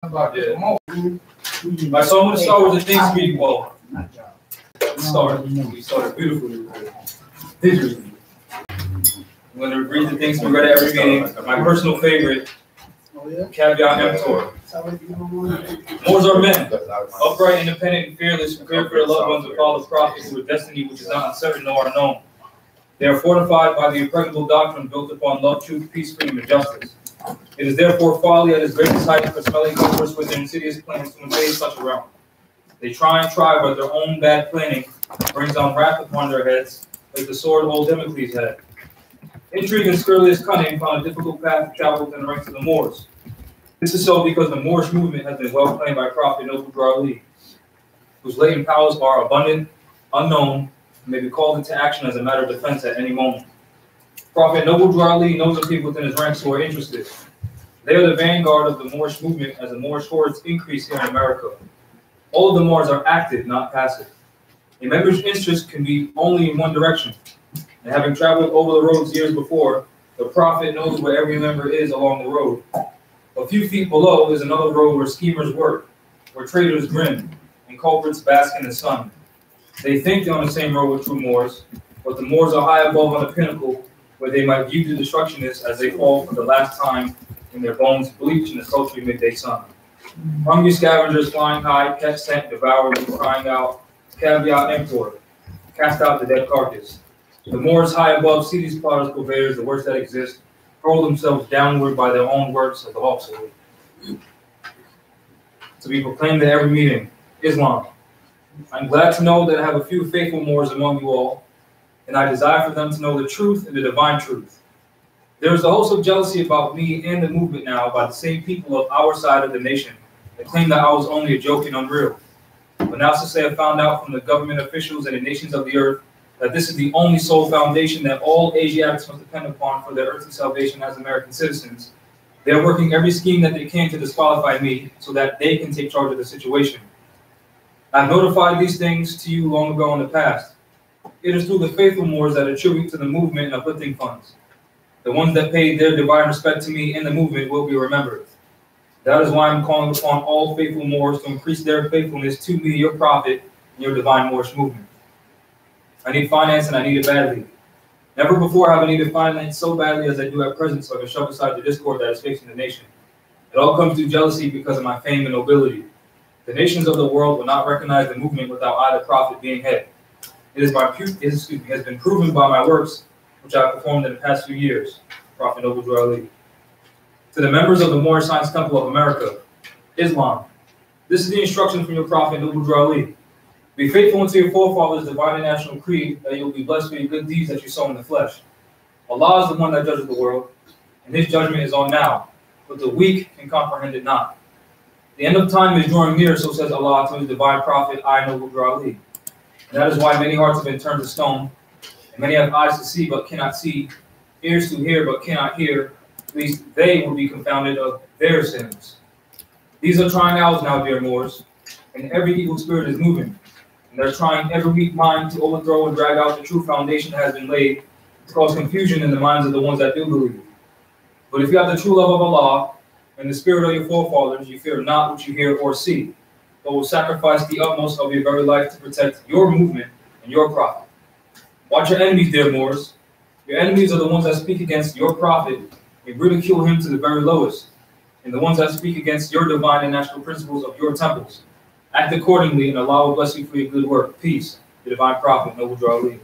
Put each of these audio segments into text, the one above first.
Yeah. Alright, so I'm going to start with the things we We started beautifully. Visually. I'm going to read the things we read at every meeting. My personal favorite, caveat emptor. Moors are men, upright, independent, and fearless, who care for their loved ones and follow prophets with a destiny which is not uncertain nor unknown. They are fortified by the impregnable doctrine built upon love, truth, peace, freedom, and justice. It is therefore folly at its greatest height for smelling vapors with their insidious plans to invade such a realm. They try, but their own bad planning brings on wrath upon their heads, like the sword old Damocles had. Intrigue and scurrilous cunning found a difficult path to travel within the ranks of the Moors. This is so because the Moorish movement has been well planned by Prophet Noble Ali, whose latent powers are abundant, unknown, and may be called into action as a matter of defense at any moment. Prophet Noble Ali knows the people within his ranks who are interested. They are the vanguard of the Moorish movement as the Moorish hordes increase here in America. All of the Moors are active, not passive. A member's interest can be only in one direction. And having traveled over the roads years before, the Prophet knows where every member is along the road. A few feet below is another road where schemers work, where traitors grin, and culprits bask in the sun. They think they're on the same road with true Moors, but the Moors are high above on the pinnacle, where they might view the destructionists as they fall for the last time in their bones bleach in the sultry midday sun. Hungry scavengers flying high, catch scent, devour, crying out, caveat emptor, cast out the dead carcass. The Moors high above see these plotters, purveyors, the worst that exist, hurl themselves downward by their own works as the hawks away. To be proclaimed at every meeting, Islam. I'm glad to know that I have a few faithful Moors among you all, and I desire for them to know the truth and the divine truth. There is a host of jealousy about me and the movement now by the same people of our side of the nation that claim that I was only a joke and unreal. But now since they have found out from the government officials and the nations of the earth that this is the only sole foundation that all Asiatics must depend upon for their earthly salvation as American citizens, they are working every scheme that they can to disqualify me so that they can take charge of the situation. I've notified these things to you long ago in the past. It is through the faithful Moors that attribute to the movement and uplifting funds. The ones that paid their divine respect to me in the movement will be remembered. That is why I'm calling upon all faithful Moors to increase their faithfulness to me, your prophet, and your divine Moorish movement. I need finance and I need it badly. Never before have I needed finance so badly as I do at present, so I can shove aside the discord that is facing the nation. It all comes through jealousy because of my fame and nobility. The nations of the world will not recognize the movement without either prophet being head. It has been proven by my works, which I have performed in the past few years. Prophet Noble Ali. To the members of the Moorish Science Temple of America, Islam. This is the instruction from your Prophet Noble Ali. Be faithful unto your forefathers' divine and national creed, that you will be blessed for your good deeds that you sow in the flesh. Allah is the one that judges the world, and his judgment is on now, but the weak can comprehend it not. The end of time is drawing near, so says Allah to his divine prophet, I Noble Ali. And that is why many hearts have been turned to stone, and many have eyes to see but cannot see, ears to hear but cannot hear, at least they will be confounded of their sins. These are trying hours now, dear Moors, and every evil spirit is moving, and they're trying every weak mind to overthrow and drag out the true foundation that has been laid, to cause confusion in the minds of the ones that do believe. But if you have the true love of Allah and the spirit of your forefathers, you fear not what you hear or see, but will sacrifice the utmost of your very life to protect your movement and your prophet. Watch your enemies, dear Moors. Your enemies are the ones that speak against your prophet and ridicule him to the very lowest, and the ones that speak against your divine and national principles of your temples. Act accordingly, and Allah will bless you for your good work. Peace. The divine prophet, Noble Ali.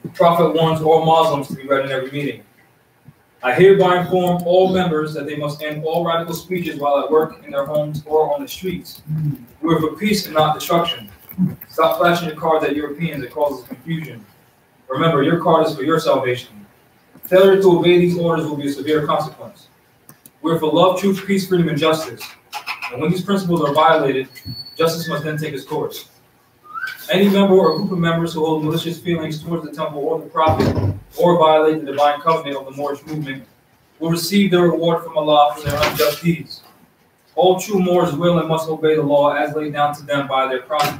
The prophet warns all Muslims to be read in every meeting. I hereby inform all members that they must end all radical speeches while at work, in their homes, or on the streets. We are for peace and not destruction. Stop flashing your cards at Europeans. It causes confusion. Remember, your card is for your salvation. Failure to obey these orders will be a severe consequence. We are for love, truth, peace, freedom, and justice. And when these principles are violated, justice must then take its course. Any member or group of members who hold malicious feelings towards the temple or the prophet, or violate the divine covenant of the Moorish movement, will receive their reward from Allah for their unjust deeds. All true Moors will and must obey the law as laid down to them by their prophet.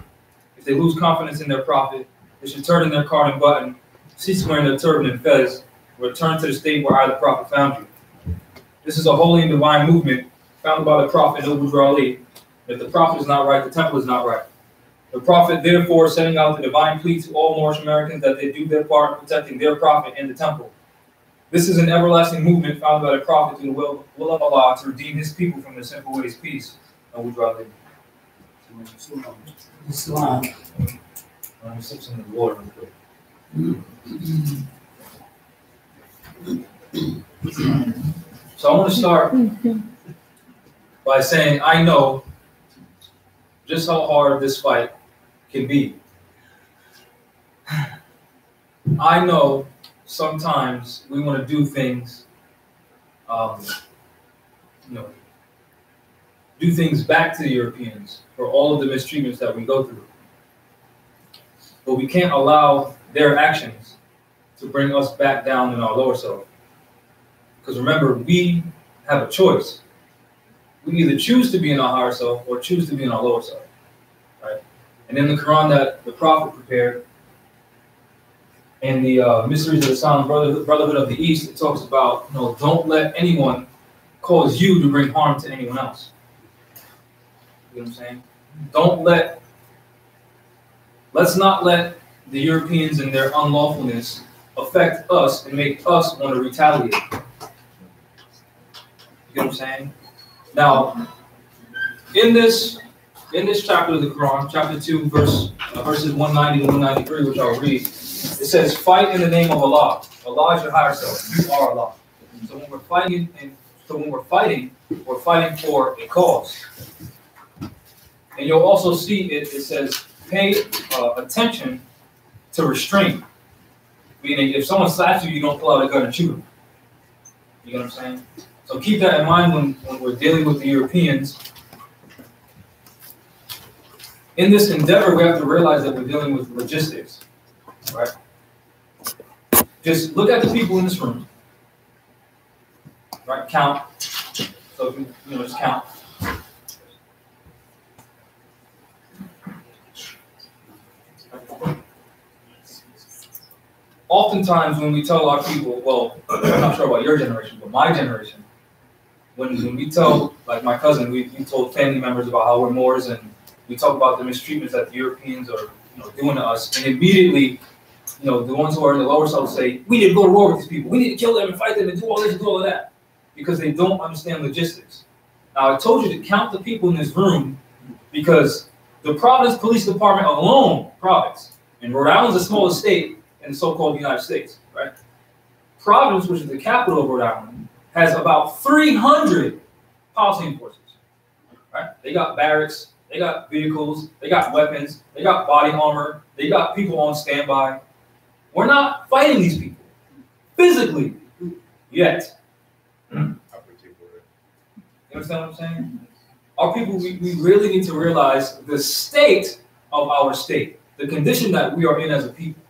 If they lose confidence in their prophet, they should turn in their card and button, cease wearing their turban and fez, and return to the state where I, the prophet, found you. This is a holy and divine movement, founded by the prophet Ali. If the prophet is not right, the temple is not right. The prophet, therefore, sending out the divine plea to all Moorish Americans that they do their part in protecting their prophet and the temple. This is an everlasting movement founded by the prophet through the will of Allah to redeem his people from their sinful ways. Peace. Ali. Islam. Let me sip some of the water real quick. So I want to start by saying I know just how hard this fight can be. I know sometimes we want to do things, do things back to the Europeans for all of the mistreatments that we go through. But we can't allow their actions to bring us back down in our lower self. Because remember, we have a choice. We either choose to be in our higher self or choose to be in our lower self. Right? And in the Quran that the Prophet prepared, in the Mysteries of the Silent Brotherhood of the East, it talks about, don't let anyone cause you to bring harm to anyone else. You know what I'm saying? Let's not let the Europeans and their unlawfulness affect us and make us want to retaliate. You know what I'm saying? Now, in this chapter of the Quran, chapter 2, verses 190 and 193, which I'll read, it says, "Fight in the name of Allah. Allah is your higher self. You are Allah." So when we're fighting, we're fighting for a cause. And you'll also see it says, pay attention to restraint. Meaning, if someone slaps you, you don't pull out a gun and shoot them. You know what I'm saying? So keep that in mind when we're dealing with the Europeans. In this endeavor, we have to realize that we're dealing with logistics, right? Just look at the people in this room, right? Count. So just count. Oftentimes, when we tell our people, well, I'm not sure about your generation, but my generation, when we tell, like my cousin, we told family members about how we're Moors, and we talk about the mistreatments that the Europeans are doing to us, and immediately, the ones who are in the lower south say, we need to go to war with these people, we need to kill them and fight them and do all this and do all of that, because they don't understand logistics. Now, I told you to count the people in this room, because the Providence Police Department alone, Providence, and Rhode Island's the smallest state in the so-called United States, right? Providence, which is the capital of Rhode Island, has about 300 policy enforcers, right? They got barracks, they got vehicles, they got weapons, they got body armor, they got people on standby. We're not fighting these people physically yet. You understand what I'm saying? Our people, we really need to realize the state of our state, the condition that we are in as a people.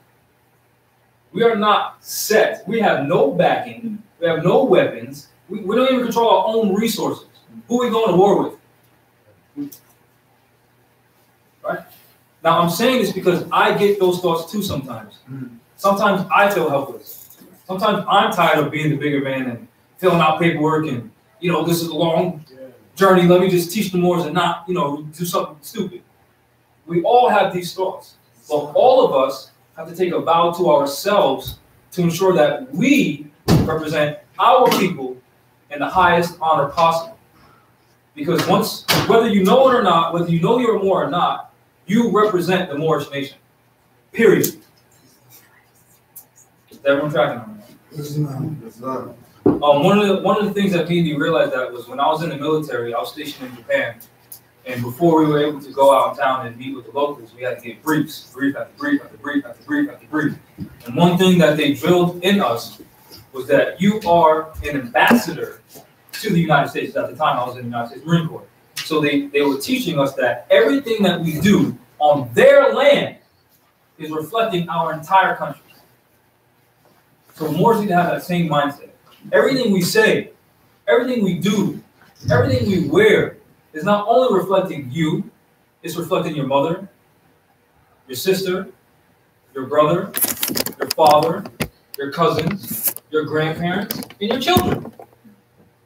We are not set. We have no backing. We have no weapons. We don't even control our own resources. Who are we going to war with? Right? Now, I'm saying this because I get those thoughts too sometimes. Sometimes I feel helpless. Sometimes I'm tired of being the bigger man and filling out paperwork and, this is a long journey. Let me just teach the Moors and not, do something stupid. We all have these thoughts. But all of us have to take a vow to ourselves to ensure that we represent our people in the highest honor possible. Because whether you know it or not, whether you know you're a Moor or not, you represent the Moorish nation. Period. Is everyone tracking on that? It's not. One of the things that made me realize that was when I was in the military, I was stationed in Japan. And before we were able to go out in town and meet with the locals, we had to get briefs, brief after brief after brief after brief after brief. And one thing that they drilled in us was that you are an ambassador to the United States. At the time, I was in the United States Marine Corps. So they were teaching us that everything that we do on their land is reflecting our entire country. So Moors need to have that same mindset. Everything we say, everything we do, everything we wear is not only reflecting you, it's reflecting your mother, your sister, your brother, your father, your cousins, your grandparents, and your children.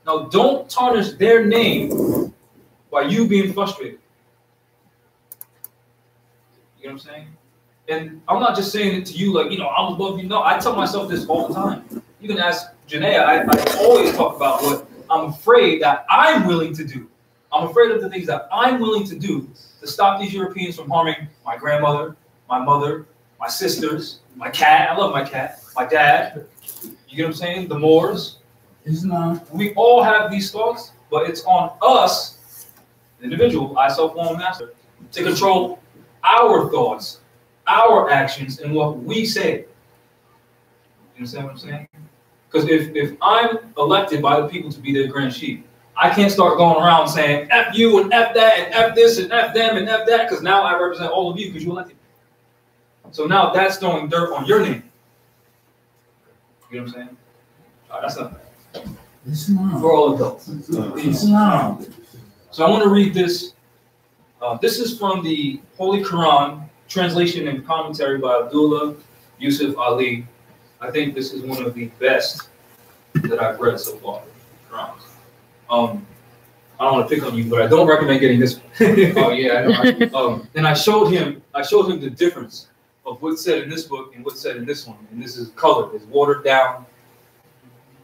Now, don't tarnish their name by you being frustrated. You know what I'm saying? And I'm not just saying it to you like, I'm above you. No, I tell myself this all the time. You can ask Janaea. I always talk about what I'm afraid that I'm willing to do. I'm afraid of the things that I'm willing to do to stop these Europeans from harming my grandmother, my mother, my sisters, my cat. I love my cat. My dad. You get what I'm saying? The Moors. Islam. We all have these thoughts, but it's on us, the individual, I self-formed master, to control our thoughts, our actions, and what we say. You understand what I'm saying? Because if I'm elected by the people to be their grand chief, I can't start going around saying F you and F that and F this and F them and F that, because now I represent all of you because you elected me. So now that's throwing dirt on your name. You know what I'm saying? That's not bad. Islam. For all adults. Islam. So I want to read this. This is from the Holy Quran, translation and commentary by Abdullah Yusuf Ali. I think this is one of the best that I've read so far. Qurans. I don't want to pick on you, but I don't recommend getting this one. Oh yeah, I know. And I showed him the difference of what's said in this book and what's said in this one. And this is colored, it's watered down.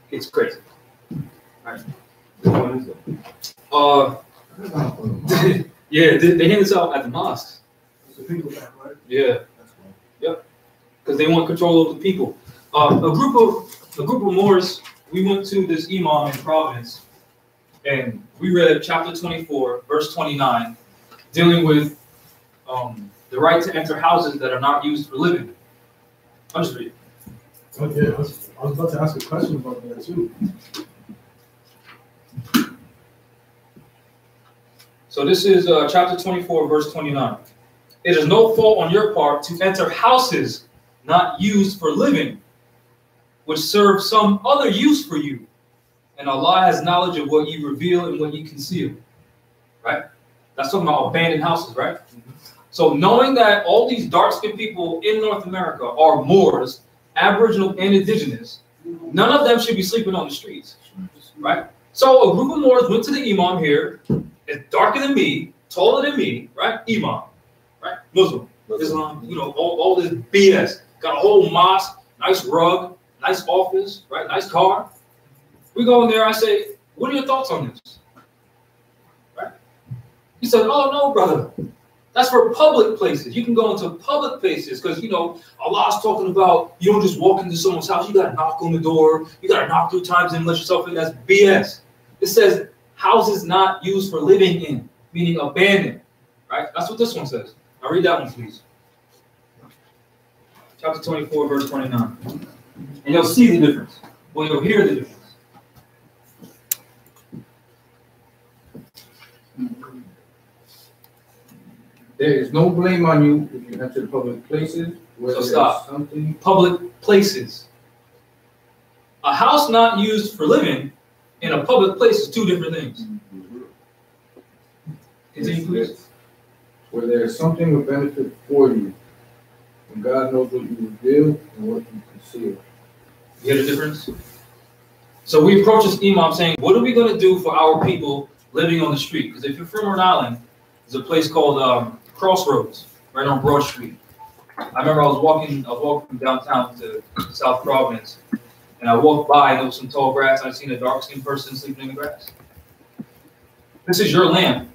It's crazy. All right. Which one is it? Yeah, they hand this out at the mosques. The people back, right? Yeah. Yep. Because they want control over the people. A group of Moors. We went to this imam in Providence, and we read chapter 24, verse 29, dealing with the right to enter houses that are not used for living. I'll just read it. Okay, I was about to ask a question about that too. So this is chapter 24, verse 29. It is no fault on your part to enter houses not used for living, which serve some other use for you. And Allah has knowledge of what you reveal and what you conceal. Right? That's talking about abandoned houses, right? So knowing that all these dark-skinned people in North America are Moors, Aboriginal and Indigenous, none of them should be sleeping on the streets. Right? So a group of Moors went to the imam here. It's darker than me, taller than me, right? Imam, right? Muslim, Islam, all this BS. Got a whole mosque, nice rug, nice office, right? Nice car. We go in there, I say, what are your thoughts on this? Right? He said, oh no, brother. That's for public places. You can go into public places because, Allah's talking about you don't just walk into someone's house. You got to knock on the door. You got to knock 3 times and let yourself in. That's BS. It says houses not used for living in, meaning abandoned. Right? That's what this one says. Now read that one, please. Chapter 24, verse 29. And you'll see the difference. Well, you'll hear the difference. There is no blame on you if you enter public places. So stop. Public places. A house not used for living and a public place is 2 different things. Continue, please. Where there is something of benefit for you, and God knows what you reveal and what you conceal. You hear the difference? So we approach this imam saying, what are we going to do for our people living on the street? Because if you're from Rhode Island, there's a place called Crossroads, right on Broad Street. I remember I was walking from downtown to South Providence, and I walked by and there was some tall grass, and I seen a dark-skinned person sleeping in the grass. This is your land,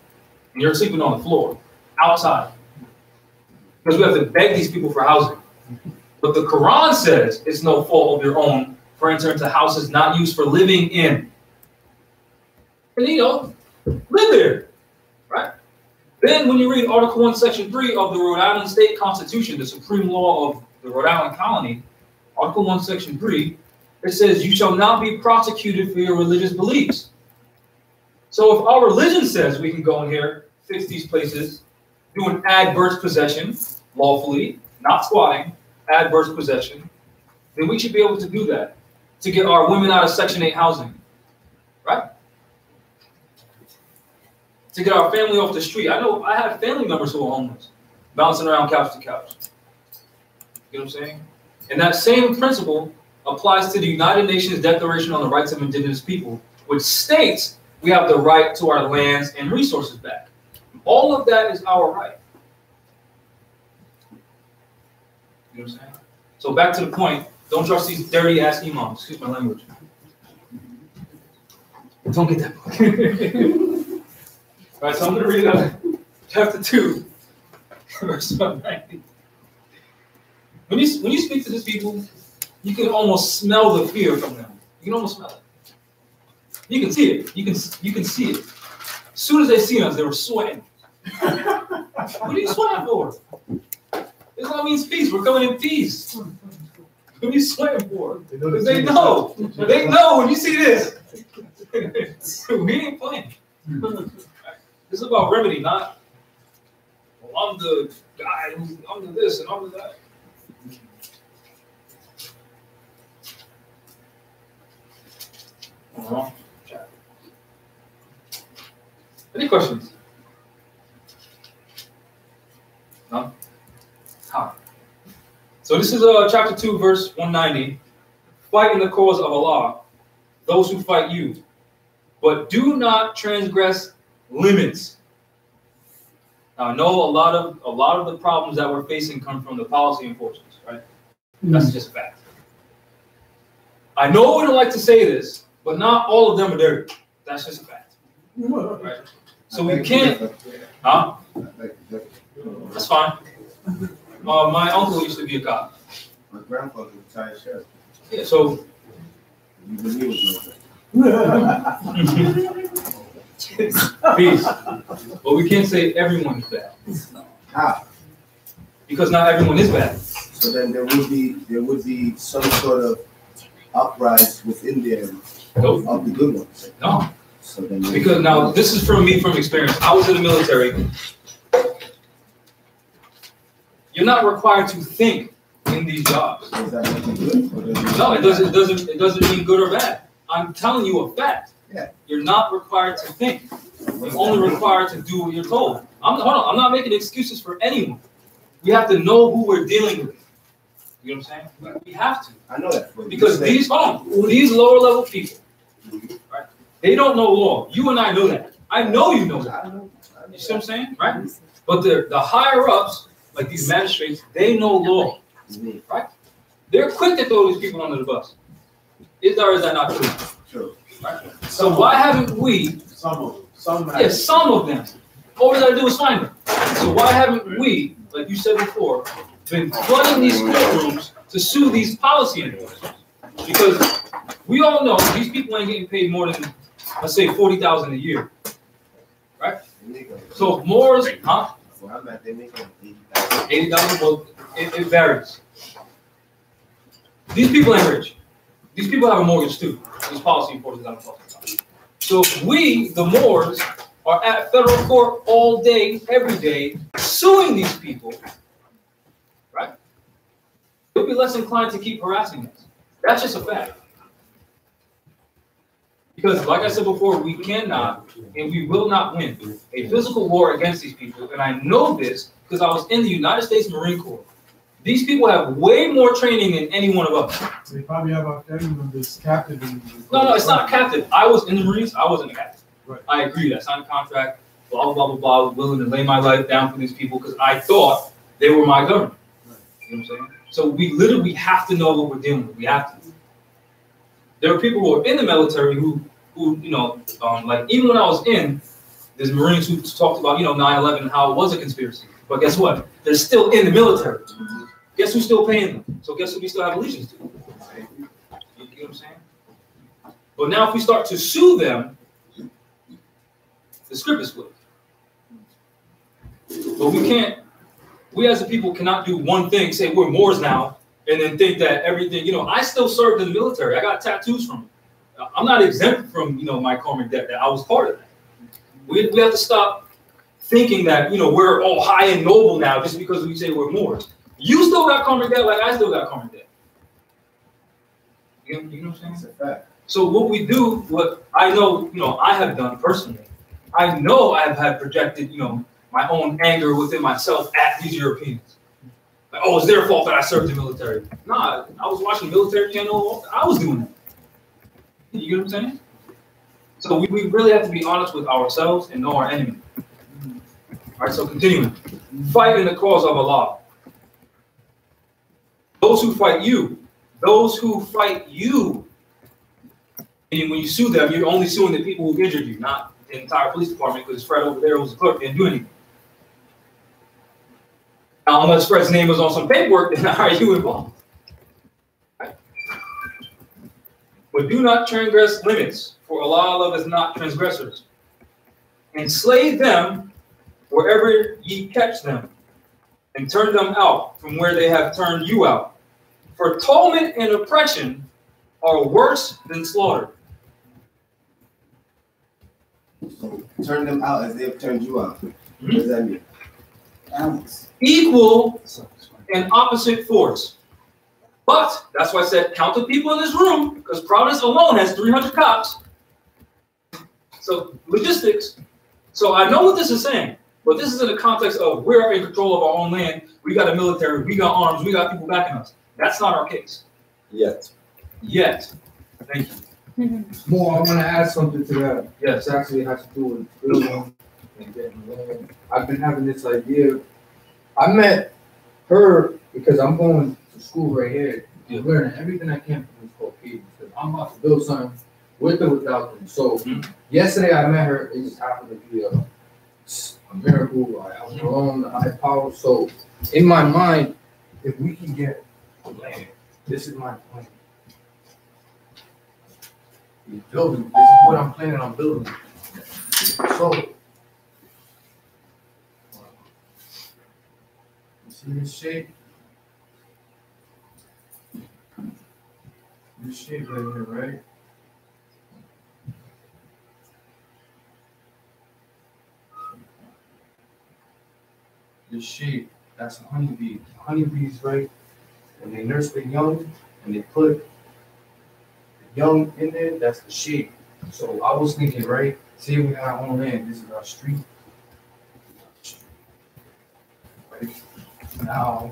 and you're sleeping on the floor, outside. Because we have to beg these people for housing. But the Quran says it's no fault of your own for entering into houses not used for living in. And live there, right? Then when you read Article 1, Section 3 of the Rhode Island State Constitution, the supreme law of the Rhode Island Colony, Article 1, Section 3, it says, you shall not be prosecuted for your religious beliefs. So if our religion says we can go in here, fix these places, do an adverse possession, lawfully, not squatting, adverse possession, then we should be able to do that to get our women out of Section 8 housing, right? To get our family off the street. I know I have family members who are homeless, bouncing around couch to couch. You know what I'm saying? And that same principle applies to the United Nations Declaration on the Rights of Indigenous People, which which states we have the right to our lands and resources back. All of that is our right. You know what I'm saying? So back to the point, don't trust these dirty ass imams. Excuse my language. Don't get that book. All right, so I'm going to read chapter 2, verse 190. When you speak to these people, you can almost smell the fear from them. You can almost smell it. You can see it. You can see it. As soon as they seen us, they were sweating. What are you sweating for? Islam means peace. We're coming in peace. What are you sweating for? Because they know. They know when you see this. We ain't playing. This is about remedy, not, well, I'm the guy who's under this and under that. Any questions? No? How? So this is chapter 2, verse 190. Fight in the cause of Allah, those who fight you, but do not transgress limits. Now, I know a lot of the problems that we're facing come from the policy enforcers, right? That's just a fact. I know we don't like to say this, but not all of them are dirty. That's just a fact. Right? So we can't. Huh? That's fine. My uncle used to be a cop. My grandfather was a retired sheriff. Yeah, so. Peace. But we can't say everyone is bad. How? Because not everyone is bad. So then there would be some sort of uprise within there Nope. of the good ones. No. So then Because now this is from me from experience. I was in the military. You're not required to think in these jobs. is that something good? Or does No, it doesn't mean good or bad. I'm telling you a fact. Yeah. You're not required to think. You're only required to do what you're told. I'm not making excuses for anyone. We have to know who we're dealing with. You know what I'm saying? We have to. I know that. Because these lower level people, right? They don't know law. You and I know that. I know you know that. You see what I'm saying? Right? But the higher ups, like these magistrates, they know law. Right? They're quick to throw these people under the bus. Is that or is that not true? True. Right? So why haven't we? Some of them. Some of them. All we gotta do is find them. So why haven't we, like you said before, been flooding these courtrooms to sue these policy enforcers? Because we all know these people ain't getting paid more than, let's say, $40,000 a year, right? So Moors, huh? Well, I'm at, they make like $80,000. $80,000. Well, it varies. These people ain't rich. These people have a mortgage too. These policy enforcers have a mortgage. So we, the Moors, are at federal court all day, every day, suing these people, right? They'll be less inclined to keep harassing us. That's just a fact. Because, like I said before, we cannot and we will not win a physical war against these people. And I know this because I was in the United States Marine Corps. These people have way more training than any one of us. They probably have our family members captive. No, it's not captive. I was in the Marines. I wasn't a captive. Right. I agree. I signed a contract. Blah, blah, blah, blah. I was willing to lay my life down for these people because I thought they were my government. Right. You know what I'm saying? So we literally have to know what we're dealing with. We have to. There are people who are in the military who you know, like even when I was in, there's Marines who talked about, 9/11 and how it was a conspiracy. But guess what? They're still in the military. Guess who's still paying them? So guess who we still have allegiance to? You know what I'm saying? But now if we start to sue them, the script is flipped. But we as a people cannot do one thing, say we're Moors now, and then think that everything, I still served in the military. I got tattoos from it. I'm not exempt from, my karmic debt. That I was part of that. We have to stop thinking that, we're all high and noble now just because we say we're Moors. You still got karmic debt like I still got karmic debt. You know what I'm saying? It's a fact. So what we do, what I know, I have done personally, I know I've had projected, my own anger within myself at these Europeans. Like, oh, it's their fault that I served the military. Nah, I was watching military channel. I was doing it. You get what I'm saying? So we really have to be honest with ourselves and know our enemy. All right, so continuing. Fight in the cause of Allah. Those who fight you, meaning when you sue them, you're only suing the people who injured you, not the entire police department, because Fred over there was a clerk, didn't do anything. Now, unless Fred's name was on some paperwork, then how are you involved? Right. But do not transgress limits, for Allah loveth not transgressors. Enslave them wherever ye catch them, and turn them out from where they have turned you out. For torment and oppression are worse than slaughter. So turn them out as they have turned you out. What does that mean? Equal and opposite force. But that's why I said count the people in this room, because Providence alone has 300 cops. So logistics. So I know what this is saying, but this is in the context of we're in control of our own land. We got a military, we got arms, we got people backing us. That's not our case. Yet. Thank you. More, I want to add something to that. Yes. It actually has to do with building and getting land. I've been having this idea. I met her because I'm going to school right here. I'm learning everything I can from this Caucasian. I'm about to build something with or without them. So yesterday I met her. It just happened to be a miracle. I was alone, a high power. So in my mind, if we can get land, this is my plan. Building. This is what I'm planning on building. So, you see this shape? This shape right here, right? This shape, that's a honeybee. Honeybees, right? When they nurse the young and they put young in there, that's the shape. So I was thinking, right? Say we got our own land, this is our street. Right now,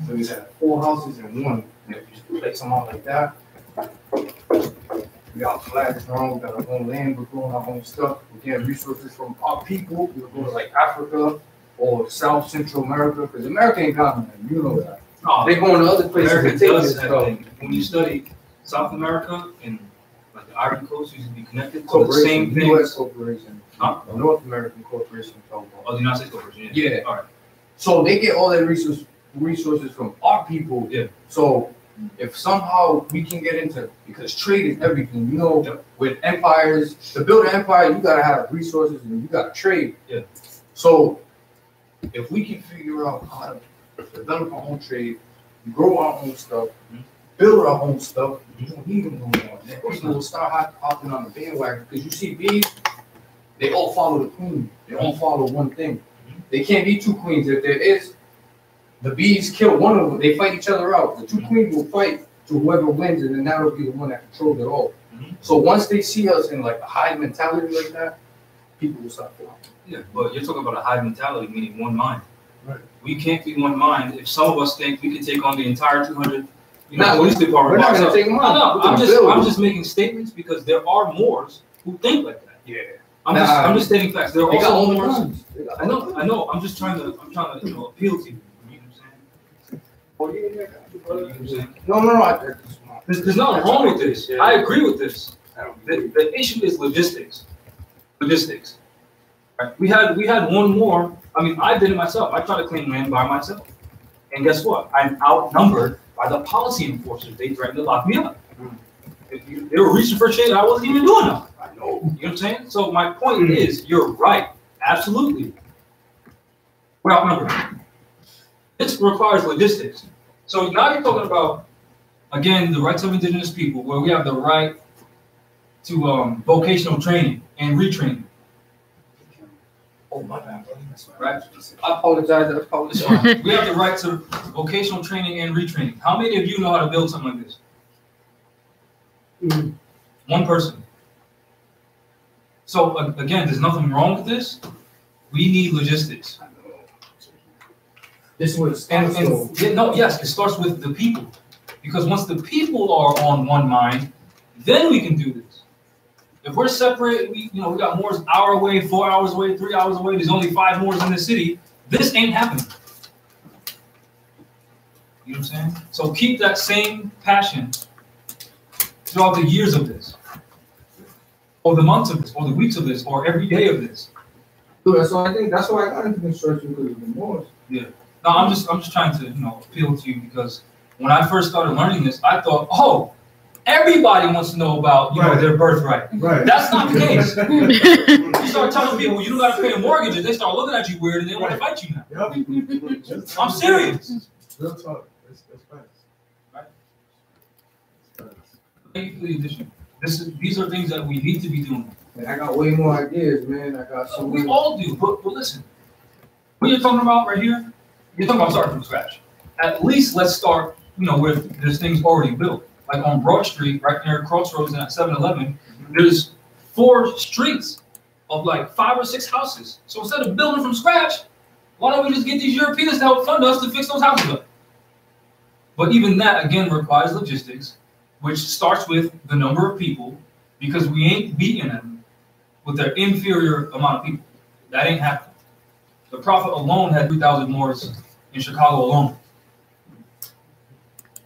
so we got 4 houses in one. And if you place them out like that, we got flags around, we got our own land, we're growing our own stuff, we're getting resources from our people. We're going to like Africa or South Central America, because America ain't got nothing, you know that. Oh, They're going to other places. America and taking does this have stuff. things. When you study South America and like the Ivory Coast used to be connected to the same thing. U.S. corporation. Huh? North American corporation. Oh, the United States corporation. Yeah. All right. So they get all their resources from our people. Yeah. So if somehow we can get into, because trade is everything, you know, Yep. with empires, to build an empire, you gotta have resources and you gotta trade. Yeah. So if we can figure out how to develop our own trade, grow our own stuff, build our own stuff, you don't need them no more. Then people will start hopping on the bandwagon, because you see bees, they all follow the queen. They all follow one thing. They can't be 2 queens. If there is, the bees kill one of them. They fight each other out. The 2 queens will fight to whoever wins, and then that'll be the one that controls it all. So once they see us in like a hive mentality like that, people will start flocking. Yeah, but you're talking about a hive mentality, meaning one mind. Right. We can't be one mind if some of us think we can take on the entire 200, Nah, police department. we're not gonna So- take them on. No, We're I'm gonna just making statements because there are Moors who think like that. Yeah. I'm just stating facts. There are They got also all the Moors. guns. They got I know. I'm trying to appeal to you. You know what I'm saying? You know what I'm saying? No. There's nothing wrong with this. I agree with this. The issue is logistics. Logistics. Right? We had one more. I mean, I did it myself. I tried to claim land by myself. And guess what? I'm outnumbered by the policy enforcers. They threatened to lock me up. They were reaching for shit I wasn't even doing nothing. I know. You know what I'm saying? So my point is, you're right. Absolutely. We're outnumbered. This requires logistics. So now you're talking about, again, the rights of indigenous people, where we have the right to vocational training and retraining. Oh, my bad, buddy. That's Right? I apologize. It's fine. We have the right to vocational training and retraining. How many of you know how to build something like this? One person. So again, there's nothing wrong with this. We need logistics. This is what it starts yes, it starts with the people. Because once the people are on one mind, then we can do this. If we're separate, we got Moors hour away, 4 hours away, 3 hours away. There's only 5 Moors in the city. This ain't happening. You know what I'm saying? So keep that same passion throughout the years of this, or the months of this, or the weeks of this, or every day of this. Dude, so I think that's why I got into construction, because of the Moors. Yeah. No, I'm just trying to appeal to you, because when I first started learning this, I thought, oh, everybody wants to know about their birthright. Right. That's not the case. You start telling people you don't got to pay mortgages, they start looking at you weird and they want to fight you now. Yep. I'm serious. Real talk. It's facts. Right. It's facts. Thank you for the addition. These are things that we need to be doing. And I got way more ideas, man. I got so We many. all do, but listen. What you're talking about right here, you're talking about starting from scratch. At least let's start, where there's things already built. Like on Broad Street, right near Crossroads and at 7-Eleven, there's 4 streets of like 5 or 6 houses. So instead of building from scratch, why don't we just get these Europeans to help fund us to fix those houses up? But even that, again, requires logistics, which starts with the number of people, because we ain't beating them with their inferior amount of people. That ain't happening. The Prophet alone had 3,000 Moors in Chicago alone.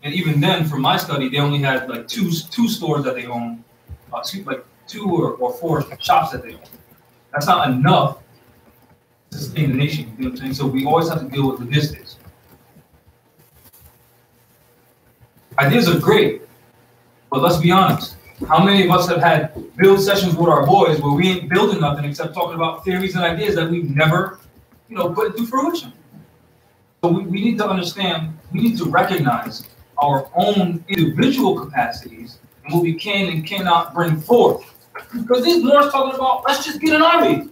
And even then, from my study, they only had like two stores that they own, like 2 or 4 shops that they own. That's not enough to sustain the nation. You know what I'm saying? So we always have to deal with logistics. Ideas are great, but let's be honest. How many of us have had build sessions with our boys where we ain't building nothing except talking about theories and ideas that we've never, put into fruition? So we need to understand, we need to recognize our own individual capacities and what we can and cannot bring forth. Because these Moors talking about, let's just get an army.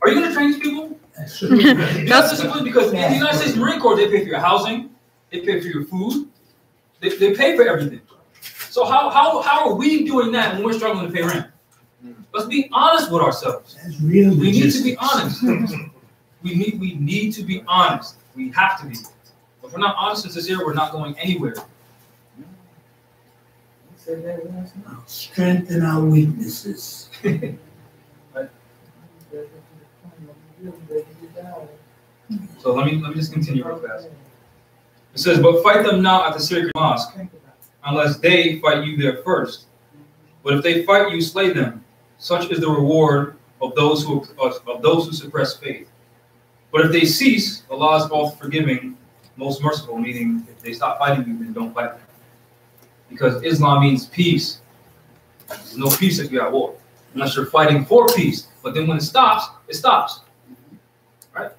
Are you going to train these people? That's simply because in the United States Marine Corps, they pay for your housing, they pay for your food, they pay for everything. So how are we doing that when we're struggling to pay rent? Let's be honest with ourselves. We need to be honest. We need to be honest. We have to be. If we're not honest and sincere, we're not going anywhere. Strengthen our weaknesses. Right. So let me just continue real fast. It says, but fight them not at the sacred mosque, unless they fight you there first. But if they fight you, slay them. Such is the reward of those who suppress faith. But if they cease, Allah is all forgiving, most merciful, meaning if they stop fighting you, then don't fight them. Because Islam means peace. There's no peace if you're at war, unless you're fighting for peace. But then when it stops, it stops. Right?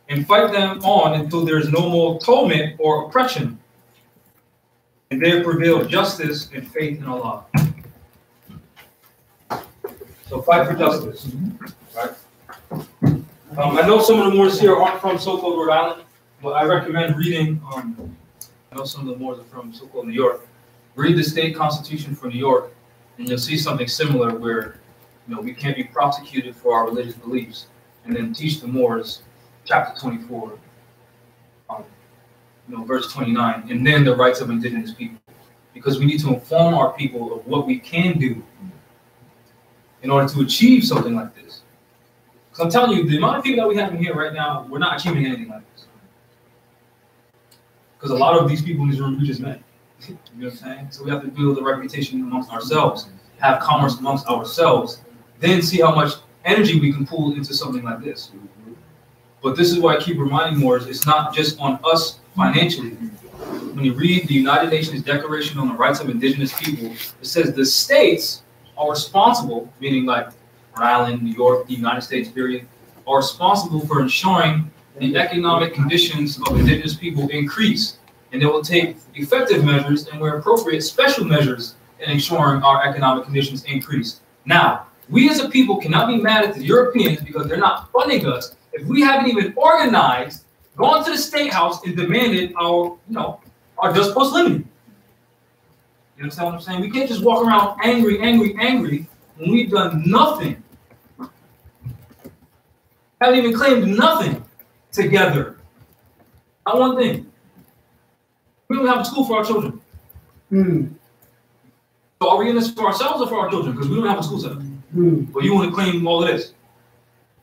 And fight them on until there's no more torment or oppression. And there prevail justice and faith in Allah. So fight for justice. Right? I know some of the Moors here aren't from so-called Rhode Island, but I recommend reading, I know some of the Moors are from so-called New York. Read the state constitution for New York, and you'll see something similar where, we can't be prosecuted for our religious beliefs. And then teach the Moors, chapter 24, verse 29, and then the rights of indigenous people. Because we need to inform our people of what we can do in order to achieve something like this. Because I'm telling you, the amount of people that we have in here right now, we're not achieving anything like this. Because a lot of these people in this room, we just met. You know what I'm saying? So we have to build a reputation amongst ourselves, have commerce amongst ourselves, then see how much energy we can pull into something like this. But this is why I keep reminding Moors, it's not just on us financially. When you read the United Nations Declaration on the Rights of Indigenous People, it says the states are responsible, meaning like Rhode Island, New York, the United States, period, are responsible for ensuring the economic conditions of indigenous people increase. And they will take effective measures and, where appropriate, special measures in ensuring our economic conditions increase. Now, We as a people cannot be mad at the Europeans because they're not funding us if we haven't even organized, gone to the State House and demanded our just post limiting. You understand what I'm saying? We can't just walk around angry when we've done nothing. Haven't even claimed nothing together. Not one thing. We don't have a school for our children. So are we in this for ourselves or for our children? Because we don't have a school set up. But you want to claim all of this.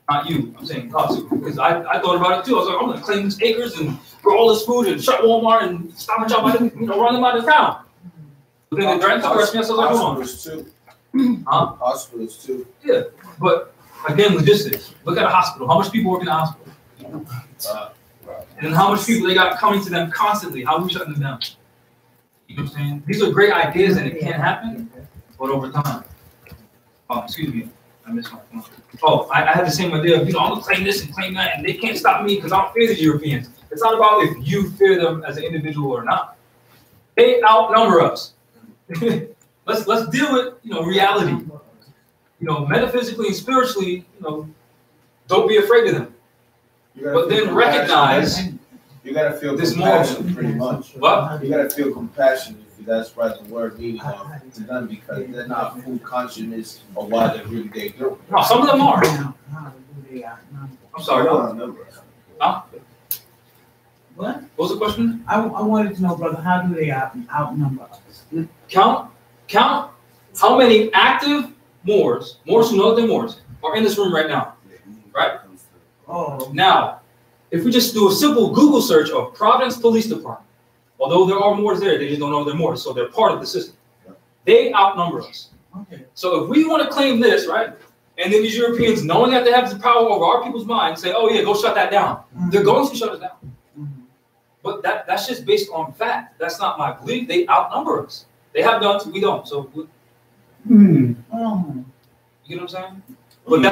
Not you. I'm saying us. Because I thought about it too. I was like, I'm going to claim these acres and grow all this food and shut Walmart and stop and shop, run them out of town. But then they threatened to arrest me. I was like, hold on. Hospitals too. Huh? Hospitals too. Yeah. But again, logistics. Look at a hospital. How much people work in a hospital? And then how much people they got coming to them constantly? How are we shutting them down? You know what I'm saying? These are great ideas and it can't happen, but over time. Oh, excuse me. I missed my phone. Oh, I had the same idea of, I'm going to claim this and claim that, and they can't stop me because I don't fear the Europeans. It's not about if you fear them as an individual or not. They outnumber us. Let's deal with, reality. Metaphysically and spiritually, don't be afraid of them. But then recognize you gotta feel this compassion, pretty much. What? You gotta feel compassion, if that's right, the word meaning to them, because they're not full consciousness of why they're really doing. No, some of them are. I'm sorry. Huh? What? What was the question? I wanted to know, brother, how do they outnumber us? Count how many active Moors who know they're Moors, are in this room right now. Right? Oh. Now, if we just do a simple Google search of Providence Police Department, although there are Moors there, they just don't know they're Moors, so they're part of the system. They outnumber us. Okay. So if we want to claim this, right, and then these Europeans, knowing that they have the power over our people's minds, say, oh yeah, go shut that down. They're going to shut us down. But that's just based on fact. That's not my belief. They outnumber us. They have done, we don't. So, you know what I'm saying? But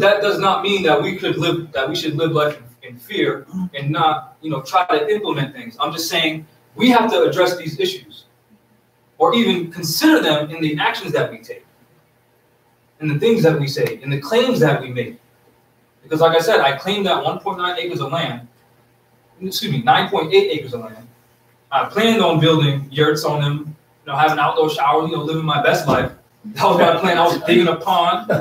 that does not mean that we should live life in fear and not, try to implement things. I'm just saying we have to address these issues, or even consider them in the actions that we take, in the things that we say, in the claims that we make. Because, like I said, I claimed that 1.9 acres of land. 9.8 acres of land. I planned on building yurts on them, have an outdoor shower, living my best life. That was my plan. I was digging a pond for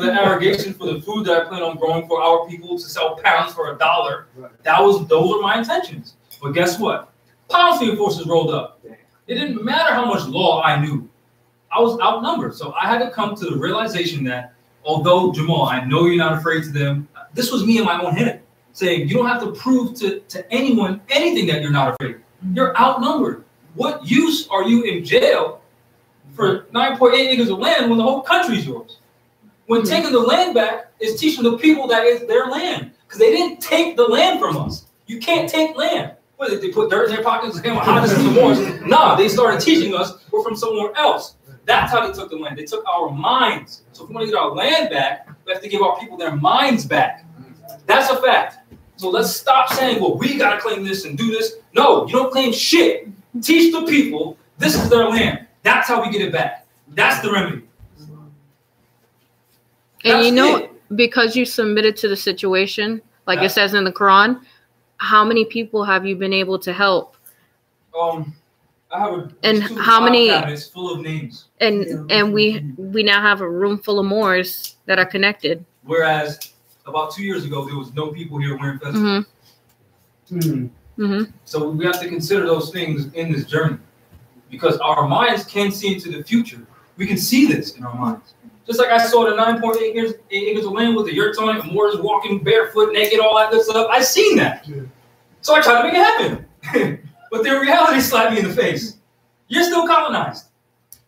the irrigation, for the food that I plan on growing for our people to sell pounds for $1. Those were my intentions. But guess what? Policy forces rolled up. It didn't matter how much law I knew. I was outnumbered. So I had to come to the realization that although, Jamal, I know you're not afraid to them, this was me in my own head. Saying you don't have to prove to anyone anything that you're not afraid. You're outnumbered. What use are you in jail for 9.8 acres of land when the whole country's yours? When taking the land back is teaching the people that it's their land. Because they didn't take the land from us. You can't take land. What, did they put dirt in their pockets and say, well, how this is the Moors? Nah, they started teaching us we're from somewhere else. That's how they took the land. They took our minds. So if we want to get our land back, we have to give our people their minds back. That's a fact. So let's stop saying, well, we got to claim this and do this. No, you don't claim shit. Teach the people this is their land. That's how we get it back. That's the remedy. And because you submitted to the situation, like it says in the Quran, how many people have you been able to help? I have how many cabinets full of names. And we now have a room full of Moors that are connected. Whereas about 2 years ago, there was no people here wearing festivals. So we have to consider those things in this journey, because our minds can see into the future. We can see this in our minds. Just like I saw the 9.8 acres of land with the yurts on it, and Moors walking barefoot, naked, all that good stuff. I seen that. So I tried to make it happen. But then reality slapped me in the face. You're still colonized.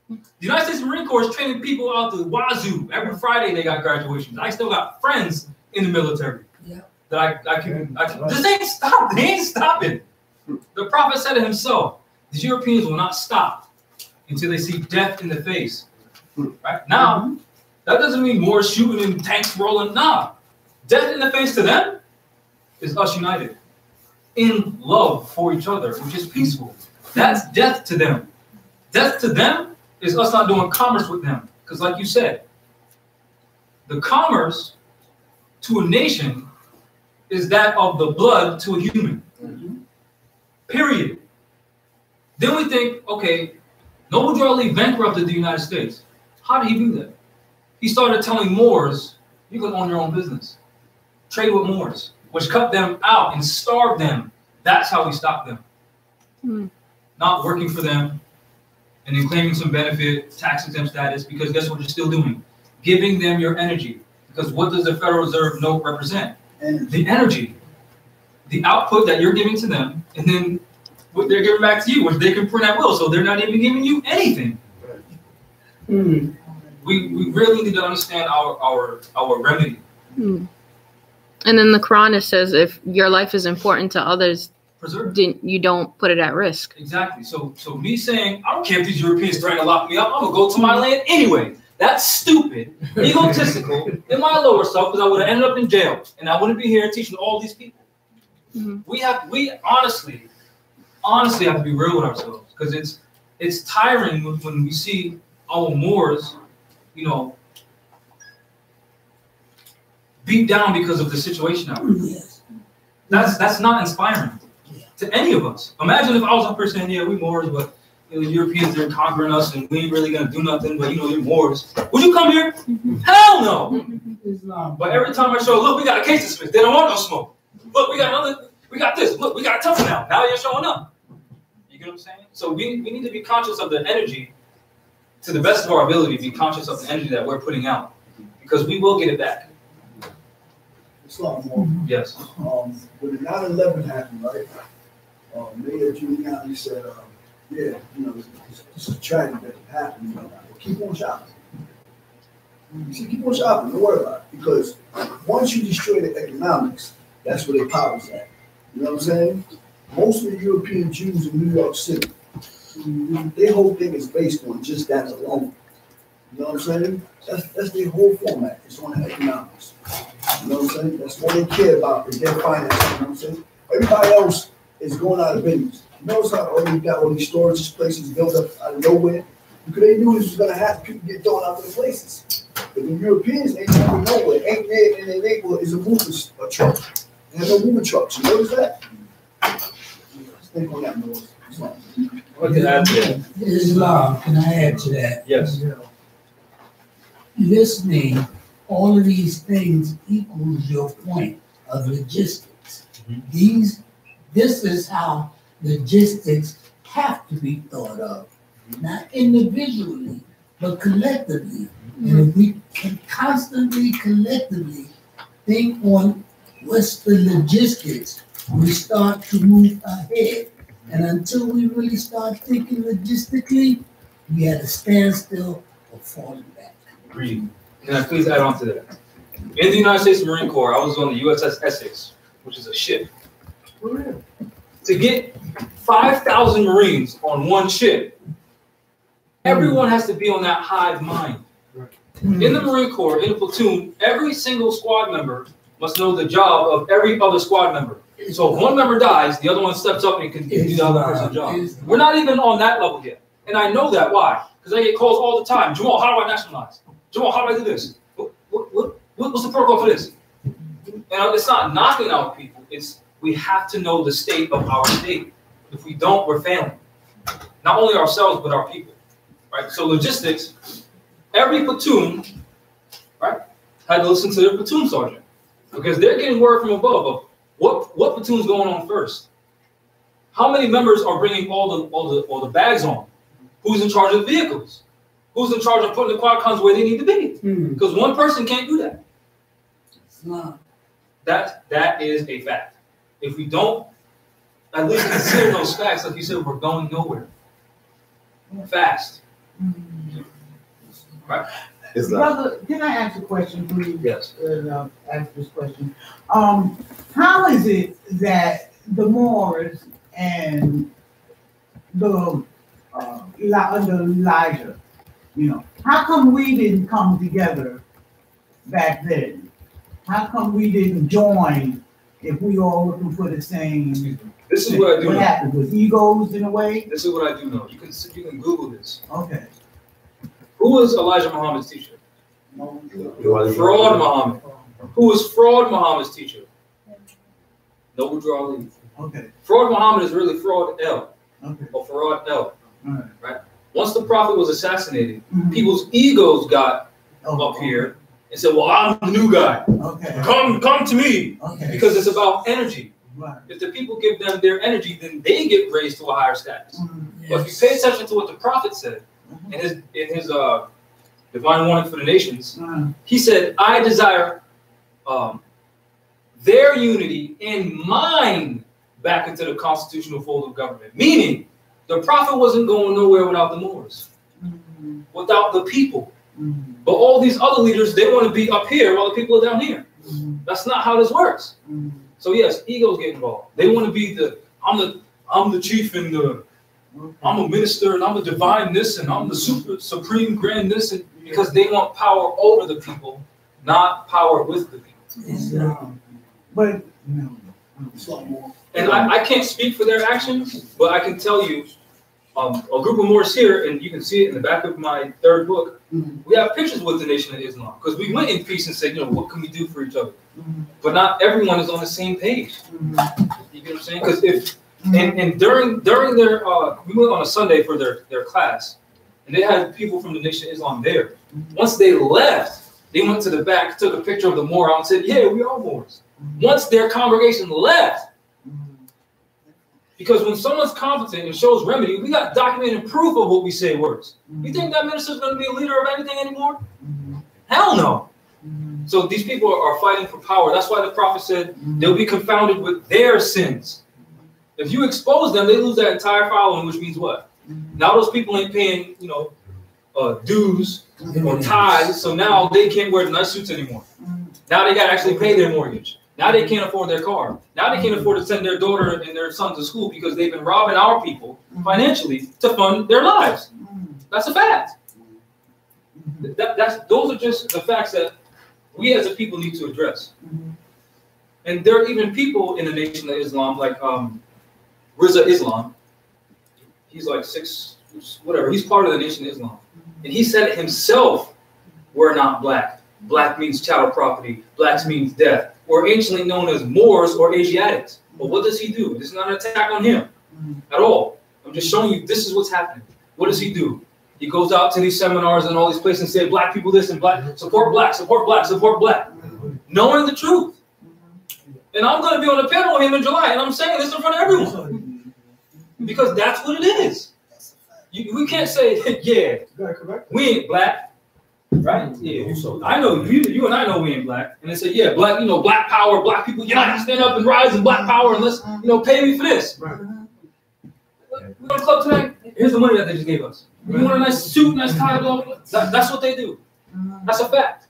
The United States Marine Corps is training people out the wazoo. Every Friday they got graduations. I still got friends in the military. That I can this ain't stop. They ain't stopping. The prophet said it himself. The Europeans will not stop until they see death in the face. Right now, that doesn't mean more shooting and tanks rolling. Nah, death in the face to them is us united in love for each other, which is peaceful. That's death to them. Death to them is us not doing commerce with them. Because like you said, the commerce to a nation is that of the blood to a human. Period. Then we think, okay, Noble Drew Ali bankrupted the United States. How did he do that? He started telling Moors, you can own your own business. Trade with Moors, which cut them out and starved them. That's how we stopped them. Not working for them and then claiming some benefit, tax exempt status, because guess what you're still doing? Giving them your energy. Because what does the Federal Reserve note represent? The energy. The output that you're giving to them, and then what they're giving back to you, which they can print at will, so they're not even giving you anything. We really need to understand our remedy. And then the Quran, it says, if your life is important to others, Preserve. you don't put it at risk. Exactly. So me saying, I don't care if these Europeans threaten to lock me up, I'm gonna go to my land anyway. That's stupid, egotistical, in my lower self, because I would have ended up in jail, and I wouldn't be here teaching all these people. We honestly have to be real with ourselves, because it's tiring when we see our Moors, you know, beat down because of the situation out there. Yes. That's not inspiring to any of us. Imagine if I was up here saying, yeah, we Moors, but you know, the Europeans, they're conquering us and we ain't really gonna do nothing, but you know, you're Moors. Would you come here? Hell no. But every time I show, look, we got a case of Smith. They don't want no smoke. Look, we got this. Look, we got a tough now. Now you're showing up. You get what I'm saying? So we need to be conscious of the energy, to the best of our ability, be conscious of the energy that we're putting out, because we will get it back. It's a lot more. Yes. When the 9/11 happened, right? Mayor Giuliani said, yeah, you know, this is tragic that it happened. You know, keep on shopping. You see, keep on shopping. Don't worry about it. Because once you destroy the economics, that's where their power's at. You know what I'm saying? Most of the European Jews in New York City, their whole thing is based on just that alone. You know what I'm saying? That's their whole format. It's on the economics. You know what I'm saying? That's what they care about, is their finances. You know what I'm saying? Everybody else is going out of business. You notice how you got all these storage places built up out of nowhere? Because they knew this was going to happen. People get thrown out of the places. But the Europeans ain't going nowhere. Ain't there in their neighborhood is a moving truck. They have no moving trucks. You notice that? Let's think on that, Noise. What can I add to that? Islam, can I add to that? Yes. Listening, all of these things equals your point of logistics. This is how logistics have to be thought of, not individually, but collectively. And if we can constantly, collectively think on what's the logistics, we start to move ahead. And until we really start thinking logistically, we at a standstill or falling back. Agreed. Can I please add on to that? In the United States Marine Corps, I was on the USS Essex, which is a ship. To get 5,000 Marines on one ship, everyone has to be on that hive mind. In the Marine Corps, in a platoon, every single squad member must know the job of every other squad member. So if one member dies, the other one steps up and can do the other person's job. We're not even on that level yet. And I know that. Why? Because I get calls all the time. Jamal, how do I nationalize? Jamal, how do I do this? What's the protocol for this? And it's not knocking out people. It's we have to know the state of our state. If we don't, we're failing. Not only ourselves, but our people. Right? So logistics, every platoon, right, had to listen to their platoon sergeant. Because they're getting word from above of what platoon's going on first. How many members are bringing all the bags on? Who's in charge of the vehicles? Who's in charge of putting the quad cons where they need to be? Because one person can't do that. That is a fact. If we don't at least consider those facts, like you said, we're going nowhere. Fast. Right? Brother, can I ask a question, please? Yes. Ask this question. How is it that the Moors and the under Elijah, you know, how come we didn't come together back then? How come we didn't join if we all looking for the same? This is what I do. What happened? Was egos in a way? This is what I do know. You can Google this. Okay. Who Who was Elijah Muhammad's teacher? Fraud Muhammad. Who was Fraud Muhammad's teacher? Noble Drew Ali. Okay. Fraud Muhammad is really Fraud L. Okay. Or Farad L. Alright. Right? Once the prophet was assassinated, people's egos got up here and said, well, I'm the new guy. Okay. Come to me. Okay. Because it's about energy. Right. If the people give them their energy, then they get raised to a higher status. Mm-hmm. But if you pay attention to what the prophet said in his divine warning for the nations, he said, I desire their unity and mine back into the constitutional fold of government. Meaning, the prophet wasn't going nowhere without the Moors, without the people. But all these other leaders, they want to be up here while the people are down here. That's not how this works. So yes, egos get involved. They want to be I'm the chief and I'm a minister and I'm a divine this and I'm the supreme grand this, and because they want power over the people, not power with the people. But and I can't speak for their actions, but I can tell you, a group of Moors here, and you can see it in the back of my third book, we have pictures with the Nation of Islam, because we went in peace and said, what can we do for each other? But not everyone is on the same page. You get what I'm saying? Because and during their, we went on a Sunday for their class, and they had people from the Nation of Islam there. Once they left, they went to the back, took a picture of the Moor out and said, yeah, we are Moors. Once their congregation left, because when someone's competent and shows remedy, we got documented proof of what we say works. You think that minister's going to be a leader of anything anymore? Hell no. So these people are fighting for power. That's why the prophet said they'll be confounded with their sins. If you expose them, they lose that entire following, which means what? Now those people ain't paying, dues or tithes, so now they can't wear the nice suits anymore. Now they got to actually pay their mortgage. Now they can't afford their car. Now they can't afford to send their daughter and their son to school because they've been robbing our people financially to fund their lives. That's a fact. Those are just the facts that we as a people need to address. And there are even people in the Nation of Islam, like Riza Islam. He's like whatever. He's part of the Nation of Islam. And he said it himself, we're not black. Black means chattel property. Blacks means death. We're anciently known as Moors or Asiatics. But what does he do? This is not an attack on him at all. I'm just showing you this is what's happening. What does he do? He goes out to these seminars and all these places and say, black people this and black, support black, support black, support black. Knowing the truth. And I'm going to be on a panel with him in July, and I'm saying this in front of everyone. Because that's what it is. We can't say, yeah, we ain't black. Right? Yeah. I know you and I know we ain't black. And they say, yeah, black, black power, black people unite, stand up and rise in black power and let's, pay me for this. Right. We go to the club tonight. Here's the money that they just gave us. You want a nice suit, nice tie, blah, blah. That's what they do. That's a fact.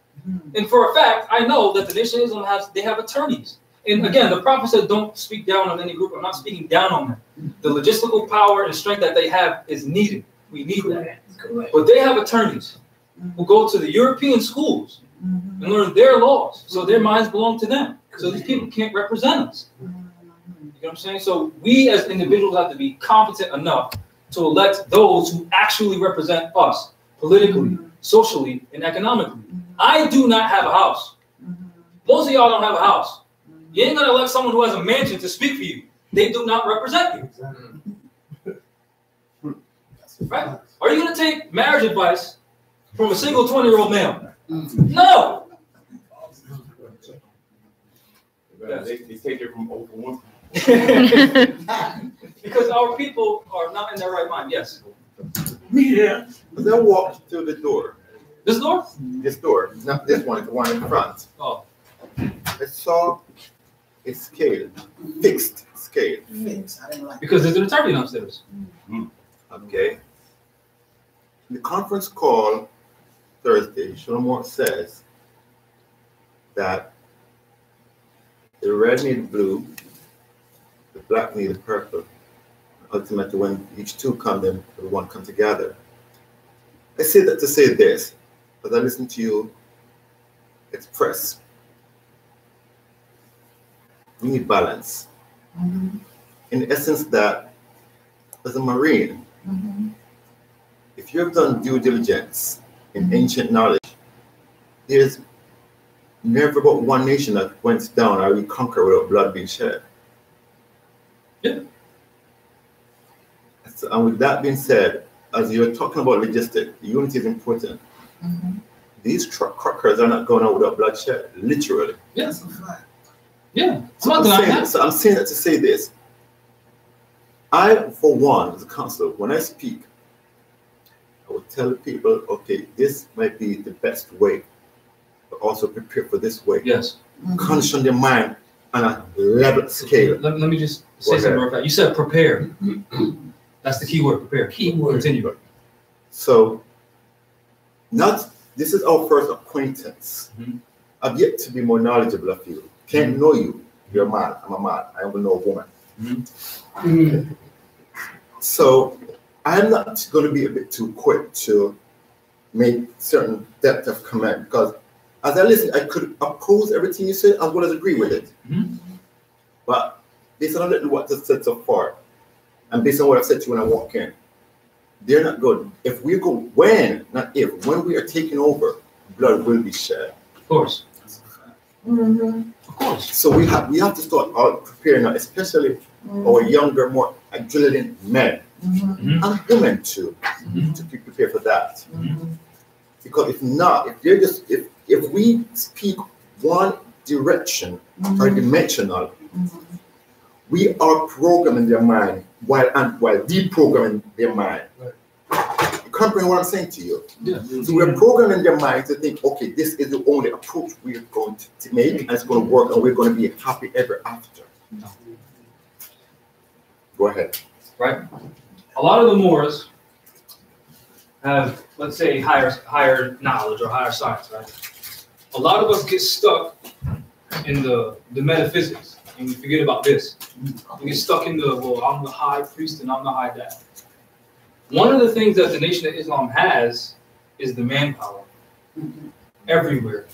And for a fact, I know that the Nation of Islam have attorneys. And again, the prophet said, don't speak down on any group. I'm not speaking down on them. The logistical power and strength that they have is needed. We need that. But they have attorneys who go to the European schools and learn their laws. So their minds belong to them. So these people can't represent us. You know what I'm saying? So we as individuals have to be competent enough to elect those who actually represent us politically, socially, and economically. I do not have a house. Most of y'all don't have a house. You ain't going to elect someone who has a mansion to speak for you. They do not represent you. Right? Are you going to take marriage advice from a single 20-year-old male? No. They take it from over one. Because our people are not in their right mind. Yes. Yeah. They walked through the door. This door? This door, not this one, the one in front. Oh. I saw a scale, fixed scale. Because there's an attorney downstairs. Okay. The conference call Thursday, Shalom says that the red need blue, the black need the purple. Ultimately, when each two come, then the one come together. I say that to say this, as I listen to you express. We need balance. In essence, that as a Marine, if you have done due diligence in ancient knowledge, there's never but one nation that went down or we conquer without blood being shed. Yeah. So, and with that being said, as you're talking about logistics, unity is important. These truckers are not going out without bloodshed, literally. Yes. Right. Yeah. So I'm saying that to say this. I, for one, as a counselor, when I speak, I would tell people, okay, this might be the best way, but also prepare for this way. Yes. Condition their mind on a level scale. Let me just say something real fast. You said prepare. That's the key word, prepare. Key word. Continue. So, this is our first acquaintance. I've yet to be more knowledgeable of you. Can't know you. You're a man. I'm a man. I only know a woman. So, I'm not going to be a bit too quick to make certain depth of comment, because as I listen, I could oppose everything you said as well as agree with it. But based on what I've said so far, and based on what I've said to you when I walk in, they're not good. If we go, when we are taking over, blood will be shed. Of course. Of course. So we have to start out preparing now, especially our younger, more adrenaline men and women too, to be prepared for that. Because if not, if we speak one direction or dimensional, we are programming their mind while deprogramming their mind. You comprehend what I'm saying to you? Yeah. So we're programming their mind to think, okay, this is the only approach we're going to make, and it's going to work, and we're going to be happy ever after. Go ahead. Right? A lot of the Moors have, let's say, higher knowledge or higher science, right? A lot of us get stuck in the metaphysics, and we forget about this. We get stuck in well, I'm the high priest and I'm the high dad. One of the things that the Nation of Islam has is the manpower everywhere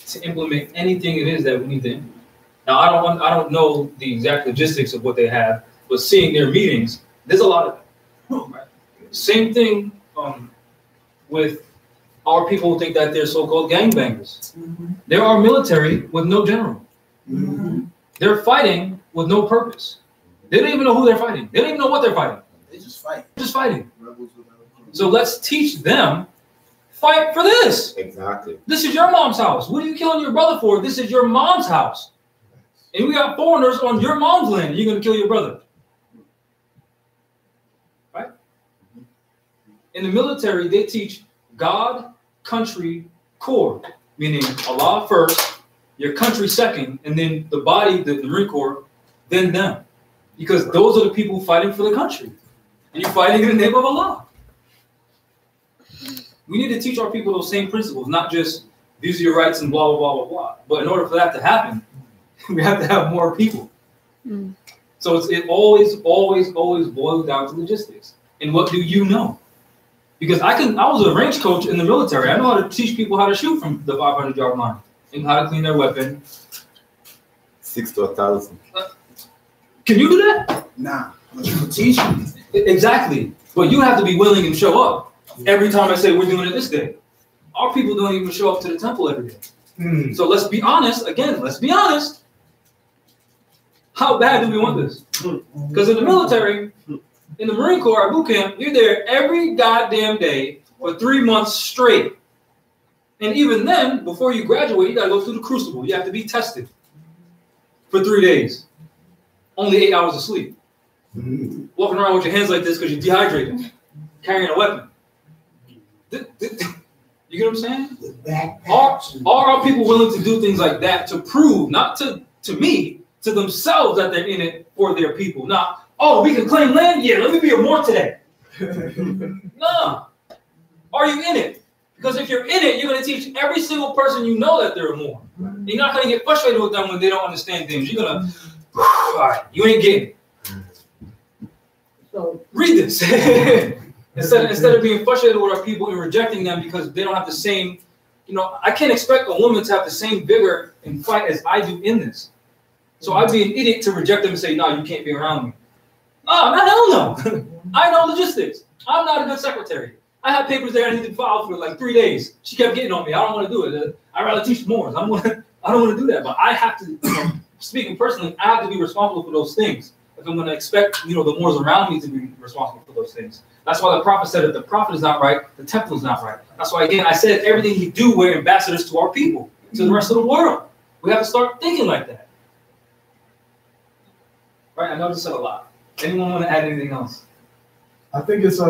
to implement anything it is that we need to implement. Now, I don't know the exact logistics of what they have, but seeing their meetings, there's a lot of them. Right? Same thing with our people who think that they're so-called gangbangers. There are military with no general. They're fighting with no purpose. They don't even know who they're fighting. They don't even know what they're fighting. They just fight. Just fighting. So let's teach them, fight for this. Exactly. This is your mom's house. What are you killing your brother for? This is your mom's house. And we got foreigners on your mom's land. You're going to kill your brother. Right? In the military, they teach God, country, core. Meaning Allah first, your country second, and then the body, the Marine Corps, then them. Because those are the people fighting for the country. And you're fighting in the name of Allah. We need to teach our people those same principles, not just these are your rights and blah, blah, blah, blah, blah. But in order for that to happen, we have to have more people. So it always boils down to logistics. And what do you know? Because I was a range coach in the military. I know how to teach people how to shoot from the 500-yard line and how to clean their weapon. 6 to 1,000. Can you do that? Nah, but you can teach them. Exactly. But you have to be willing and show up. Every time I say we're doing it this day, our people don't even show up to the temple every day. So let's be honest. Again, let's be honest. How bad do we want this? Because in the military, in the Marine Corps at boot camp, you're there every goddamn day for 3 months straight. And even then, before you graduate, you got to go through the crucible. You have to be tested for 3 days. Only 8 hours of sleep. Walking around with your hands like this because you're dehydrated. Carrying a weapon. You get what I'm saying? Are our people willing to do things like that to prove, not to me, to themselves that they're in it for their people? Not, oh, we can claim land? Yeah, let me be a Moor today. No. Are you in it? Because if you're in it, you're going to teach every single person you know that they're a Moor. You're not going to get frustrated with them when they don't understand things. You're going to, all right, you ain't getting it. So read this. Instead of being frustrated with our people and rejecting them because they don't have the same, I can't expect a woman to have the same vigor and fight as I do in this. So I'd be an idiot to reject them and say, no, you can't be around me. No, hell no. I know logistics. I'm not a good secretary. I had papers there I needed to file for like 3 days. She kept getting on me. I don't want to do it. I'd rather teach Moors. I don't want to do that. But I have to, speaking personally, I have to be responsible for those things. If I'm going to expect, the Moors around me to be responsible for those things. That's why the prophet said if the prophet is not right, the temple is not right. That's why, again, I said everything we do, we're ambassadors to our people, to the rest of the world. We have to start thinking like that. Right? I know I just said a lot. Anyone want to add anything else? I think it's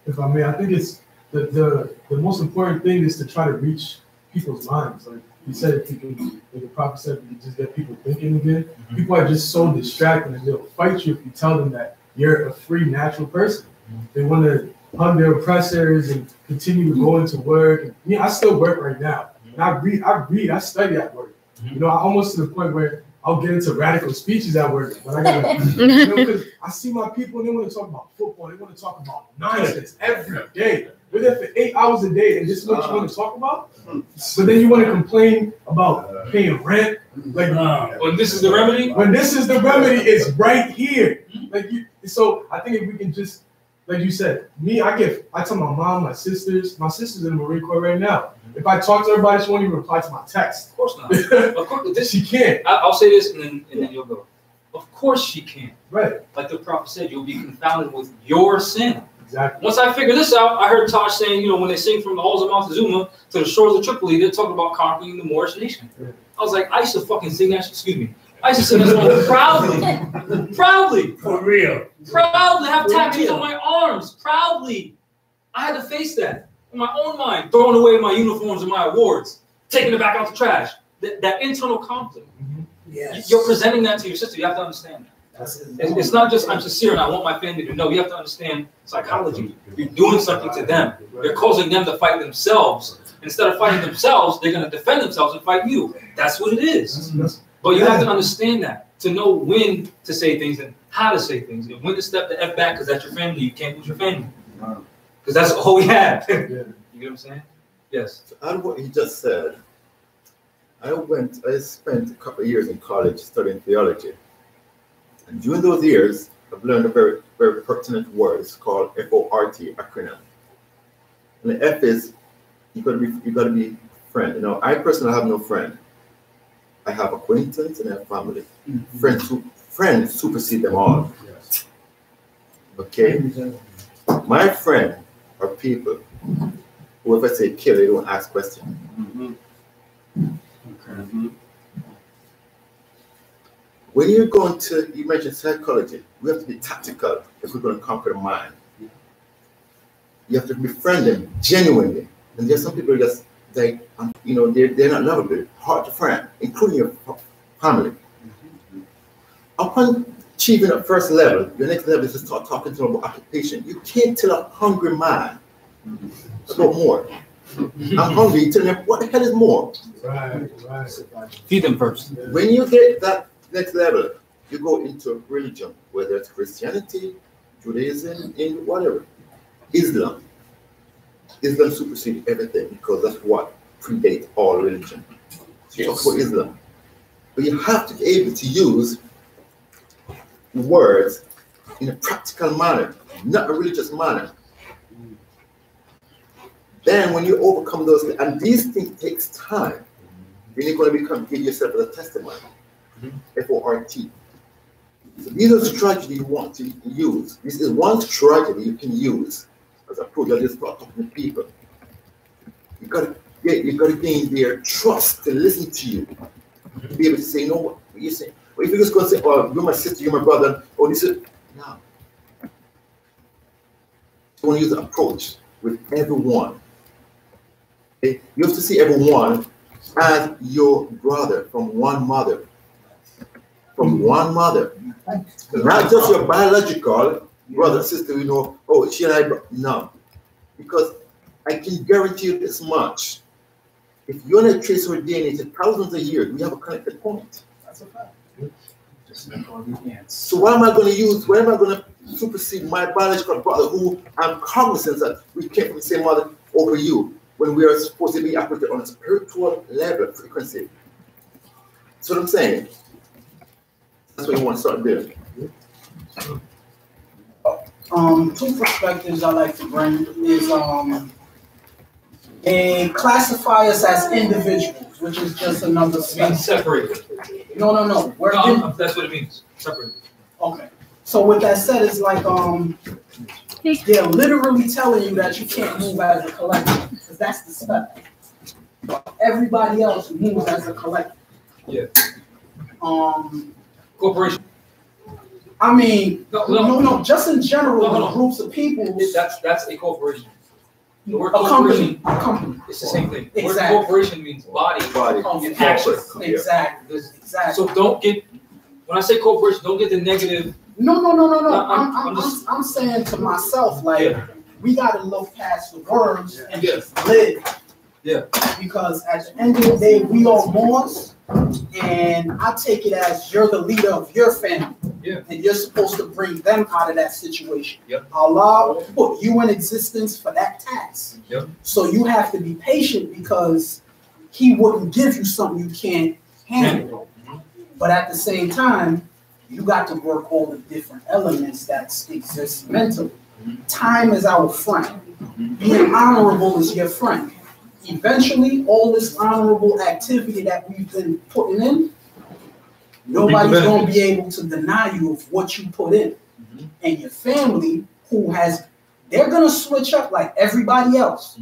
if I may, I think it's the most important thing is to try to reach people's minds. Like you said, if the prophet said, if you just get people thinking again, people are just so distracted and they'll fight you if you tell them that you're a free, natural person. They want to hunt their oppressors and continue to go into work. And, I still work right now. And I read, I study at work. I almost to the point where I'll get into radical speeches at work, but I gotta, because I see my people and they want to talk about football, they want to talk about nonsense every day. We're there for 8 hours a day, and this is what you want to talk about? But then you want to complain about paying rent, like when this is the remedy? When this is the remedy, it's right here. So I think if we can just, like you said, I tell my mom, my sisters in the Marine Corps right now. If I talk to everybody, she won't even reply to my text. Of course not. Of course, she can't. I'll say this and then you'll go. Of course she can. Right. Like the prophet said, you'll be confounded with your sin. Exactly. Once I figured this out, I heard Tosh saying, when they sing from the halls of Montezuma to the shores of Tripoli, they're talking about conquering the Moorish nation. Yeah. I was like, I used to fucking sing that. Excuse me. I used to sing that song proudly. For real. Proudly. Have tattoos on my arms. Proudly. I had to face that. In my own mind, throwing away my uniforms and my awards, taking it back out the trash. That internal conflict. Yes. You're presenting that to your sister. You have to understand that. It's not just I'm sincere and I want my family to know. You have to understand psychology. You're doing something to them. You're causing them to fight themselves. Instead of fighting themselves, they're going to defend themselves and fight you. That's what it is. But you have to understand that to know when to say things and how to say things and when to step the F back because that's your family. You can't lose your family. Because that's all we had. You get what I'm saying? Yes. So out of what he just said, I spent a couple of years in college studying theology. And during those years, I've learned a very, very pertinent word. It's called FORT acronym. And the F is you gotta be friend. I personally have no friend. I have acquaintance and I have family. Friends supersede them all. Yes. Okay. My friend are people who, if I say kill, they don't ask questions. When you're going to, you mentioned psychology, we have to be tactical if we're going to conquer the mind. You have to befriend them genuinely. And there's some people who just like, they're not lovable, hard to friend, including your family. Upon achieving at first level, your next level is to start talking to them about occupation. You can't tell a hungry man about more. I'm hungry, you tell them, what the hell is more? Right. Feed them first. When you get that next level, you go into religion, whether it's Christianity, Judaism, and whatever. Islam. Islam supersedes everything because that's what predates all religion. So you talk about Islam. But you have to be able to use words in a practical manner, not a religious manner. Then when you overcome those, and these things takes time, then you're going to give yourself a testimony. FORT. So these are strategies you want to use. This is one strategy you can use as a approach. You just start talking to people. You got to gain their trust to listen to you, to be able to say, what you say. But if you're just going to say, oh, you're my sister, you're my brother, oh, this is no. You want to use an approach with everyone. Okay? You have to see everyone as your brother from one mother. From one mother. Not just your biological brother, sister, oh, she and I, no. Because I can guarantee you this much. If you're going to trace her DNA to thousands of years, we have a connected point. That's a fact. So what am I going to use? Where am I going to supersede my biological brother who I'm cognizant that we came from the same mother over you when we are supposed to be operating on a spiritual level frequency? That's what I'm saying. That's what you want to start doing. Two perspectives I like to bring is they classify us as individuals, which is just another Being separated. No. That's what it means. Separated. Okay. So with that said, it's like they're literally telling you that you can't move as a collective, because that's the step. Everybody else moves as a collective. Yeah. Corporation. I mean, no. Just in general, groups of people. That's a corporation. The word A company. It's the same thing. The word Exactly. corporation means body and action. Exactly. So don't get, when I say corporation, don't get the negative. No. I'm saying to myself, like, we got to look past the words and just live. Yeah. Because at the end of the day, we are Moors, and I take it as you're the leader of your family. Yeah. And you're supposed to bring them out of that situation. Yep. Allah put you in existence for that task. Yep. So you have to be patient, because He wouldn't give you something you can't handle. But at the same time, you got to work all the different elements that exist mentally. Time is our friend. Being honorable is your friend. Eventually, all this honorable activity that we've been putting in, nobody's going to be able to deny you of what you put in. And your family, they're going to switch up like everybody else.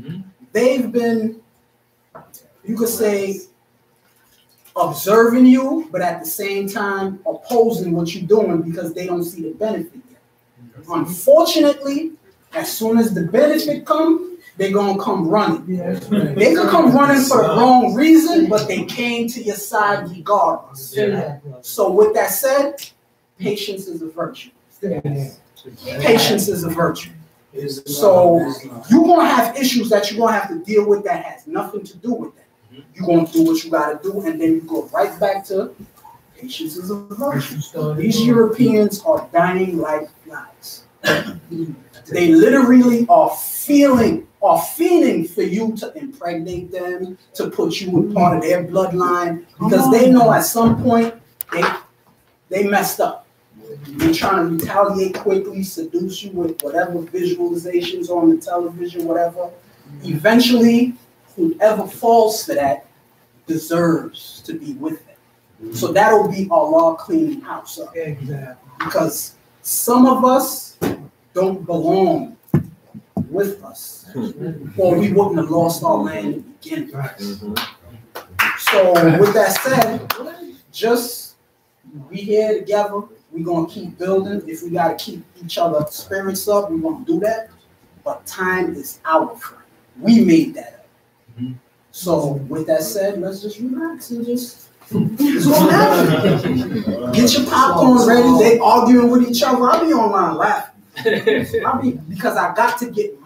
They've been, you could say, observing you, but at the same time opposing what you're doing, because they don't see the benefit yet. Unfortunately, as soon as the benefit comes, they're going to come running. They could come running for the wrong reason, but they came to your side regardless. So with that said, patience is a virtue. Patience is a virtue. So you're going to have issues that you're going to have to deal with that has nothing to do with that. You're going to do what you got to do, and then you go right back to patience is a virtue. These Europeans are dying like flies. They literally are fiending for you to impregnate them, to put you in part of their bloodline, because they know at some point they messed up. They're trying to retaliate quickly, seduce you with whatever visualizations on the television, whatever. Eventually, whoever falls for that deserves to be with them. So that'll be Allah cleaning house up. Exactly. Because some of us don't belong with us, or we wouldn't have lost our land in the beginning. So with that said, just be here together. We're going to keep building. If we got to keep each other's spirits up, we're going to do that. But time is our friend. We made that up. So with that said, let's just relax and just get your popcorn ready. They arguing with each other. I'll be online laughing. Because I got to get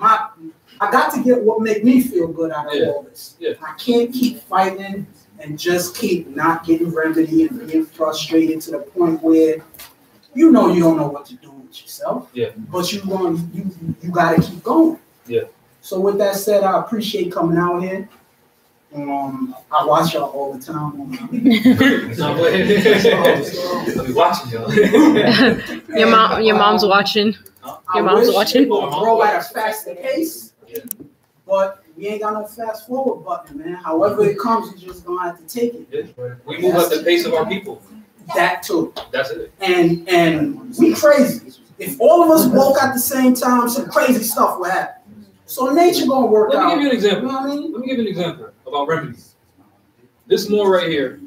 what make me feel good out of all this. I can't keep fighting and just keep not getting remedy and being frustrated to the point where you don't know what to do with yourself. But you got to keep going. So with that said, I appreciate coming out here. I watch y'all all the time. I'll be watching y'all. Your mom's watching. Your mom's watching. We'll grow at a faster pace, but we ain't got no fast forward button, man. However it comes, you're just gonna have to take it. We move at the pace of our people. That too. That's it. And we crazy. If all of us woke at the same time, some crazy stuff would happen. So nature gonna work out. Let me give you an example. You know what I mean? Let me give you an example about remedies. This Moor right here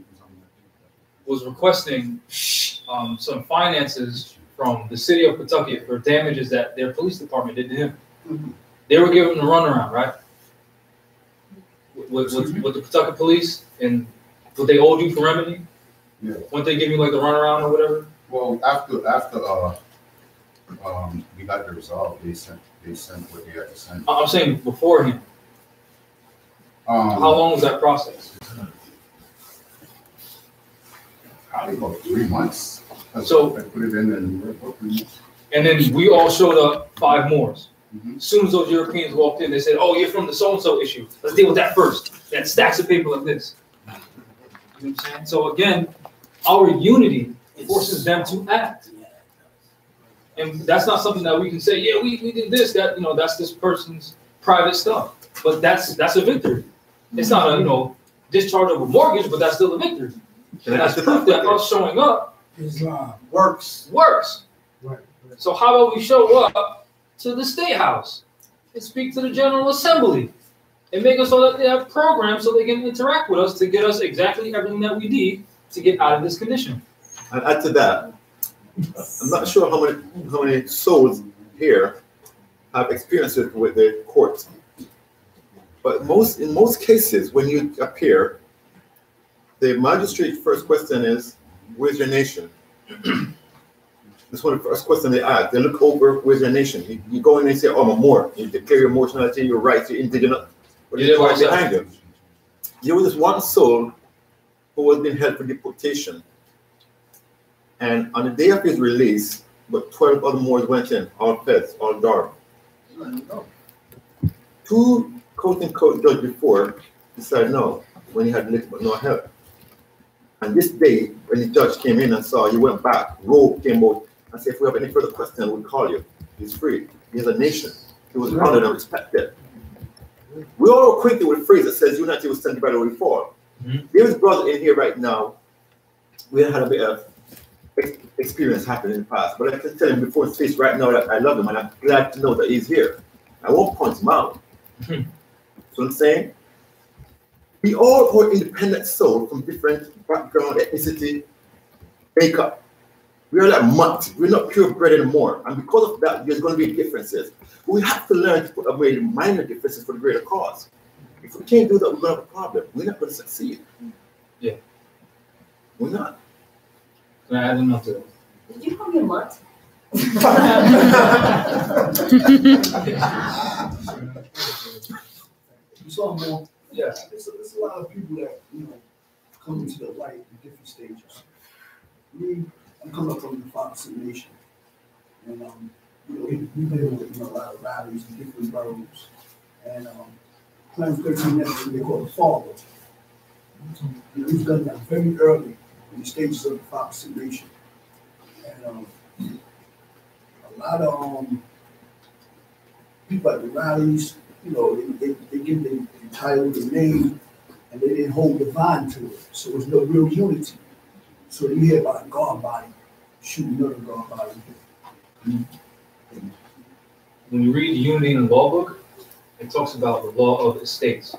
was requesting some finances from the city of Pawtucket for damages that their police department did to him. They were giving him the runaround, right? With the Pawtucket police, and what they owed you for remedy? Wouldn't they give you like the runaround or whatever? Well, after we got the result, they sent what they had to send. I'm saying beforehand. How long was that process? Probably about 3 months. So I put it in and then we all showed up 5 Moors. As soon as those Europeans walked in, they said, "Oh, you're from the so-and-so issue. Let's deal with that first." That stacks of paper like this. You know what I'm saying? So again, our unity forces them to act. And that's not something that we can say, yeah, we did this, that, that's this person's private stuff. But that's a victory. It's not a, discharge of a mortgage, but that's still a victory. And that's proof that us showing up works. Right. So how about we show up to the State House and speak to the General Assembly and make it so that they have programs so they can interact with us to get us exactly everything that we need to get out of this condition. And add to that, I'm not sure how many souls here have experiences with the courts. But in most cases, when you appear, the magistrate's first question is, where's your nation? That's one of the first questions they ask. They look over, where's your nation? You go in and say, oh, I'm a Moor. You declare your nationality, your rights, you're indigenous. But you right behind you. There was this one soul who was being held for deportation. And on the day of his release, but 12 other Moors went in, all feds, all dark. 2 court judges before decided no, when he had little but no help. And this day, when the judge came in and saw, he went back, robe came out, and said, if we have any further questions, we'll call you. He's free. He has a nation. He was honored and respected. We all are acquainted with a phrase that says, unity will stand together when we fall. There's brother in here right now, we had a bit of experience happening in the past, but I can tell him before his face right now that I love him and I'm glad to know that he's here. I won't point him out. So I'm saying, we all are independent souls from different background, ethnicity, makeup. We are like mutt. We're not purebred anymore. And because of that, there's going to be differences. But we have to learn to put away the minor differences for the greater cause. If we can't do that, we're going to have a problem. We're not going to succeed. Yeah. We're not. Can I add enough to that? Did you call me a mutt? So more. Yeah. There's a lot of people that come into the light in different stages. Me, I'm coming up from the Fox Nation, and we've been with a lot of rallies in different boroughs, and Plan 13 that's what they call the father. We've done that very early in the stages of the Fox Nation, and a lot of people at the rallies. They give the title, the name, and they didn't hold the vine to it. So there's no real unity. So you hear about a God body shooting another God body. When you read the Unity in the Law book, it talks about the law of estates.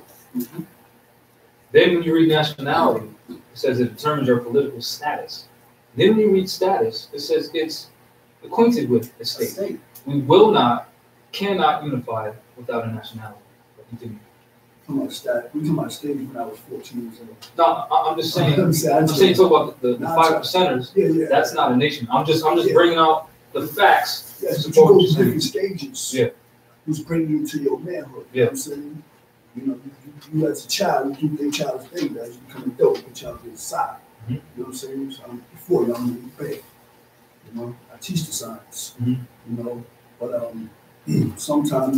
Then when you read nationality, it says it determines your political status. Then when you read status, it says it's acquainted with estate. We cannot unify without a nationality. Continue. We talking about state when I was 14 years old. No, I'm just saying. I'm saying talk about the 5%ers. Yeah. That's not a nation. I'm just bringing out the facts. Yes, but you go through different stages. Yeah. Who's bringing you to your manhood? Yeah. You know what I'm saying? You as a child, you do the child's thing. As you become an adult, the child gets side. You know what I'm saying? So before y'all need to pay. I teach the science. But sometimes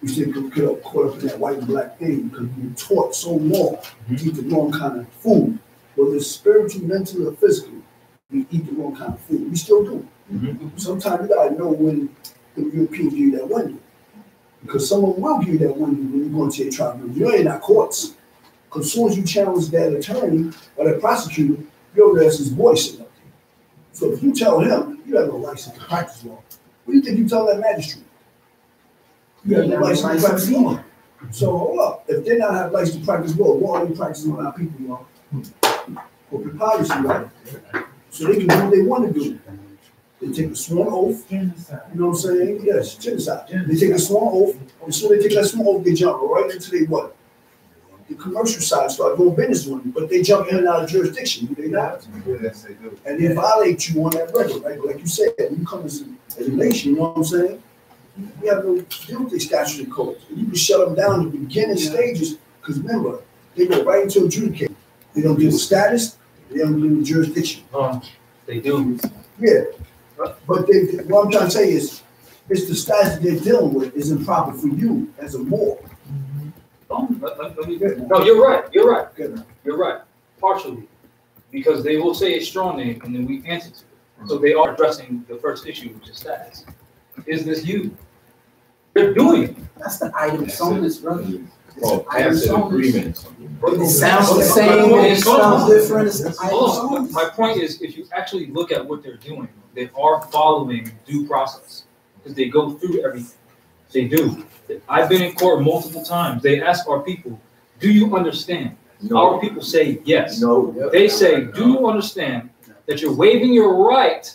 we still get caught up in that white and black thing because we're taught so long to eat the wrong kind of food, whether it's spiritual, mental, or physical. We eat the wrong kind of food. We still do. Sometimes you gotta know when the Europeans give you that window, because someone will give you that window when you go into your tribunal. You ain't in courts, because as soon as you challenge that attorney or that prosecutor, your ass is voicing up there. So if you tell him you have no license to practice law, what do you think you tell that magistrate? You have no license to practice law. So hold up. If they not have license to practice law, what are they practicing on our people, y'all? Corporate piracy, right? So they can do what they want to do. They take a sworn oath. You know what I'm saying? Yes, genocide. They take a sworn oath. And so they take that sworn oath, they jump right into the what? The commercial side start doing business with them, but they jump in and out of jurisdiction, do they not? Yes, they do. And they violate you on that record, right? Like you said, when you come as a nation, you know what I'm saying? We have no deal with their statutes and codes. You can shut them down in the beginning stages, because remember, they go right into adjudicate. They don't deal with status, they don't deal with jurisdiction. They do. Yeah. But what I'm trying to say is, it's the status that they're dealing with is improper for you as a Moor. No, you're right. You're right. You're right. Partially. Because they will say a strong name and then we answer to it. So they are addressing the first issue, which is status. Is this you? They're doing it. That's the item sonus, brother. Well, tacit agreement. It sounds the same, but it sounds different. It's the item sonus. My point is, if you actually look at what they're doing, they are following due process because they go through everything. They do. I've been in court multiple times. They ask our people, "Do you understand?" No. Our people say yes. No. They say, "Do you understand that you're waiving your right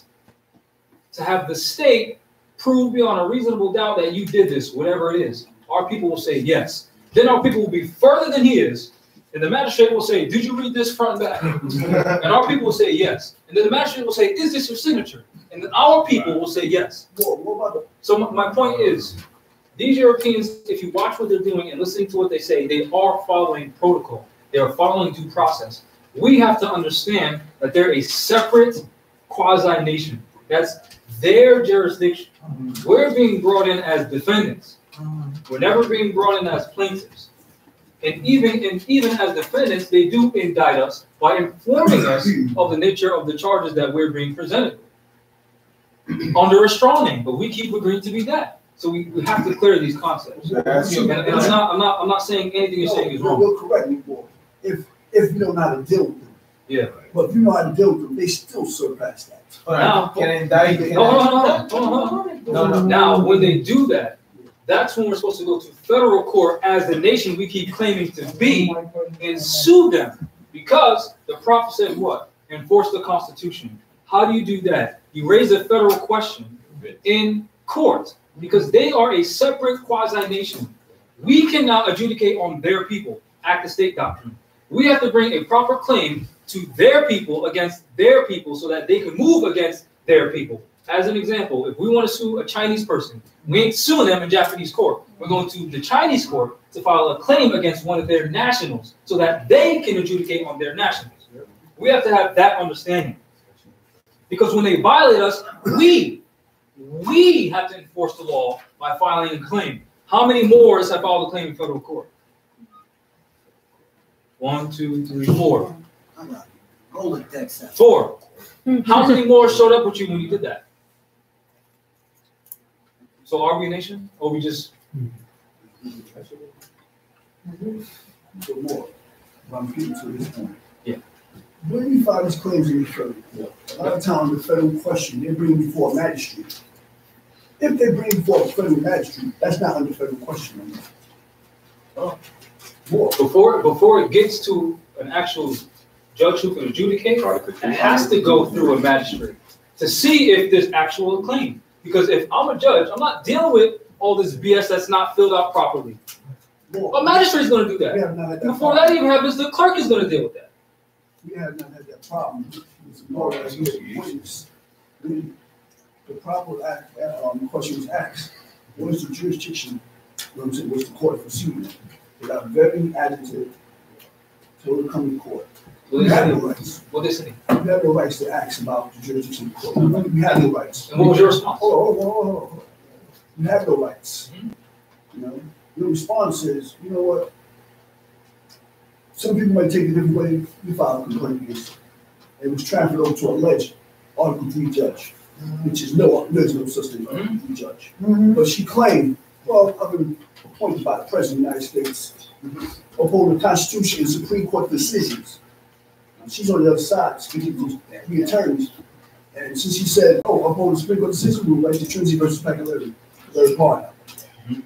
to have the state prove beyond a reasonable doubt that you did this, whatever it is?" Our people will say yes. Then our people will be further than he is, and the magistrate will say, "Did you read this front and back?" And our people will say yes. And then the magistrate will say, "Is this your signature?" And then our people will say yes. So my point is, these Europeans, if you watch what they're doing and listening to what they say, they are following protocol. They are following due process. We have to understand that they're a separate quasi-nation. That's their jurisdiction. We're being brought in as defendants. We're never being brought in as plaintiffs. And even as defendants, they do indict us by informing us of the nature of the charges that we're being presented with under a straw name. But we keep agreeing to be that. So we have to clear these concepts. And I'm not saying anything you're saying is wrong. You're correct, boy. If you don't know how to deal with them. Yeah. But if you know how to deal with them, they still surpass that. Now, No. Now, when they do that, that's when we're supposed to go to federal court as the nation we keep claiming to be and sue them. Because the prophet said what? Enforce the Constitution. How do you do that? You raise a federal question in court because they are a separate quasi-nation. We cannot adjudicate on their people, act of state doctrine. We have to bring a proper claim to their people against their people so that they can move against their people. As an example, if we want to sue a Chinese person, we ain't suing them in Japanese court. We're going to the Chinese court to file a claim against one of their nationals so that they can adjudicate on their nationals. We have to have that understanding. Because when they violate us, we have to enforce the law by filing a claim. How many Moors have filed a claim in federal court? 1, 2, 3, 4. Rolodex. 4. How many more showed up with you when you did that? So are we a nation? Or we just... So more. I'm getting to this point. Yeah. When you file these claims in the federal court, a lot of times the federal question, they bring before a magistrate. If they bring before a federal magistrate, that's not under federal question. Before it gets to an actual judge who can adjudicate, it has to go through a magistrate to see if there's actual claim. Because if I'm a judge, I'm not dealing with all this BS that's not filled out properly. A magistrate's going to do that. Before that even happens, the clerk is going to deal with that. We have not had that problem. The proper question was asked, what is the jurisdiction, what's the court proceeding? They got very agitated to come to court. We have no rights. What they say? We have no rights to ask about the jurisdiction of the court. We have no rights. And what was your response? Hold on. We have no rights. You know, your response is, you know what? Some people might take it a different way. We filed a complaint against it. It was transferred over to a alleged Article 3 judge, which is there's no such thing as Article 3 judge. But she claimed, well, I've been appointed by the President of the United States, upholding the Constitution and Supreme Court decisions. She's on the other side speaking to the attorneys. And since she said, upholding the Supreme Court decision, we write the Trinity versus Paculary, third part.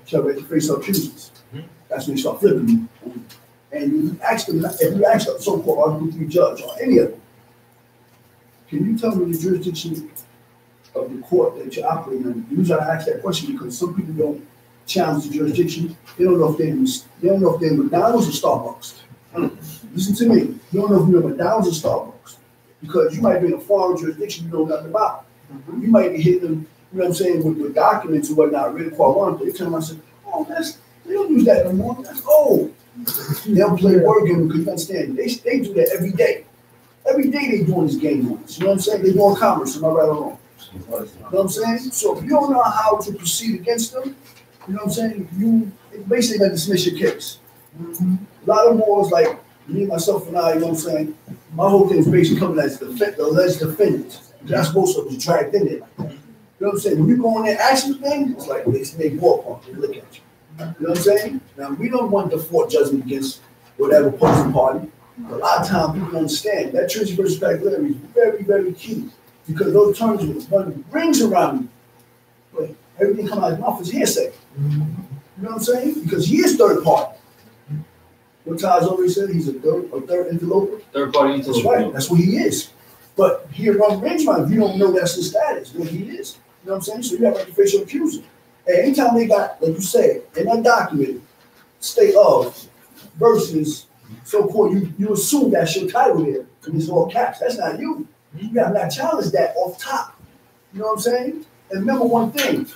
She'll ready to face her accusers. That's when they start flipping you. And you ask them, if you ask a so-called Article 3 judge or any of them, can you tell me the jurisdiction of the court that you're operating in? You usually ask that question because some people don't challenge the jurisdiction. They don't know if they're McDonald's or Starbucks. Listen to me. You don't know if you're McDonald's or Starbucks because you might be in a foreign jurisdiction you know nothing about. You might be hitting them, you know what I'm saying, with documents or whatnot, really quite one. They turn around and say, they don't use that no more. That's old. They'll play word game because you understand. They do that every day. Every day they doing this game on us. You know what I'm saying? They doing commerce, am I right or wrong? You know what I'm saying? So if you don't know how to proceed against them, you know what I'm saying? You basically got to dismiss your case. A lot of Moors, like me, myself, and I, you know what I'm saying? My whole thing is basically coming as the alleged defendant. That's most of us dragged in there like that. You know what I'm saying? When you go in there action thing, it's like they walk on, they look at you. You know what I'm saying? Now we don't want default judgment against whatever opposing party. A lot of times people understand that Tracy versus Pagliari is very, very key because those attorneys will run rings around you. But everything coming out of his mouth is hearsay. You know what I'm saying? Because he is third party. What Ty's always said, he's a third interloper. Third party interloper. That's right. That's what he is. But he run rings around you don't know that's his status, what he is. You know what I'm saying? So you have to face your accuser. And anytime they got, like you said, in that document, state of versus so-called, you assume that's your title there, and it's all caps. That's not you. You got to not challenge that off top. You know what I'm saying? And remember one thing,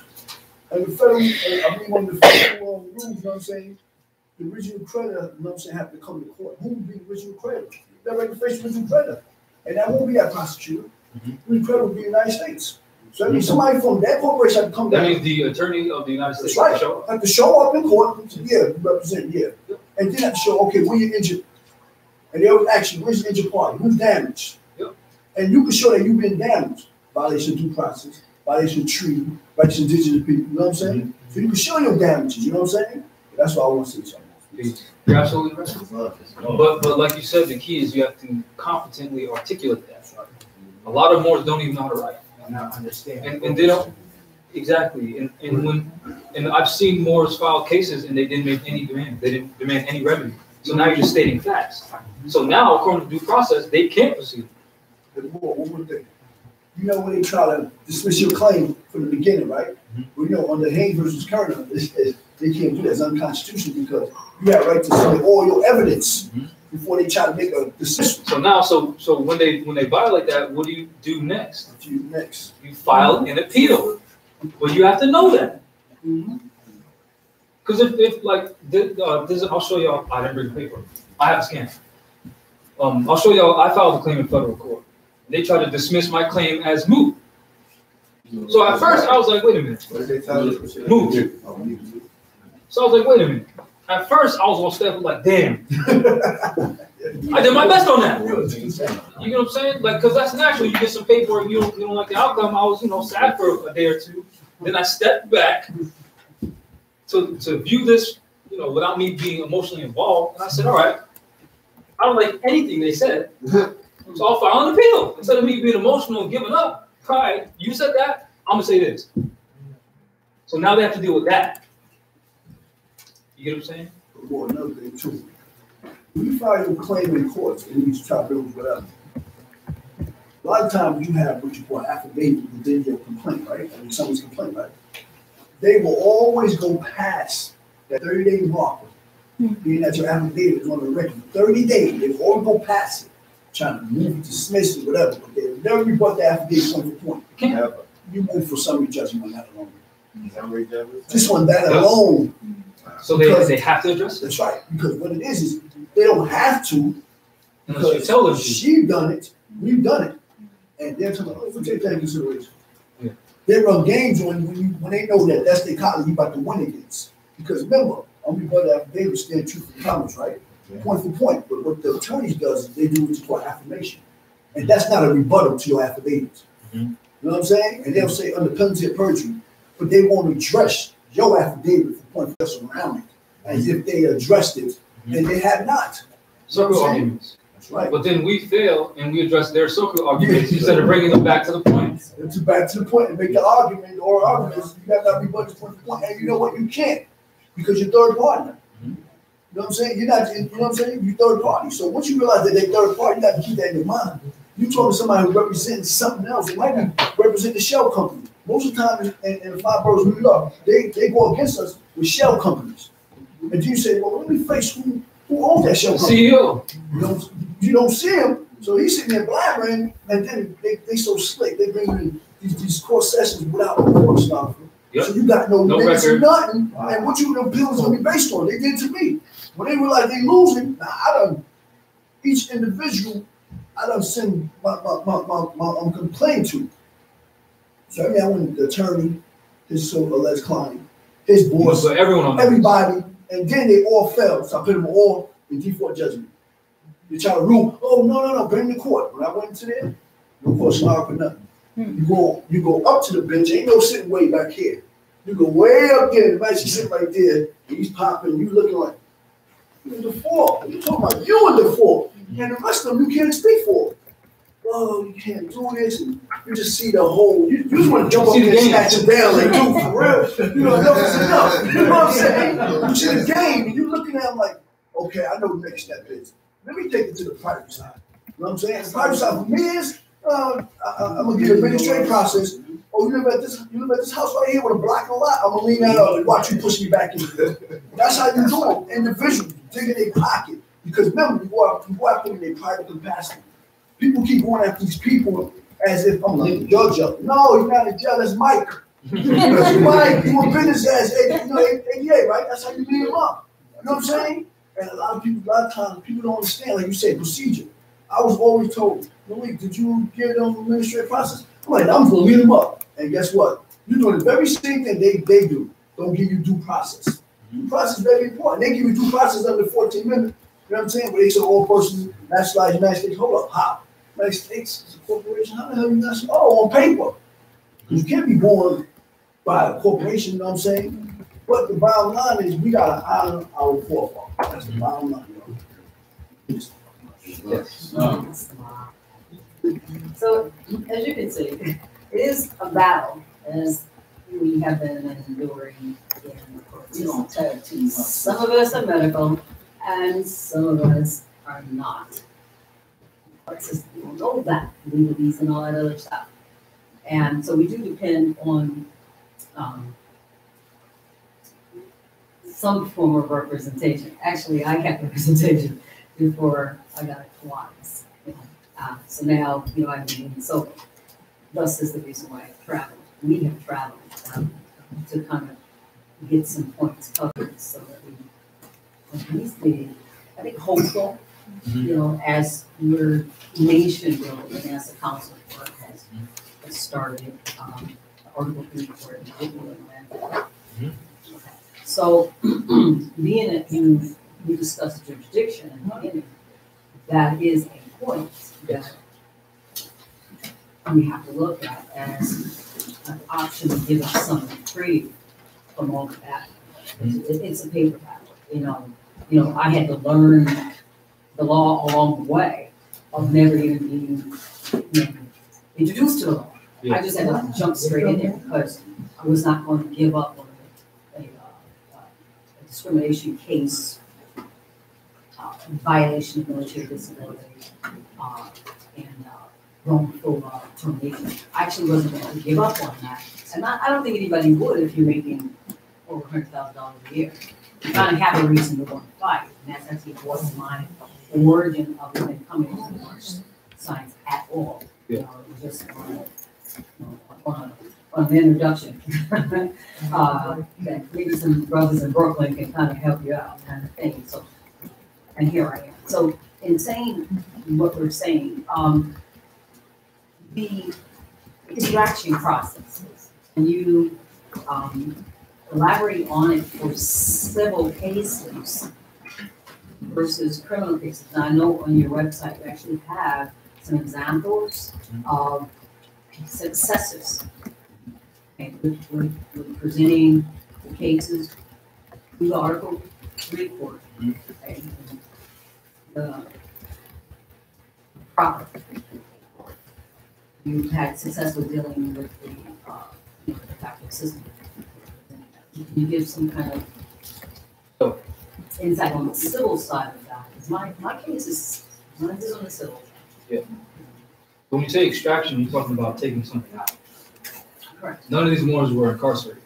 and the federal, I mean, one of the federal rules, you know what I'm saying? The original creditor, you know what I'm saying, have to come to court. Who would be the original creditor? They're ready to face the original creditor. And that won't be that prosecutor. The original creditor will be the United States. So that means somebody from that corporation have to come down. That means the attorney of the United States. That's right. Have to show up in court. Yeah, represent, yeah. And then have to show, okay, where you injured. And they'll actually, where's the injured party? Who's damaged? Yep. And you can show that you've been damaged. Violation of due process, violation of treaty, violation of indigenous people. You know what I'm saying? So you can show your damages. You know what I'm saying? That's what I want to say something. You're absolutely right. But like you said, the key is you have to competently articulate that. A lot of Moors don't even know how to write. And I understand. And they don't exactly. And I've seen Moors file cases and they didn't make any demand. They didn't demand any remedy. So now you're just stating facts. So now, according to due process, they can't proceed. And more, one more thing. You know when they try to dismiss your claim from the beginning, right? Well, you know, under Haynes versus Kerner, they can't do that. It's unconstitutional because you have right to submit all your evidence before they try to make a decision. So now, so when they violate that, what do you do next? What do you do next? You file an appeal. Well, you have to know that. Because if like this, I'll show y'all. I didn't bring the paper. I have a scan. I'll show y'all. I filed a claim in federal court. They tried to dismiss my claim as moot. So at first I was like, wait a minute. Moot. So I was like, wait a minute. At first I was gonna step like, damn. I did my best on that. You know what I'm saying? Like, cause that's natural. You get some paperwork, you don't like the outcome. I was, sad for a day or two. Then I stepped back to view this, without me being emotionally involved. And I said, all right, I don't like anything they said. So I'll file an appeal. Instead of me being emotional and giving up, all right, you said that, I'm gonna say this. So now they have to deal with that. You get what I'm saying? Well, another thing too. When you file your claim in courts and these tribunals, whatever, a lot of times you have what you call affidavit within your complaint, right? I mean, someone's complaint, right? They will always go past that 30-day marker, being that your affidavit is on the record. 30 days, they will always go past it, trying to move it, dismiss it, whatever. But they never rebut the affidavit point for point. You move for summary judgment on that alone. Just on that alone. So they have to address it? That's right. Because what it is they don't have to. Unless you tell them she's done it, we've done it. And they're talking about, we'll take that into consideration. Yeah. They run games on when they know that that's their colleague you about to win against. Because remember, I'm going to affidavit stand true for the comments, right? Yeah. Point for point. But what the attorneys does is they do what you call affirmation. And that's not a rebuttal to your affidavit. You know what I'm saying? And they'll say under penalty of perjury, but they won't address your affidavit for point for around it, as if they addressed it, and they have not. Circle arguments. That's right. But then we fail and we address their circle arguments instead of bringing them back to the point. It's back to the point and make the argument or arguments. You got to rebut point for point, and you know what? You can't because you're third party. You know what I'm saying? You're not. You know what I'm saying? You're third party. So once you realize that they're third party, you got to keep that in your mind. You talking to somebody who represents something else. It might be represent the shell company. Most of the time in the 5 boroughs of New York, they go against us with shell companies. And you say, well, let me face who owns that shell company. CEO. You don't see him, so he's sitting there blabbering, and then they so slick. They bring in these court sessions without a court stuff. Yep. So you got no minutes or nothing, and what you appeal is going to be based on. They did to me. When they realize they losing, now each individual, I done send my complaint to. So I went to the attorney, his alleged client, his boss, everybody, and then they all fell. So I put them all in default judgment. They try to rule, oh, no, bring them to court. When I went to there, no court scenario for nothing. You go up to the bench. Ain't no sitting way back here. You go way up there. The magic sitting right there. And he's popping. You looking like you in the four. You talking about you in the four, and the rest of them you can't speak for. Oh, you can't do this, and you just see the whole. You just want to jump up there and snatch it down like, dude, for real. You know, enough is enough. You know what I'm saying? You see the game, and you looking at him like, okay, I know what the next step is. Let me take it to the private side. You know what I'm saying? The private side for me is, I'm gonna get an administrative process. Oh, you live at this house right here with a block and a lot. I'm gonna lean that up and watch you push me back in. That's how you do it individually. Dig in their pocket. Because remember, you go after them in their private capacity. People keep going after these people as if I'm like the judge up. No, he's not a judge, that's Mike. That's Mike. You want business as ADA, right? That's how you beat him up. You know what I'm saying? And a lot of times people don't understand, like you said, procedure. I was always told, Malik, did you get an administrative process? I'm like, I'm gonna lead them up. And guess what? You're doing the very same thing they do. Don't give you due process. Due process is very important. They give you due process under 14 minutes. You know what I'm saying? But they say all persons nationalized United States. Hold up, how? United States is a corporation. How the hell you national? Oh, on paper. You can't be born by a corporation, you know what I'm saying? But the bottom line is we gotta honor our forefathers. That's the bottom line. Yes. So, as you can see, it is a battle, as we have been enduring in this entire team. Some of us are medical, and some of us are not. We don't know that, legalities and all that other stuff. And so we do depend on some form of representation. Actually, I got representation before I got a Kiwanis. So now, I'm being sober. Thus is the reason why I traveled. We have traveled to kind of get some points covered so that we at least be, I think, hopeful, as your nation building and as the council work has started, Article 3 for it. So, being that we discussed jurisdiction in the beginning, that is a point that we have to look at as an option to give us some reprieve from all of that. It's a paper battle, I had to learn the law along the way of never even being introduced to the law. Yeah. I just had to jump straight in there because I was not going to give up on a discrimination case, violation of military disability, and wrongful termination. I actually wasn't going to give up on that. And I don't think anybody would if you're making over $100,000 a year. You kind of have a reason to want to fight. And that's actually was my origin of even coming into the arts science at all. Yeah. It was just on an introduction. Maybe some brothers in Brooklyn can kind of help you out kind of thing. So, and here I am. So in saying what we're saying, the extraction processes, and you elaborate on it for civil cases versus criminal cases. Now, I know on your website you actually have some examples of successes. Okay, with presenting the cases through the Article 3 court. Okay, the proper. You've had success with dealing with the Catholic system. Can you give some kind of insight on the civil side of that? Because my case is on the civil. Yeah. When you say extraction, you're talking about taking something out. Correct. None of these Moors were incarcerated.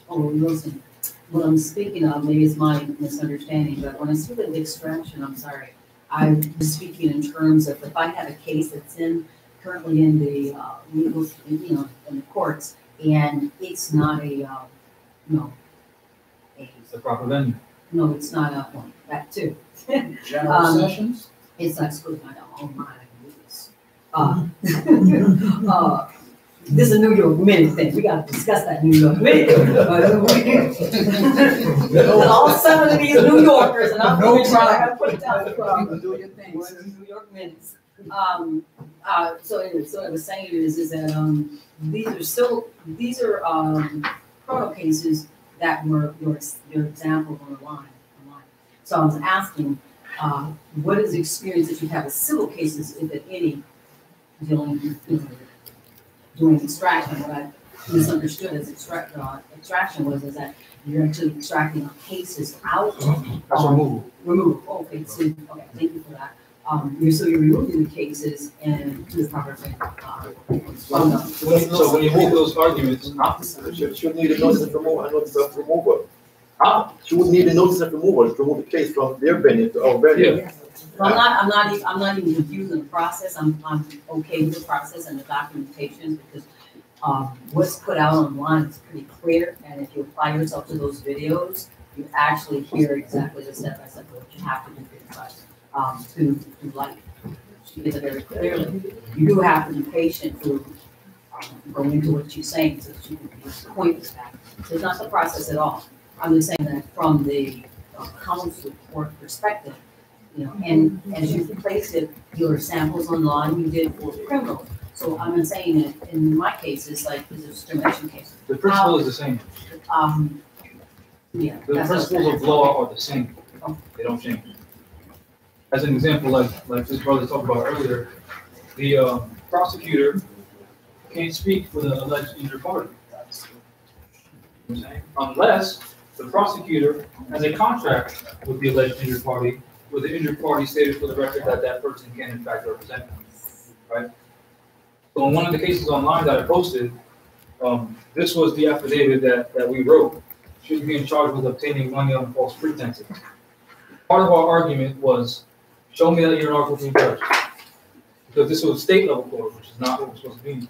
Oh, listen. What I'm speaking of, maybe it's my misunderstanding, but when I speak of extraction, I'm sorry. I'm speaking in terms of if I have a case that's currently in the legal, in the courts, and it's not It's the proper venue. No, it's not a one. That too. General sessions? It's not school. I don't own mine. This is a New York Minute thing. We got to discuss that New York Minute. All 7 of these New Yorkers, and I'm no problem. I got to put it down. No problem. Do your thing. New York Minutes. So anyway, so what I was saying is that, these are criminal cases that were your examples online. So I was asking, what is the experience that you have with civil cases, if at any, doing extraction? What I misunderstood as extraction is that you're actually extracting cases out. That's removal. Removal. Okay, so, okay, thank you for that. You're removing the cases and to the proper thing. So when you make those arguments, She would need a notice of removal and notice of removal. She would need a notice of removal to remove the case from their venue to our venue. Yeah. Well, I'm not even confusing the process. I'm okay with the process and the documentation because what's put out online is pretty clear. And if you apply yourself to those videos, you actually hear exactly the step by step what you have to do to like. She gives it very clearly. You do have to be patient to go into what she's saying so that you can point this back. So it's not the process at all. I'm just saying that from the counsel court perspective, and as you placed it, your samples online, you did for criminal. So I'm saying that in my cases, like the discrimination case. The principle is the same. Yeah. The principles of law are the same. They don't change. As an example, like this brother talked about earlier, the prosecutor can't speak for the alleged injured party. You know what I'm saying? Unless the prosecutor has a contract with the alleged injured party, where the injured party stated for the record that that person can in fact represent them, right? So in one of the cases online that I posted, this was the affidavit that we wrote. She was being charged with obtaining money on false pretenses. Part of our argument was, show me that you're an Article 3 judge. Because this was state level court, which is not what we're supposed to be.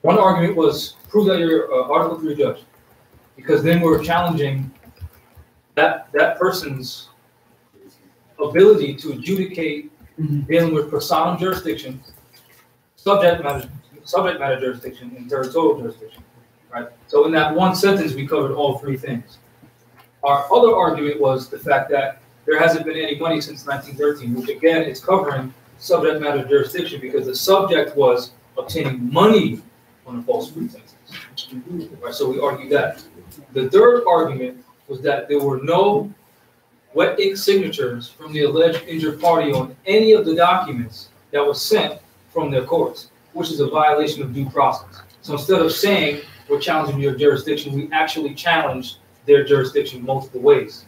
One argument was, prove that you're an Article 3 judge. Because then we're challenging that person's ability to adjudicate dealing with personam jurisdiction, subject matter jurisdiction, and territorial jurisdiction, right? So in that one sentence, we covered all three things. Our other argument was the fact that there hasn't been any money since 1913, which again is covering subject matter jurisdiction because the subject was obtaining money on a false pretense. Right, so we argued that. The third argument was that there were no wet ink signatures from the alleged injured party on any of the documents that were sent from their courts, which is a violation of due process. So instead of saying we're challenging your jurisdiction, we actually challenged their jurisdiction multiple ways.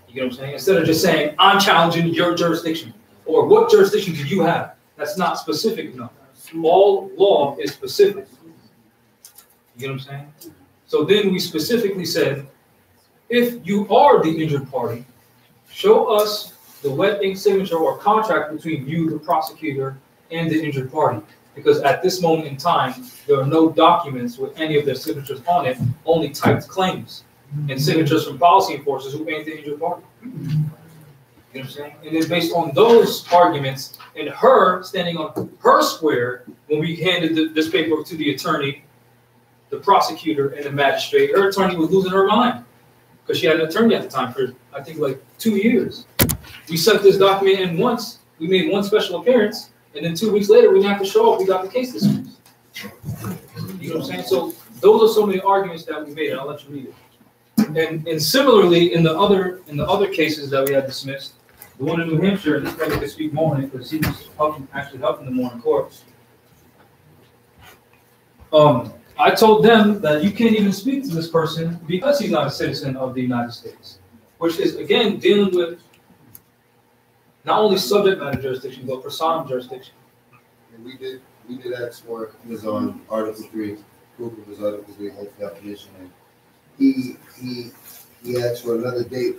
You get what I'm saying? Instead of just saying, I'm challenging your jurisdiction, or what jurisdiction do you have? That's not specific enough. All law is specific. You get what I'm saying? So then we specifically said, if you are the injured party, show us the wet ink signature or contract between you, the prosecutor, and the injured party. Because at this moment in time, there are no documents with any of their signatures on it, only typed claims and signatures from policy enforcers who ain't the injured party. You know what I'm saying? And then based on those arguments and her standing on her square, when we handed this paper to the attorney, the prosecutor, and the magistrate, her attorney was losing her mind because she had an attorney at the time for, I think, like 2 years. We sent this document in once, we made one special appearance, and then 2 weeks later, we didn't have to show up, we got the case dismissed. You know what I'm saying? So those are so many arguments that we made, and I'll let you read it. And similarly, in the other cases that we had dismissed, the one in New Hampshire, and this brother could speak more on it because he was actually helping them more in court. I told them that you can't even speak to this person because he's not a citizen of the United States, which is, again, dealing with not only subject matter jurisdiction, but personam jurisdiction. And we did ask for his on Article 3, proof of his Article 3 oath definition, and he asked for another date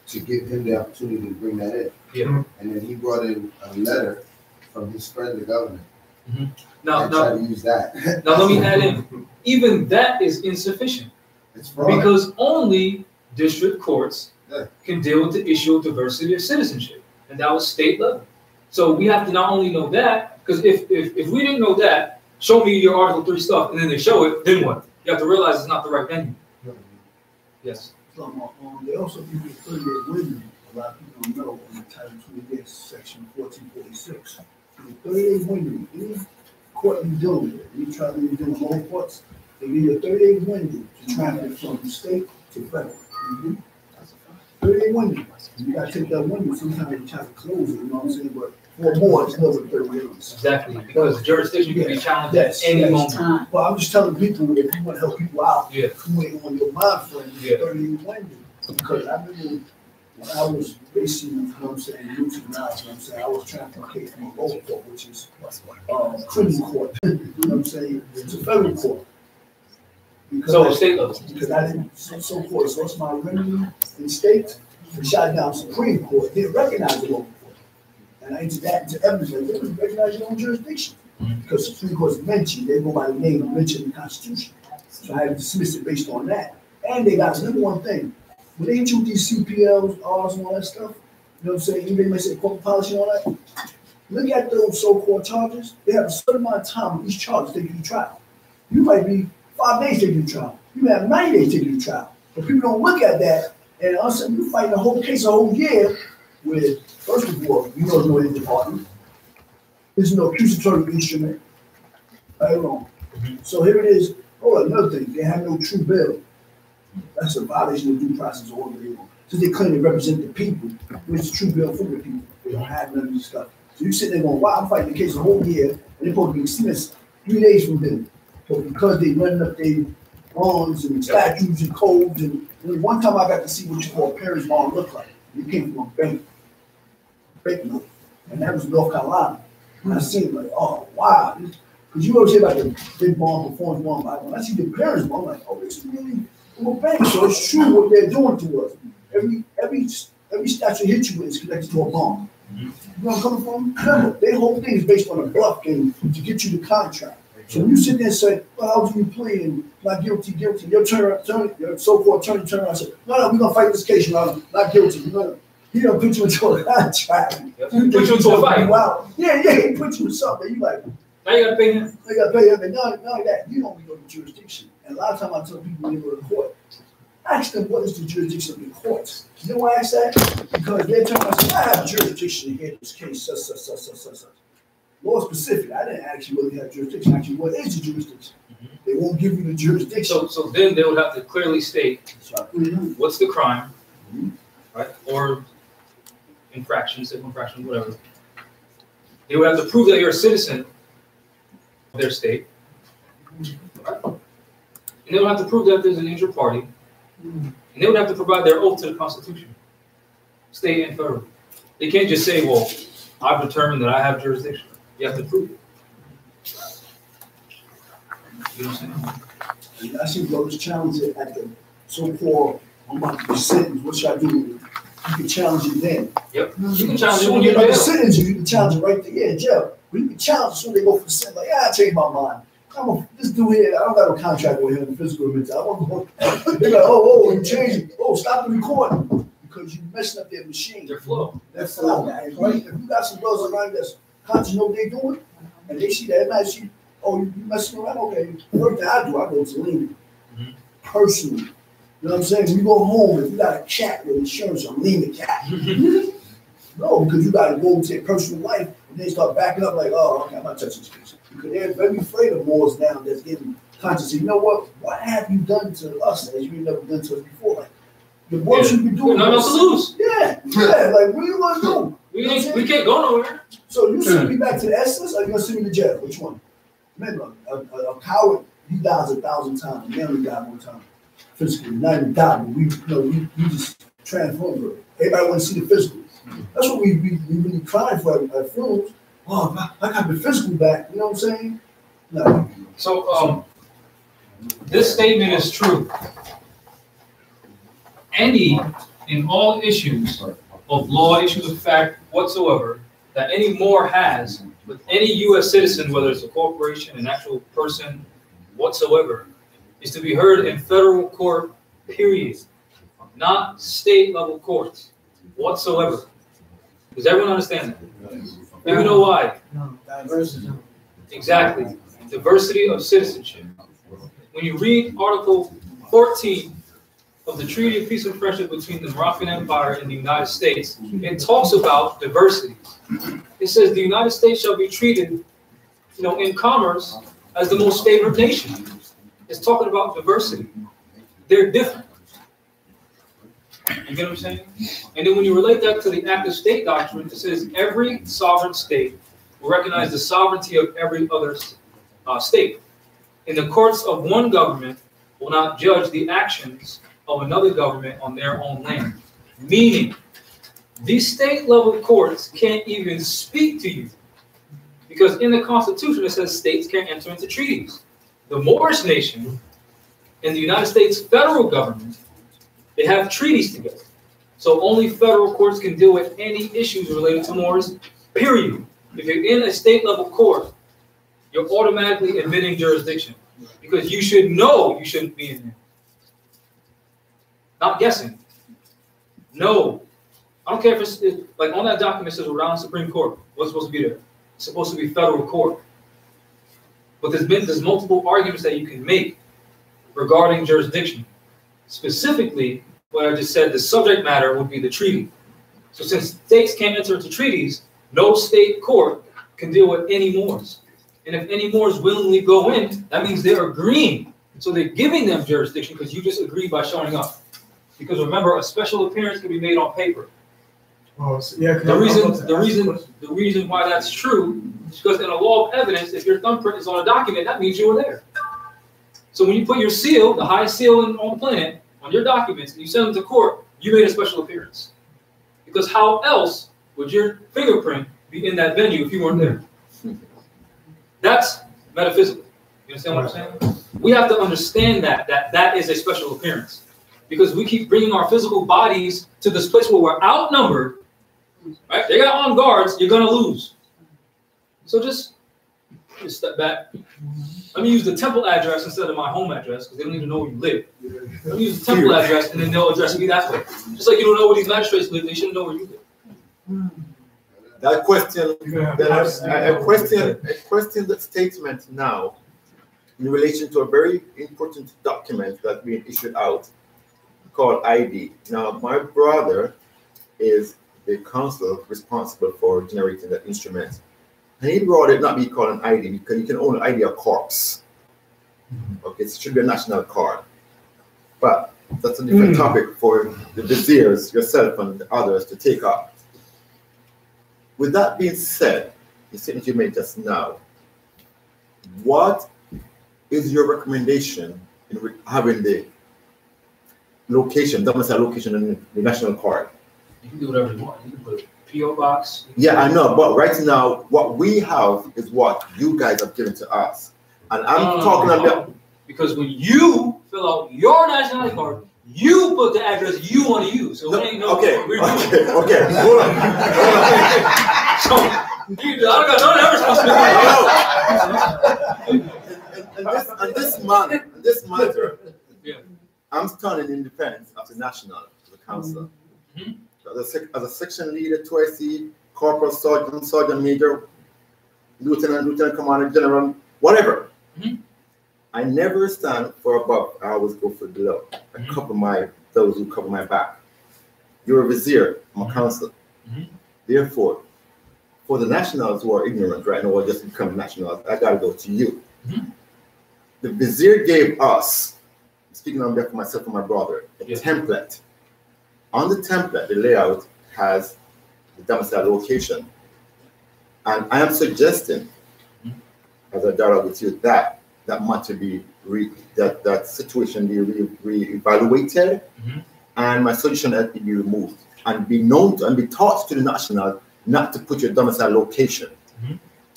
to give him the opportunity to bring that in. Yeah. And then he brought in a letter from his friend, the governor. Mm-hmm. Now, try to use that. Now let me add in, even that is insufficient because only district courts can deal with the issue of diversity of citizenship, and that was state level. So we have to not only know that, because if we didn't know that, show me your Article 3 stuff, and then they show it, then what? You have to realize it's not the right venue. Yes. They also give you 30-day window a lot of people don't know, in the Title 28, Section 1446, the 30-day window, any court you deal with, any trial you do in lower courts, they give you a 30-day window to transfer from state to federal. 30-day window. You gotta take that window, sometimes you try to close it, you know what I'm saying, but for more, it's never 30 days. Exactly, because the jurisdiction can be challenged at any moment. Well, I'm just telling people, if you want to help people out, Yeah. you ain't on your mind frame, Yeah. 30-day window. Because I remember when I was basically, you know what I'm saying, new to the knowledge, you know what I'm saying, I was trying to case from a local court, which is criminal court, you know what I'm saying, it's a federal court. Because So state level. Because I didn't, so court, so it's my remedy in state, they shot down Supreme Court, didn't recognize the local court. And I entered that into evidence, like, they didn't recognize your own jurisdiction. Because Supreme Court's mentioned, they go by the name mentioned in the Constitution. So I had to dismiss it based on that. And they got number one thing, when they hit you with these CPLs, R's and all that stuff, you know what I'm saying, even they may say corporate policy and all that, look at those so-called charges, they have a certain amount of time with each charge to take you to trial. You might be 5 days taking you to trial. You may have 9 days taking you to trial. But people don't look at that, and all of a sudden you fight the whole case a whole year with, first of all, you know no injured party. There's no accusatory instrument. Right wrong. So here it is. Oh, another thing, they have no true bill. That's a violation of due process all day long. So they claim to represent the people, which is true bill for the people. They don't have none of this stuff. So you sit there going, wow, I'm fighting the case the whole year, and they're supposed to be dismissed 3 days from them. But because they running up their bonds and statutes and codes, and one time I got to see what you call a parent's bond look like. It came from a bank note, and that was North Carolina. And I seen it like, oh, wow. Because you always hear about the big bond, performance bond, but when I see the parents bond, I'm like, oh, this is really a bank. So it's true what they're doing to us. Every statute hit you with is connected to a bond. You know where I'm coming from? Remember, their whole thing is based on a bluff game to get you the contract. So when you sit there and say, well, how do you plea and not guilty, your your so-called attorney turn around and say, no, we're gonna fight this case, not guilty. He don't put you into a contract. Put you into a fight. Wow. Yeah, he put you in something. You like, now you gotta pay him. You gotta pay him, and none of that. You don't go to jurisdiction. And a lot of times I tell people when they go to court, ask them what is the jurisdiction of the courts. You know why I ask that? Because they're telling us, I have jurisdiction to hear this case, such. More specific, I didn't actually really have jurisdiction. Actually, what is the jurisdiction? They won't give you the jurisdiction. So then they would have to clearly state what's the crime, right? Or infraction, civil infraction, whatever. They would have to prove that you're a citizen of their state. Right? And they would have to prove that there's an injured party. And they would have to provide their oath to the Constitution, state and federal. They can't just say, well, I've determined that I have jurisdiction. You have to prove it. You know what I'm saying? I see brothers challenge it at the so-called, I'm about to be sentenced, what should I do with it? You can challenge it then. Yep. You can challenge it So when you're you're about to in jail. sentence you can challenge it right there, yeah, in jail. But you can challenge it so they go for the sentence, like, I changed my mind. This dude here, I don't got no contract with him, physical mental. I want to go. They're like, oh, you changed it. Oh, stop the recording. Because you're messing up their machine. Their flow. Their flow. If you got some brothers around that's conscious know what they're doing, and they see that, and I see, oh, you messing around, okay. The first thing I do, I go to lean personally. You know what I'm saying? When you go home, if you got a cat with insurance, I'm leaning the cat. No, because you got to go into your personal life and then start backing up like, oh, okay, I'm not touching this case. Because they're very afraid of Moors now that's getting conscious. You know what have you done to us that you've never done to us before? Like, the worst you can do. Nothing else to lose. Yeah, like, what do you want to do? We can't go nowhere. So you send me back to the essence, or you gonna send me to jail? Which one? Remember, a coward, he dies 1,000 times. A man died one time. Physically, not even died, but we just transformed her. Everybody want to see the physical. That's what we really crying for at funerals. Oh, I got the physical back. You know what I'm saying? No. So this statement is true. Any and all issues of law, issues of fact whatsoever that any Moor has with any U.S. citizen, whether it's a corporation, an actual person whatsoever, is to be heard in federal court, period. Not state level courts whatsoever. Does everyone understand that? Do you know why? No, diversity. Exactly. Diversity of citizenship. When you read Article 14 of the Treaty of Peace and Friendship between the Moroccan Empire and the United States, it talks about diversity. It says the United States shall be treated, in commerce as the most favored nation. It's talking about diversity. They're different. You get what I'm saying? And then when you relate that to the active state doctrine, it says every sovereign state will recognize the sovereignty of every other state. And the courts of one government will not judge the actions of another government on their own land. Meaning, these state-level courts can't even speak to you. Because in the Constitution, it says states can't enter into treaties. The Moorish nation and the United States federal government, they have treaties together. So only federal courts can deal with any issues related to Moors, period. If you're in a state-level court, you're automatically admitting jurisdiction. Because you should know you shouldn't be in there. Not guessing. No. I don't care if it's like on that document it says Rhode Island Supreme Court. What's supposed to be there? It's supposed to be federal court. But there's multiple arguments that you can make regarding jurisdiction. Specifically, what I just said, the subject matter would be the treaty. So since states can't enter into treaties, no state court can deal with any Moors. And if any Moors willingly go in, that means they're agreeing. So they're giving them jurisdiction because you just agreed by showing up. Because remember, a special appearance can be made on paper. Oh, so, yeah. The reason why that's true is because in a law of evidence, if your thumbprint is on a document, that means you were there. So when you put your seal, the highest seal on the planet, on your documents, and you send them to court, you made a special appearance. Because how else would your fingerprint be in that venue if you weren't there? That's metaphysical. You understand what I'm saying? We have to understand that is a special appearance. Because we keep bringing our physical bodies to this place where we're outnumbered, right? They got armed guards, you're going to lose. So just step back. Let me use the temple address instead of my home address because they don't even know where you live. Let me use the temple address and then they'll address me that way. Just like you don't know where these magistrates live, they shouldn't know where you live. That question, a question that statement now in relation to a very important document that's being issued out called ID. Now, my brother is the counsel responsible for generating that instrument. And he'd rather it not be called an ID because you can only ID a corpse. Okay, it should be a national card. But that's a different topic for the viziers, yourself, and the others to take up. With that being said, the statement you made just now, what is your recommendation in having the location, domicile location in the national card? You can do whatever you want. You can put a P.O. box. Yeah, I know, but right now, what we have is what you guys have given to us. And I'm talking about... Because when you fill out your nationality card, you put the address you want to use. So okay, hold on. So, I don't got none of that responsibility. And this matter, yeah. I'm standing in defense of the national, the council. As a section leader, 2IC, corporal, sergeant major, lieutenant commander, general, whatever. I never stand for above. I always go for below. I cover those who cover my back. You're a vizier. I'm a counsel. Therefore, for the nationals who are ignorant right now or just become nationals, I gotta go to you. The vizier gave us, speaking on behalf of myself and my brother, a template. On the template, the layout has the domicile location. And I am suggesting, as a dialogue with you, that matter be that situation be re-evaluated, and my suggestion that it be removed and be known to and be taught to the national not to put your domicile location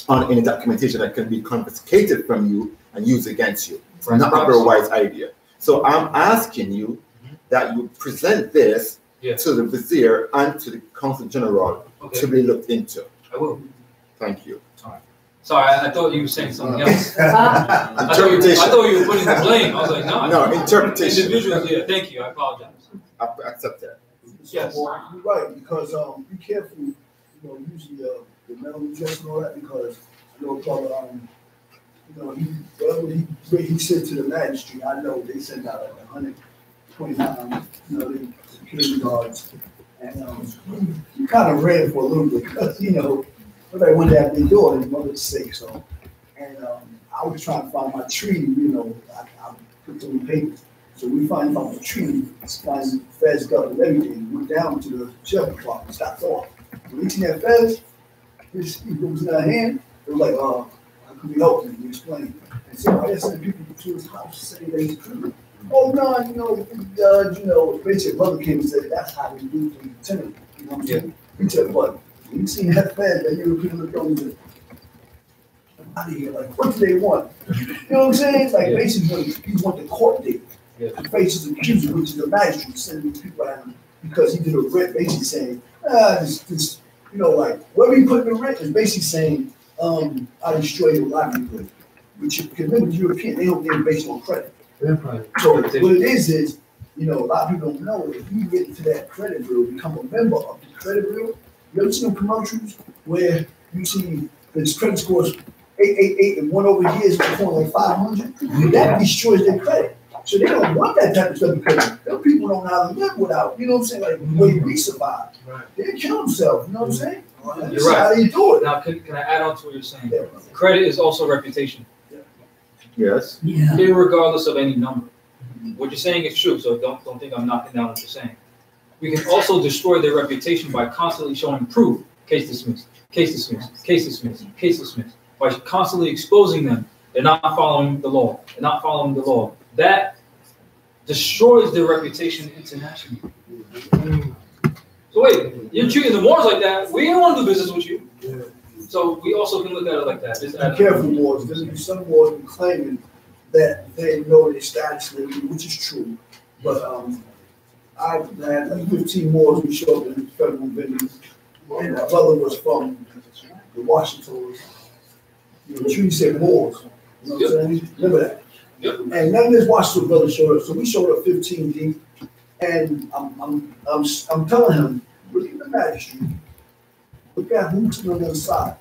on any documentation that can be confiscated from you and used against you. It's not a very wise idea. So I'm asking you that you present this to the vizier and to the consul general to be looked into. I will. Thank you. Sorry, I thought you were saying something else. I thought you were putting the blame. I was like, no. No, interpretation. Individuals, thank you. I apologize. I accept that. Yes. Well, you're right, because be careful, using the metal dress and all that, because I know brother, whatever he said to the magistrate, I know they sent out like 100 29, you know, the security guards. And we kind of ran for a little bit because, you know, nobody wanted to have their door and mother's sake. So, and I was trying to find my tree, you know, I put them in paper. So we found the tree, find feds got and everything. We went down to the sheriff department, stopped off. When we seen that feds, he goes in our hand, it was like, how can we help you? We explained. And so I just sent people to his house saying that he's criminal. Oh no, you know, basically brother came and said that's how we do to the lieutenant. You know what I'm saying? We said, but we seen that fed, that European look on and out of here, like what do they want? You know what I'm saying? Like basically he want the court date. The faces accuser, which is the magistrate, sending these people at him because he did a writ basically saying, this, you know, like whatever he put in the writ is basically saying, I destroy your livelihood. Which you can remember the European, they don't get based on credit. So what it is, you know, a lot of people don't know if you get into that credit bureau, become a member of the credit bureau, you ever seen commercials where you see this credit scores 888 and one over here is performing like 500? That destroys their credit. So they don't want that type of stuff because them people don't know how to live without, you know what I'm saying, like the way we survive. They kill themselves, you know what I'm saying? You're right. How do you do it? Now, can I add on to what you're saying? Credit is also reputation. Yes. Yeah. Irregardless of any number. What you're saying is true, so don't think I'm knocking down what you're saying. We can also destroy their reputation by constantly showing proof. Case dismissed, case dismissed, case dismissed, case dismissed. By constantly exposing them, they're not following the law. They're not following the law. That destroys their reputation internationally. So wait, you're treating the Moors like that. We don't want to do business with you. So we also can look at it like that. Be careful, Moors. There's be some Moors claiming that they know their status, which is true. But I had like 15 Moors who showed up in the federal venue. And my brother was from the Washington. You know, the treaty said Moors. You know what I'm saying? Remember that. Yep. And none of his Washington brothers showed up. So we showed up 15 deep. And I'm telling him, look at the magistrate. Look at who's on the other side.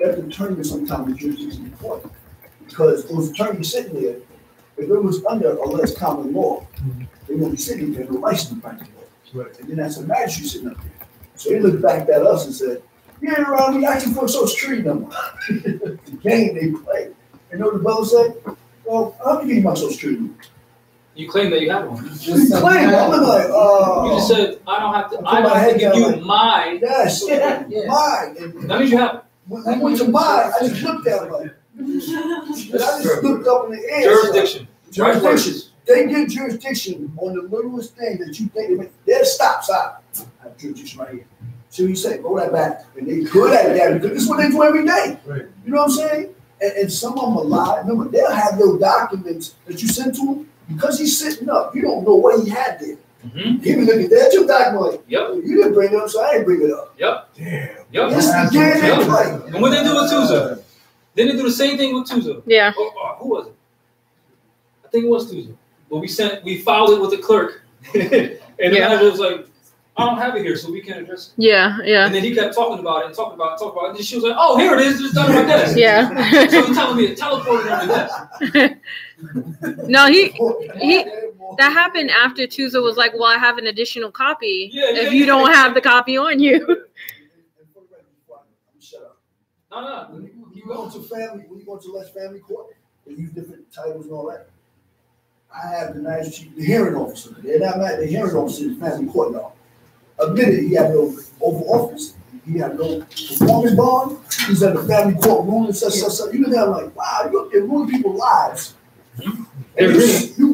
That determines sometimes the jurisdiction of the court. Because those attorneys sitting there, if it was under a less common law, they won't be sitting there, no license to practice law. And then that's a magistrate sitting up there. So he looked back at us and said, yeah, we asking for a social security number. The game they play. You know what the brother said? Well, how can you give you my social security number? You claim that you have one. You claim it. I'm like, you just said, I don't have to give you mine. Yes, mine. And that means you have it. When I went to mine, I just looked at it like, and I just looked up in the air. Jurisdiction. Jurisdiction. They get jurisdiction on the littlest thing that you think they'll stop. I have jurisdiction right here. So you say, roll that back. And they good at that because this is what they do every day. Right. You know what I'm saying? And some of them are lying. Remember, they'll have little documents that you send to them because he's sitting up. You don't know what he had there. He be looking at your document like, you didn't bring it up, so I ain't bring it up. Damn. This the game they play. And what they do with Tuzo? Then they do the same thing with Tuzo. Yeah. Who was it? I think it was Tuzo. But we filed it with the clerk. And the manager was like, I don't have it here, so we can't address it. Yeah. And then he kept talking about it and talking about it. And then she was like, oh, here it is. Just done my desk. Yeah. So he's telling me to teleport it on the desk. No, he that happened after Tuzo was like, well, I have an additional copy if you don't have the copy on you. Shut up. No. When you go to less family court, they use different titles and all that. I have the magistrate, the hearing officer. They're not mad. The hearing officer is family court now. Admitted he had no Oval Office. He had no performance bond. He's at the family court ruling, such. You know, they're like, wow, you're up there ruining people's lives. You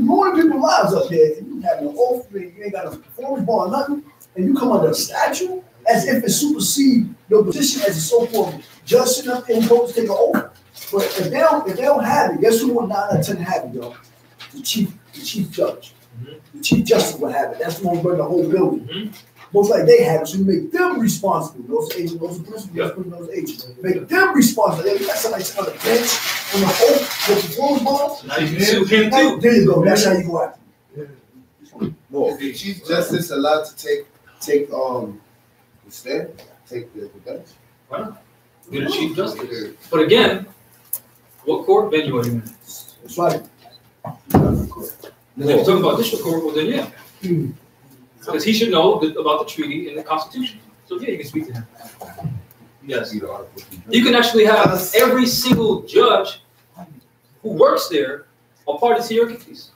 ruin people's lives up there, and you have no oath, you ain't got a performance bond, nothing, and you come under a statute as if it supersedes your position as a so-called judge sitting up there and supposed to take an oath. But if they don't have it, guess who will 9 out of 10 have it, y'all? The chief judge. The chief justice will have it. That's the one who run the whole building. Most like they have it, so you make them responsible. Those agents, those principals, those agents. Make them responsible. You got somebody sitting on the bench on the oath with the closed ball. Now you can sue him too. There you go. That's how you go after. Is the chief justice allowed to take the stand? Take the bench? Why not? You're the chief justice. But again, what court venue are you in? That's right. And if you're talking about district court, well then yeah. Because he should know about the treaty and the Constitution. So yeah, you can speak to him. Yes. You can actually have every single judge who works there a party to your case.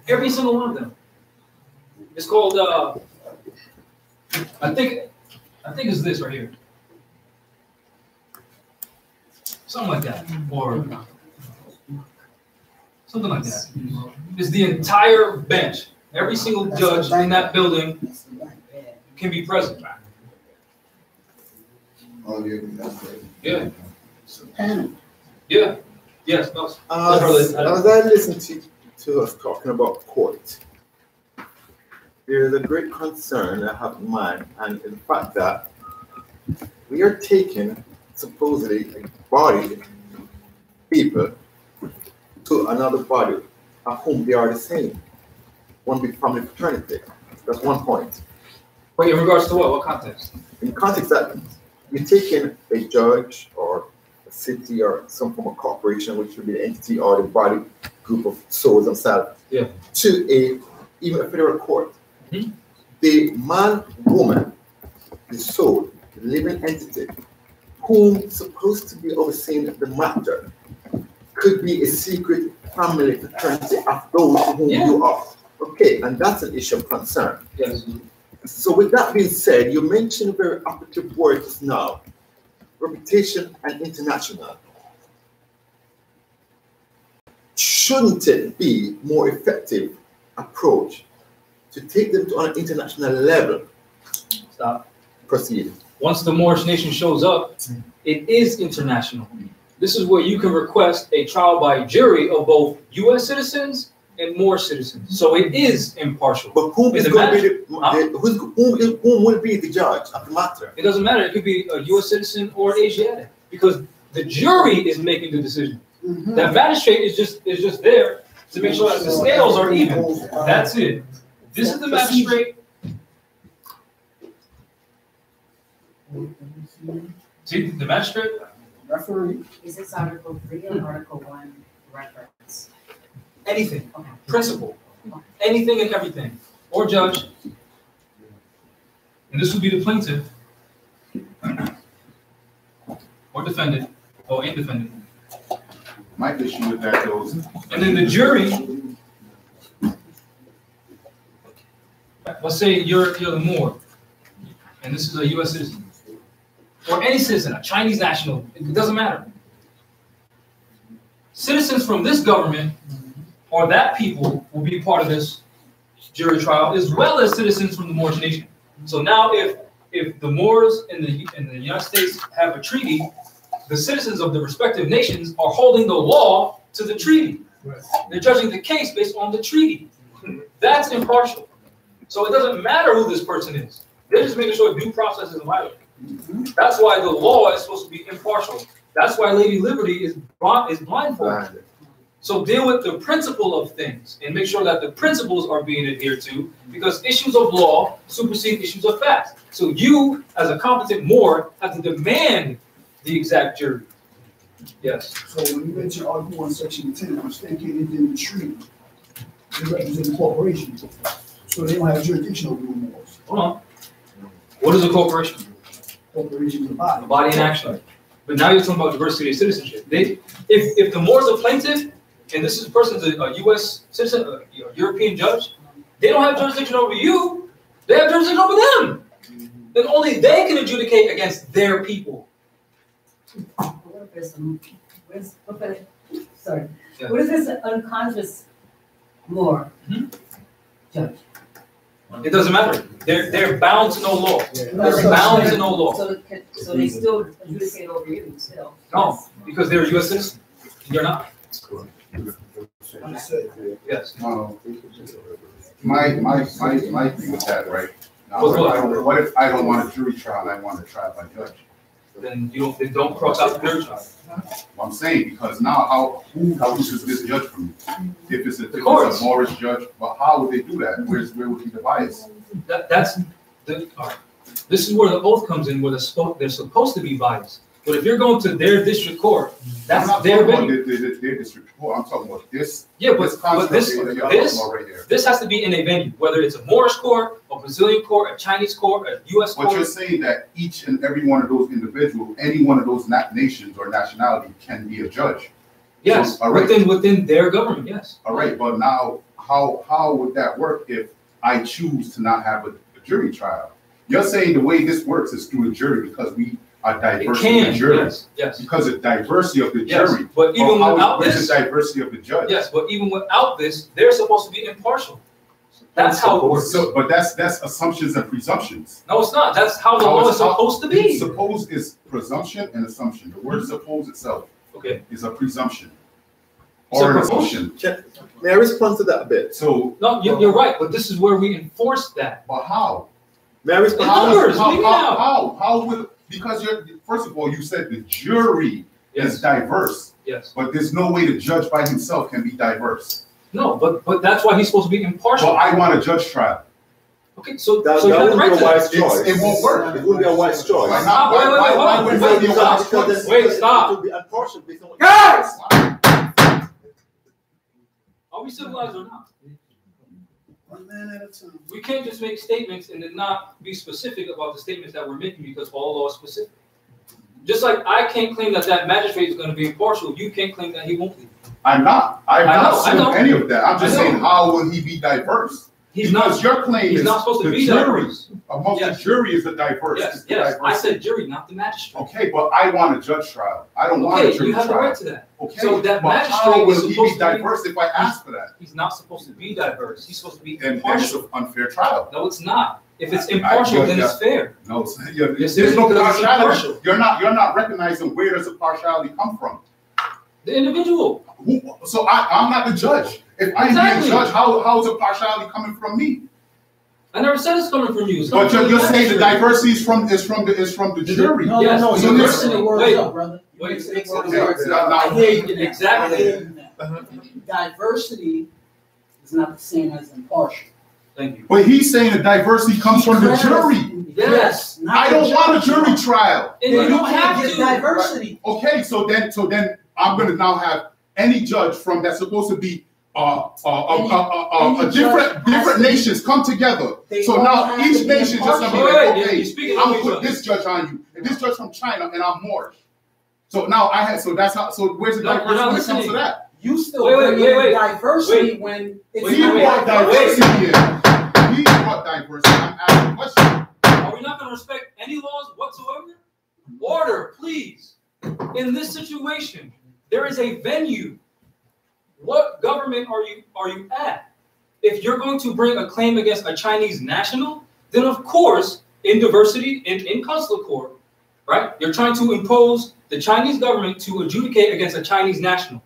Every single one of them. It's called I think it's this right here. Something like that. Or something like that. It's the entire bench. Every single judge in that building can be present. Yeah. Yeah. Yes. No. As I listen to us talking about court, there is a great concern I have in mind, and in fact that we are taking supposedly a body people to another body of whom they are the same. One big family fraternity. That's one point. Wait, in regards to what? What context? In context that you're taking a judge or a city or some form of corporation, which would be the entity or the body group of souls themselves, to even a federal court. Mm-hmm. The man, woman, the soul, the living entity, whom is supposed to be overseeing the matter, could be a secret family fraternity of those to whom you are. Okay, and that's an issue of concern. Yes. So with that being said, you mentioned very operative words now, reputation and international. Shouldn't it be more effective approach to take them to an international level? Stop. Proceed. Once the Moorish nation shows up, it is international. This is where you can request a trial by jury of both U.S. citizens and Moorish citizens. So it is impartial. But whom is going to be whom will be the judge of the matter? It doesn't matter. It could be a U.S. citizen or Asiatic, because the jury is making the decision. Mm-hmm. That magistrate is just there to make sure that the scales are even. That's it. This is the magistrate. See the magistrate? Referee. Is this Article 3 or Article 1 reference? Anything. Okay. Principle. Anything and everything. Or judge. And this would be the plaintiff. Or defendant. Or indefendant. My issue with that goes. And then the jury. Let's say you're the Moor. And this is a U.S. citizen. Or any citizen, a Chinese national. It doesn't matter. Citizens from this government or that people will be part of this jury trial, as well as citizens from the Moorish nation. So now if the Moors in the United States have a treaty, the citizens of the respective nations are holding the law to the treaty. Right. They're judging the case based on the treaty. That's impartial. So it doesn't matter who this person is. They're just making sure due process is violated. That's why the law is supposed to be impartial. That's why Lady Liberty is blindfolded. So deal with the principle of things and make sure that the principles are being adhered to, because issues of law supersede issues of fact. So you, as a competent Moor, have to demand the exact jury. Yes. So when you mention Article 1, Section 10, I'm thinking in the treaty, they represent corporations, so they don't have jurisdiction over the Moors. Hold on. What is a corporation? Corporation is a body. A body in action. But now you're talking about diversity of citizenship. If the Moors are plaintiff, and this is a person's a U.S. citizen, a European judge, they don't have jurisdiction over you. They have jurisdiction over them. Then only they can adjudicate against their people. What is this unconscious Moor judge? It doesn't matter. They're bound to no law. They're bound to no law. So they still adjudicate over you still? No, because they're a U.S. citizen. You're not. Yes. My thing with that, right? Now, what if I don't want a jury trial and I want a trial by judge? Then don't cross out the jury trial. Well, I'm saying, because now how is this judge from me? If it's a Moorish judge, but how would they do that? Where would be the bias? All right. This is where the oath comes in, where they're supposed to be biased. But if you're going to their district court, that's I'm not their talking about venue. their district court. I'm talking about this. Yeah, but this right here. this has to be in a venue, whether it's a Moorish court, a Brazilian court, a Chinese court, a U.S. court. But you're saying that each and every one of those individuals, any one of those nations or nationality can be a judge. Yes, so, right. within their government, yes. All right, but now how would that work if I choose to not have a jury trial? You're saying the way this works is through a jury because we are diverse in the jury. Yes. Because of diversity of the jury. But even without this, the diversity of the judge. Yes, but even without this, they're supposed to be impartial. That's how it works. So, but that's assumptions and presumptions. No, it's not. That's how the law is supposed to be. Suppose is presumption and assumption. The word suppose itself is a presumption or an assumption. May I respond to that a bit? So no, you're right, but this is where we enforce that. But how? May I respond? How would, because you're, first of all, you said the jury is diverse. Yes. But there's no way the judge by himself can be diverse. No, but that's why he's supposed to be impartial. Well, I want a judge trial. Okay, so that you have wouldn't the right be a wise to choice. It won't work. It wouldn't be a wise choice. Why not? Why would it be a wise choice? Wait, stop. It would be impartial based on what Guys! Are we civilized or not? One man at a time. We can't just make statements and then not be specific about the statements that we're making because all law is specific. Just like I can't claim that magistrate is going to be impartial, you can't claim that he won't be. I'm not. I'm not saying any of that. I'm just saying, how will he be diverse? He's because not. Your claim he's is not supposed to be jury. diverse. Amongst the jury is the diverse. Yes, diverse. I said jury, not the magistrate. Okay, but I want a judge trial. I don't want a jury trial. You have the right to that. Okay, so that but magistrate how will is he supposed be diverse to if I ask for that? He's not supposed to be diverse. He's supposed to be then impartial. It's an unfair trial. No, it's not. If it's impartial, then it's fair. No, there's no partiality. You're not recognizing where does the partiality come from. The individual. So I'm not the judge. If I'm being judge, how is the partiality coming from me? I never said it's coming from you. But you're saying the diversity is from the jury. No, yes. no, So you're mixing the words up, brother. Wait, I hear you now. Exactly. Diversity is not the same as impartial. Thank you. But he's saying the diversity comes from the jury. Yes. I don't want a jury trial. And you don't have to. Diversity. Okay, so then I'm going to now have any judge from that's supposed to be different nations come together. So now each nation just gonna be like, okay, I'm gonna put this judge on you, and this judge from China, and I'm Moorish. So now that's how. So where's the diversity when it comes to that? You still bring in diversity when he brought diversity in. He brought diversity. I'm asking a question. Are we not gonna respect any laws whatsoever? Order, please. In this situation, there is a venue. What government are you at? If you're going to bring a claim against a Chinese national, then of course, in diversity, in consular court, right? You're trying to impose the Chinese government to adjudicate against a Chinese national,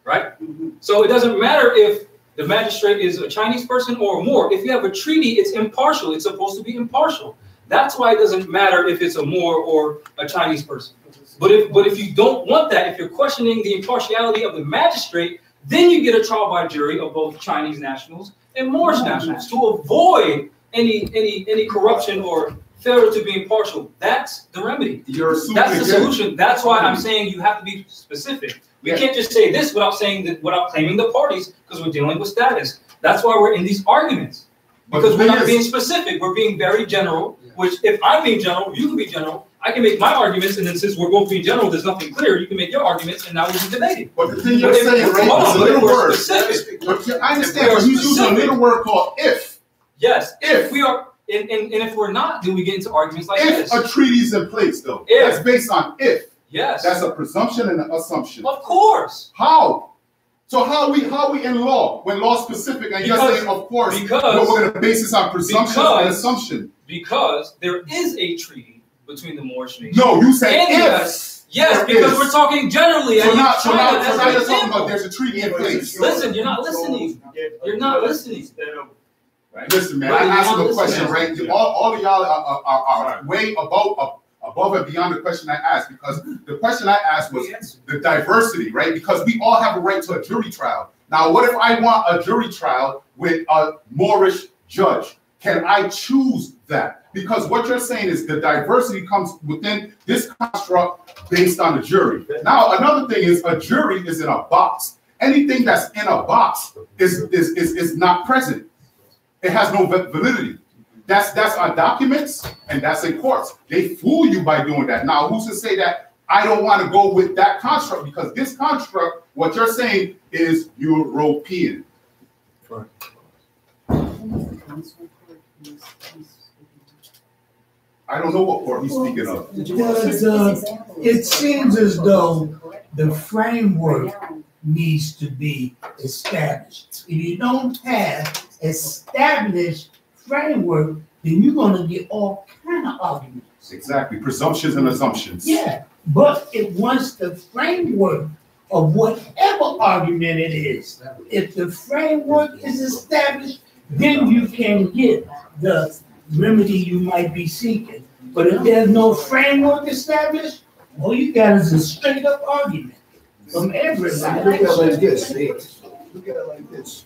right? So it doesn't matter if the magistrate is a Chinese person or more. If you have a treaty, it's impartial. It's supposed to be impartial. That's why it doesn't matter if it's a Moor or a Chinese person. But if you don't want that, if you're questioning the impartiality of the magistrate, then you get a trial by jury of both Chinese nationals and Moorish nationals to avoid any corruption or failure to be impartial. That's the remedy. That's the solution. That's why I'm saying you have to be specific. We can't just say this without saying that, without claiming the parties, because we're dealing with status. That's why we're in these arguments. Because we're not being specific. We're being very general, which if I'm being general, you can be general. I can make my arguments, and then since we're both being general, there's nothing clear. You can make your arguments, and now we can debate it. But the thing you're saying, right, is a little word. I understand, but he's using a little word called if. Yes, if we are, and if we're not, then we get into arguments like this. If a treaty is in place, though, that's based on if. Yes. That's a presumption and an assumption. Of course. How? So how we in law, when law specific, and you're saying, of course, we're going to base this on presumption and assumption. Because there is a treaty between the Moorish nations. No, you said if. Yes, because we're talking generally. So now you're talking about there's a treaty in place. Listen, you're not listening. You're not listening. Right. Listen, man, I asked you a question, right? All of y'all are way above and beyond the question I asked, because the question I asked was the diversity, right? Because we all have a right to a jury trial. Now, what if I want a jury trial with a Moorish judge? Can I choose that. Because what you're saying is the diversity comes within this construct based on the jury. Now, another thing is a jury is in a box. Anything that's in a box is not present. It has no validity. That's on documents and that's in courts. They fool you by doing that. Now, who's to say that I don't want to go with that construct? Because this construct, what you're saying is European. Right. I don't know what court he's speaking of. It seems as though the framework needs to be established. If you don't have established framework, then you're going to get all kind of arguments. Exactly, presumptions and assumptions. Yeah, but once the framework of whatever argument it is, if the framework is established, then you can get the remedy you might be seeking. But if there's no framework established, all you got is a straight up argument from everybody. Look at it like this. Look at it like this.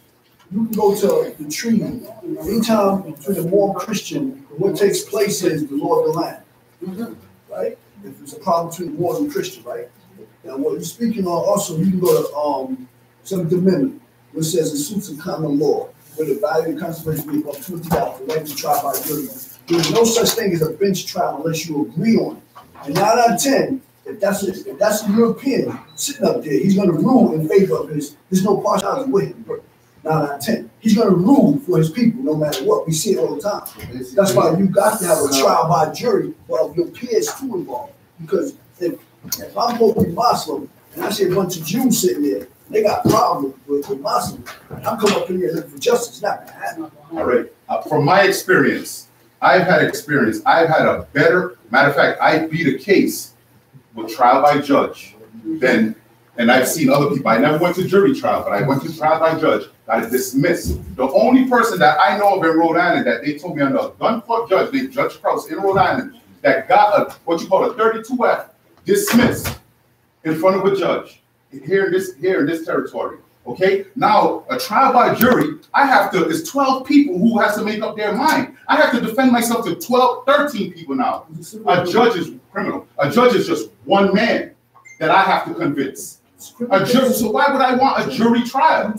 You can go to the treaty. Anytime to the Moor Christian, what takes place is the law of the land. Right? If there's a problem between Moors and Christian, right? Now, what you're speaking on also, you can go to 7th Amendment, which says in suits of common law, where the value of conservation be above $20 for right to trial by jury. There is no such thing as a bench trial unless you agree on it. And 9 out of 10, if that's a European sitting up there, he's going to rule in favor of his. There's no partiality with him. 9 out of 10. He's going to rule for his people no matter what. We see it all the time. That's why you got to have a trial by jury of your peers too involved. Because if I'm supposed to be Muslim and I see a bunch of Jews sitting there, they got problems with Muslims, I'm coming up in here looking for justice. It's not going to happen. All right. From my experience, I've had a better, matter of fact, I beat a case with trial by judge than, and I've seen other people. I never went to jury trial, but I went to trial by judge, got it dismissed. The only person that I know of in Rhode Island that they told me under a gun court judge named Judge Krause in Rhode Island that got a, what you call a 32F dismissed in front of a judge here in this territory. Okay, now a trial by jury, it's 12 people who has to make up their mind. I have to defend myself to 13 people now. A judge is criminal. A judge is just one man that I have to convince. A jury, so why would I want a jury trial?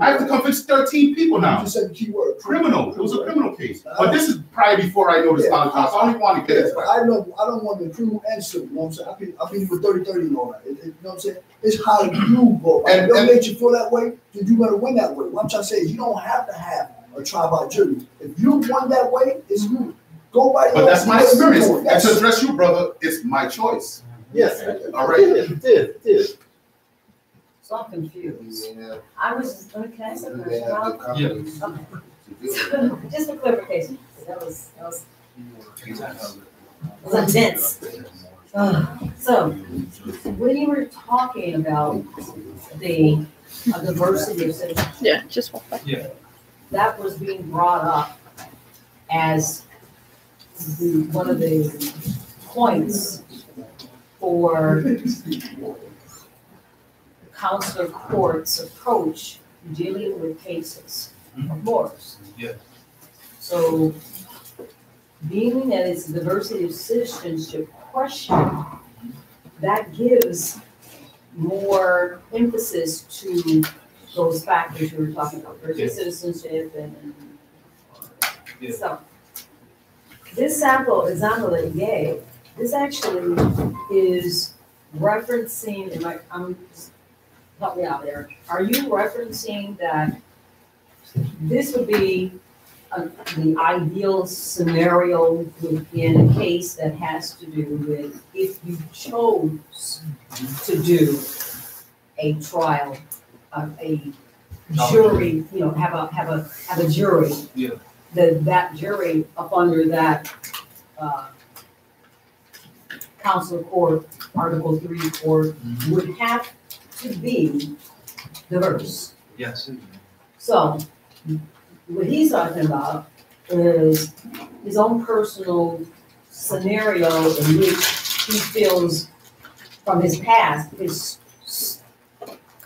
I have to convince 13 people now. You just said the key word. Criminal. It was a criminal case. But this is probably before I know this knowledge. So I don't even want to get it. I don't want the criminal and civil. You know what I'm saying? I've been with 30-30 and all that. You know what I'm saying? It's how you go. If it makes you feel that way, then you're going to win that way. What I'm trying to say is you don't have to have a trial by jury. If you won that way, it's good. Go by your But that's my experience. Yes. And to address you, brother, it's my choice. Yes. All right. It is. So I'm confused. I was, can I ask a question? Yeah. Okay. Just for clarification, that was intense. So, when you were talking about the diversity of citizens, Yeah, just one back. Yeah. that was being brought up as one of the points for Counselor Court's approach dealing with cases of Moors. Yeah. So, being that it's a diversity of citizenship question, that gives more emphasis to those factors you were talking about, versus citizenship and so. This example that you gave, this actually is referencing, help me out there. Are you referencing that this would be the ideal scenario within a case that has to do with if you chose to do a trial, a jury, have a jury. Yeah. That jury up under that Council Court, Article 3 Court would have to be diverse. Yes. So, what he's talking about is his own personal scenario in which he feels from his past, his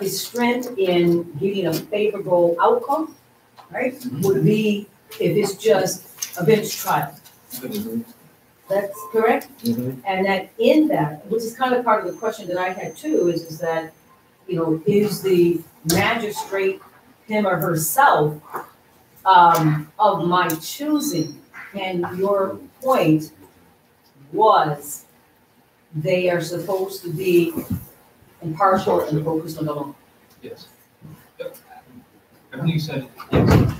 strength in getting a favorable outcome, right, would be if it's just a bench trial. That's correct. And that in that, which is kind of part of the question that I had too, is that, you know, is the magistrate him or herself of my choosing? And your point was they are supposed to be impartial and focused on the law. Yes. Everything you said, yes.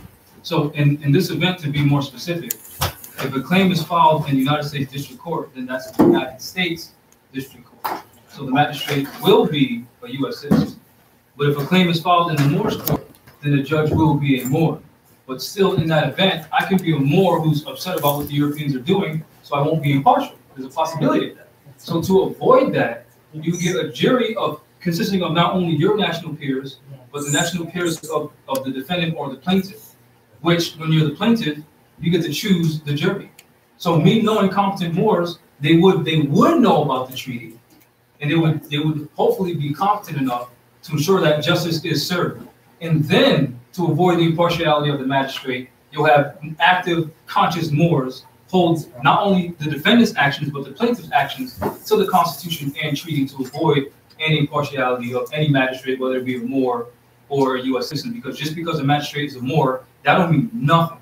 So in this event, to be more specific, if a claim is filed in the United States District Court, then that's the United States District Court. So the magistrate will be a U.S. citizen. But if a claim is filed in the Moors Court, then the judge will be a Moor. But still, in that event, I can be a Moor who's upset about what the Europeans are doing, so I won't be impartial. There's a possibility of that. So to avoid that, you get a jury consisting of not only your national peers, but the national peers of the defendant or the plaintiff, which, when you're the plaintiff, you get to choose the jury. So me knowing competent Moors, they would know about the treaty, and they would hopefully be competent enough to ensure that justice is served. And then, to avoid the impartiality of the magistrate, you'll have active, conscious Moors hold not only the defendant's actions, but the plaintiff's actions to the Constitution and treaty to avoid any impartiality of any magistrate, whether it be a Moor or a U.S. citizen. Because just because a magistrate is a Moor, that don't mean nothing.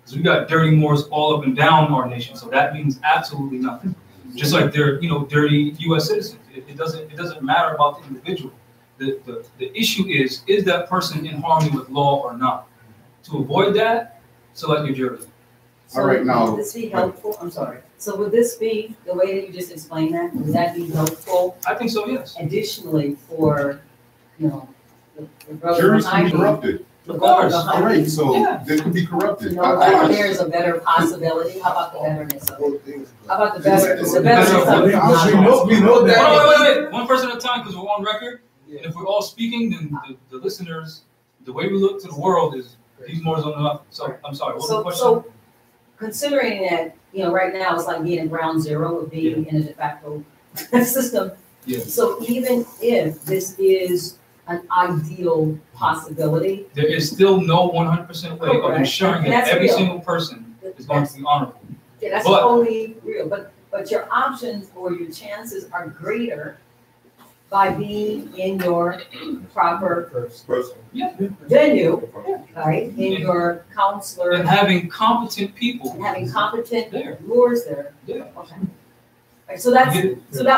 Because we got dirty Moors all up and down our nation, so that means absolutely nothing. Just like they're, dirty U.S. citizens. It doesn't matter about the individual. The issue is that person in harmony with law or not? To avoid that, select your jury. So all right, now. Would this be helpful? I'm sorry. So would this be, the way that you just explained that, would that be helpful? I think so, yes. Additionally, for, the brother Juries can be behind me, corrupted. the brother All behind right, me, so they could be corrupted. that there's a better possibility. How about the betterness of it? How about the better, It's the betterness of it? We know that. Wait. One person at a time, because we're on record. And if we're all speaking, then the listeners, the way we look to the world is these Moors don't know nothing. So I'm sorry. What was the question? So considering that, right now it's like being in ground zero of being in a de facto system. Yeah. So even if this is an ideal possibility, There is still no 100% way of ensuring And that that's every real. single person is going to be honorable. yeah, that's But- totally real. But your options or your chances are greater by being in your proper venue, right? In your counselor, And having competent people. and having competent There. lawyers there. Yeah. Okay. Right, so that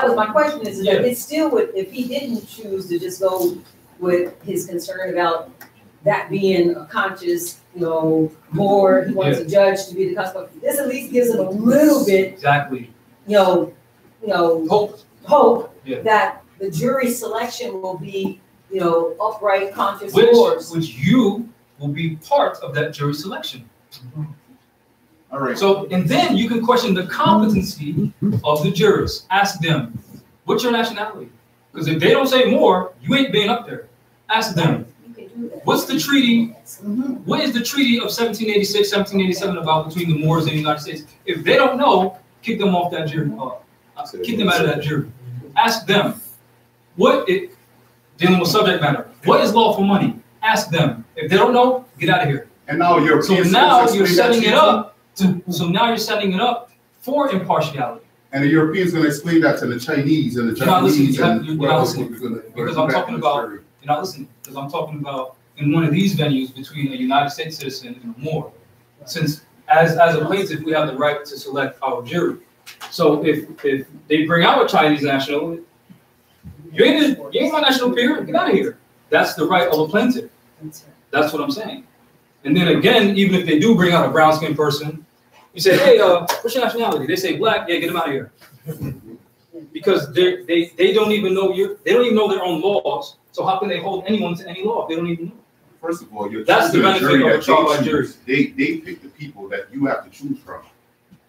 was my question is Yeah. that it still would, if he didn't choose to just go with his concern about that being a conscious, more, he wants a judge to be the cusp of, this at least gives him a little bit, Exactly. hope Yeah. that the jury selection will be, upright, conscious lawyers. Which you will be part of that jury selection. All right. So, and then you can question the competency of the jurors. Ask them, what's your nationality? Because if they don't say more, you ain't being up there. Ask them, You can do that. what's the treaty? Mhm. What is the treaty of 1786, 1787 about between the Moors and the United States? If they don't know, kick them off that jury. Kick them out of that jury. Ask them, dealing with subject matter, what is lawful money? Ask them. If they don't know, get out of here. And now you're So now you're setting it up. So now you're setting it up for impartiality. And the Europeans going to explain that to the Chinese and the You're not listening. Japanese. You're not listening. Because I'm talking about, you're not listening. Because I'm talking about in one of these venues between a United States citizen and a Moor. Since as a plaintiff, we have the right to select our jury. So if they bring out a Chinese national, you ain't my national peer, get out of here. That's the right of a plaintiff. That's what I'm saying. And then again, even if they do bring out a brown-skinned person, you say, hey, what's your nationality? They say black, yeah, get them out of here. Because they don't even know they don't even know their own laws. So how can they hold anyone to any law if they don't even know? First of all, That's the benefit of a trial by jury. They pick the people that you have to choose from.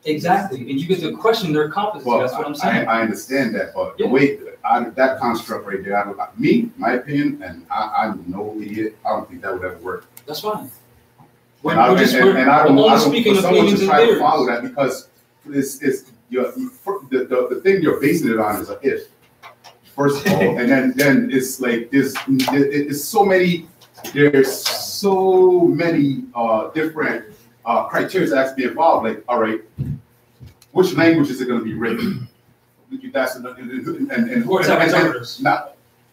Exactly, and you get to question their competency. Well, that's what I'm saying. I understand that, but Yeah. the way that construct right there, my opinion, and I'm no idiot. I don't think that would ever work. That's fine. And I don't only for speaking someone opinions to and try to theories. follow that because the thing you're basing it on is a if. First of all, and then it's like there's so many different criteria that has to be involved. Like, all right, which language is it going to be written? That's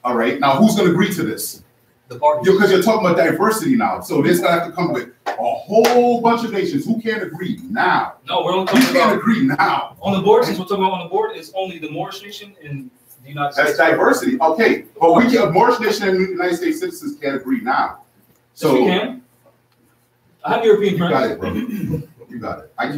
all right. Now, who's going to agree to this? The parties. Because you're talking about diversity now, so this going to have to come with a whole bunch of nations. Who can't agree now? No, we're only talking about. Can't agree now. On the board, since we're talking about on the board, it's only the Moorish nation in the United States. That's diversity. Okay, but we can. Moorish nation and United States citizens can't agree now. So yes, we can. I have European friends. You got it, brother. You got it. I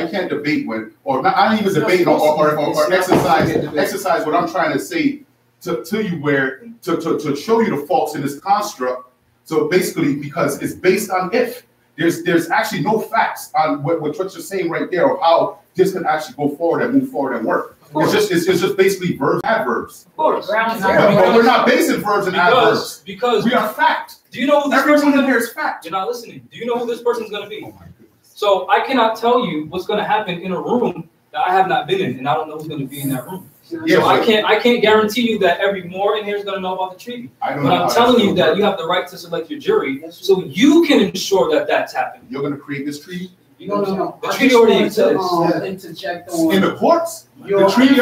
can't debate when, or not even debate or exercise what I'm trying to say to you, where to show you the faults in this construct. So basically, because it's based on if there's actually no facts on what you're saying right there, or how this can actually go forward and move forward and work. It's just basically verbs, adverbs. Of course. But we're not basing verbs and adverbs. Because we are fact. Do you know who this everyone in here is fact? You're not listening. Do you know who this person's going to be? Oh, so I cannot tell you what's going to happen in a room that I have not been in, and I don't know who's going to be in that room. Yeah, so I can't guarantee you that every Moor in here is going to know about the treaty. But I'm telling you that you have the right to select your jury, so you can ensure that that's happening. You're going to create this treaty? No. The treaty already exists. Interject on in the courts. The treaty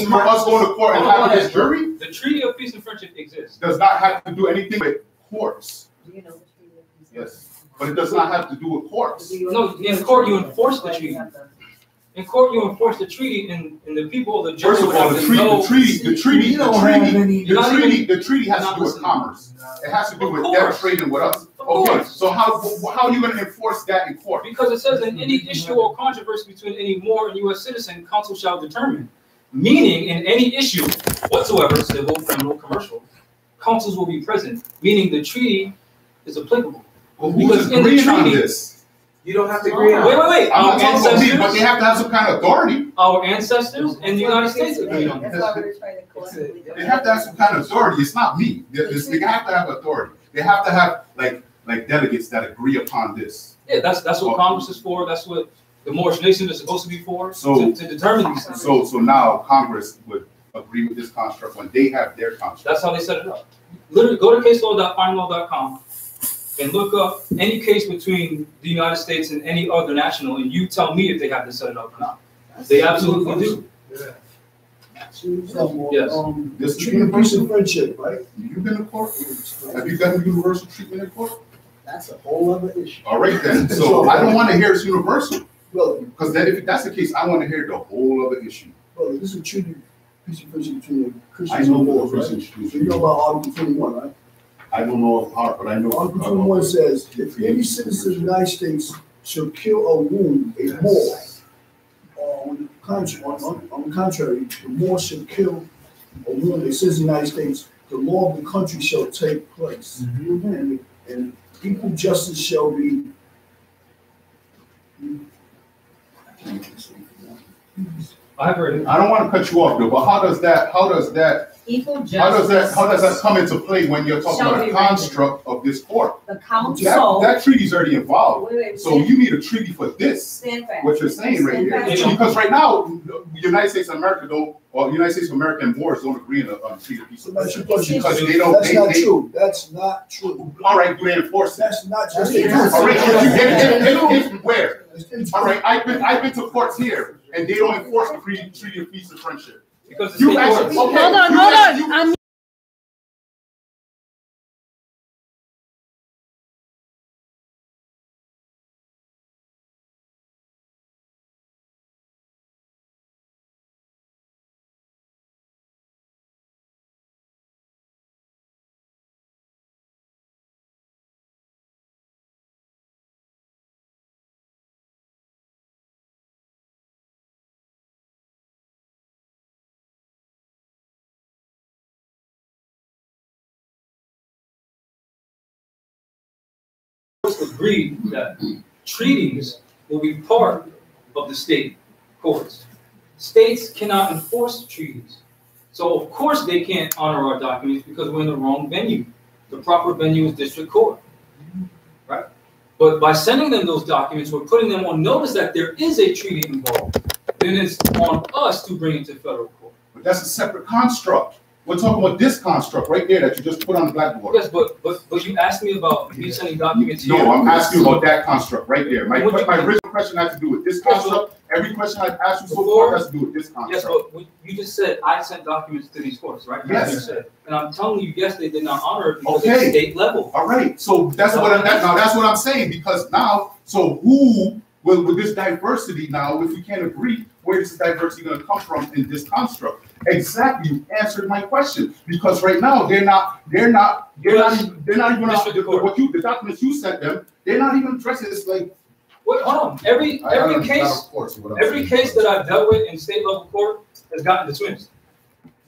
for us going to court and having this jury. The Treaty of Peace and Friendship exists. Does not have to do anything with courts. Do you know the treaty of peace? Yes, but it does not have to do with courts. No, in court you enforce the treaty. In court, you enforce the treaty, and the people of the jury. First of all, the treaty has to do with commerce. It has to do with their trading with us. Okay, so how are you going to enforce that in court? Because it says in any issue or controversy between any Moor and U.S. citizen, counsel shall determine. Meaning, in any issue whatsoever, civil, criminal, commercial, counsels will be present. Meaning, the treaty is applicable. Well, who's agreeing on this? You don't have to agree on it. Wait. Our ancestors, but they have to have some kind of authority. Our ancestors and the United States agree on it. They have to have some kind of authority. It's not me. They have to have authority. They have to have like delegates that agree upon this. Yeah, that's what Congress is for. That's what the Moorish nation is supposed to be for. So to determine these things. So now Congress would agree with this construct when they have their construct. That's how they set it up. Literally, go to caselaw.finelaw.com. and look up any case between the United States and any other national, and you tell me if they have to set it up or not. They absolutely do. So, yes. This treaty of peace and friendship, right? You've been to court? Have you gotten universal treatment in court? That's a whole other issue. All right then. So I don't want to hear it's universal. Well, because then if that's the case, I want to hear the whole other issue. Well, this is a treaty of peace and friendship between the Christians and the Moors, right? So you know about Article 21, right? I don't know of heart, but I know. Article 21 says, if any citizen of the United States shall kill or wound a Moor, on the contrary, the Moor shall kill or wound a citizen of the United States, the law of the country shall take place. And equal justice shall be. I've heard it. I don't want to cut you off though, but how does that equal justice. How does that come into play when you're talking about the construct of this court? The council. That treaty's already involved. So you need a treaty for this. What you're saying right here. Because right now, the United States of America United States of America and Moors don't agree on treaty of peace. Because they don't. That's not true. That's not true. All right, we enforce it. That's not just all right, where? All right, I've been to courts here, and they don't enforce the treaty of peace and friendship. Because hold on. Agreed that treaties will be part of the state courts. States cannot enforce treaties. So of course they can't honor our documents because we're in the wrong venue. The proper venue is district court, right? But by sending them those documents, we're putting them on notice that there is a treaty involved. Then it's on us to bring it to federal court. But that's a separate construct. We're talking about this construct right there that you just put on the blackboard. Yes, but you asked me about me sending documents here. No, I'm asking you about that construct right there. My original question had to do with this construct. Every question I've asked you so far has to do with this construct. Yes, but you just said I sent documents to these courts, right? Yes. You said. And I'm telling you, yes, they did not honor it because it's state level. All right. So that's what I'm saying, because now, so who will, with this diversity now, if we can't agree, where is the diversity going to come from in this construct? Exactly, you answered my question. Because right now they're not even the documents you sent them. They're not even addressing this. Like, what? Hold on. Every case that I've dealt with in state level court has gotten dismissed.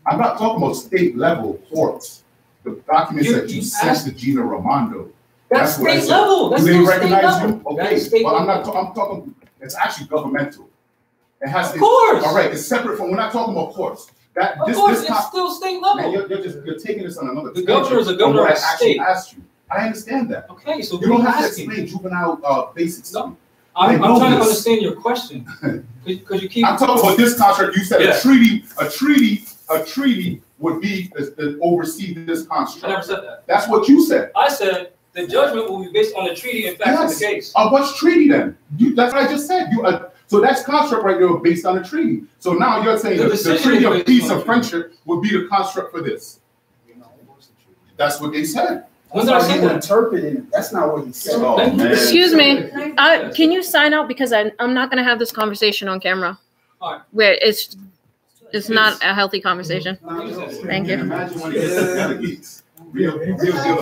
I'm not talking about state level courts. The documents that you sent to Gina Raimondo. That's state level. That's do they still recognize state you? level. Okay, but I'm talking. It's actually governmental. It has of course. All right, it's separate from. We're not talking about courts. It's still state level. Man, you're taking this on another. The governor is a governor of state. Asked you. I understand that. Okay, so you don't have to explain juvenile basics. No, I'm trying to understand your question because you keep. I'm talking about this contract. You said a treaty would be to oversee this construct. I never said that. That's what you said. I said the judgment will be based on the treaty and facts of the case. What's treaty then? That's what I just said. So that's construct right there based on a treaty. So now you're saying the treaty of peace and friendship would be the construct for this. That's what they said. When did I say that? Interpreting it. That's not what he said. Oh, excuse me. Can you sign out, because I'm not going to have this conversation on camera. All right. Where it's not a healthy conversation. Thank you. Imagine when he gets the delegates. Real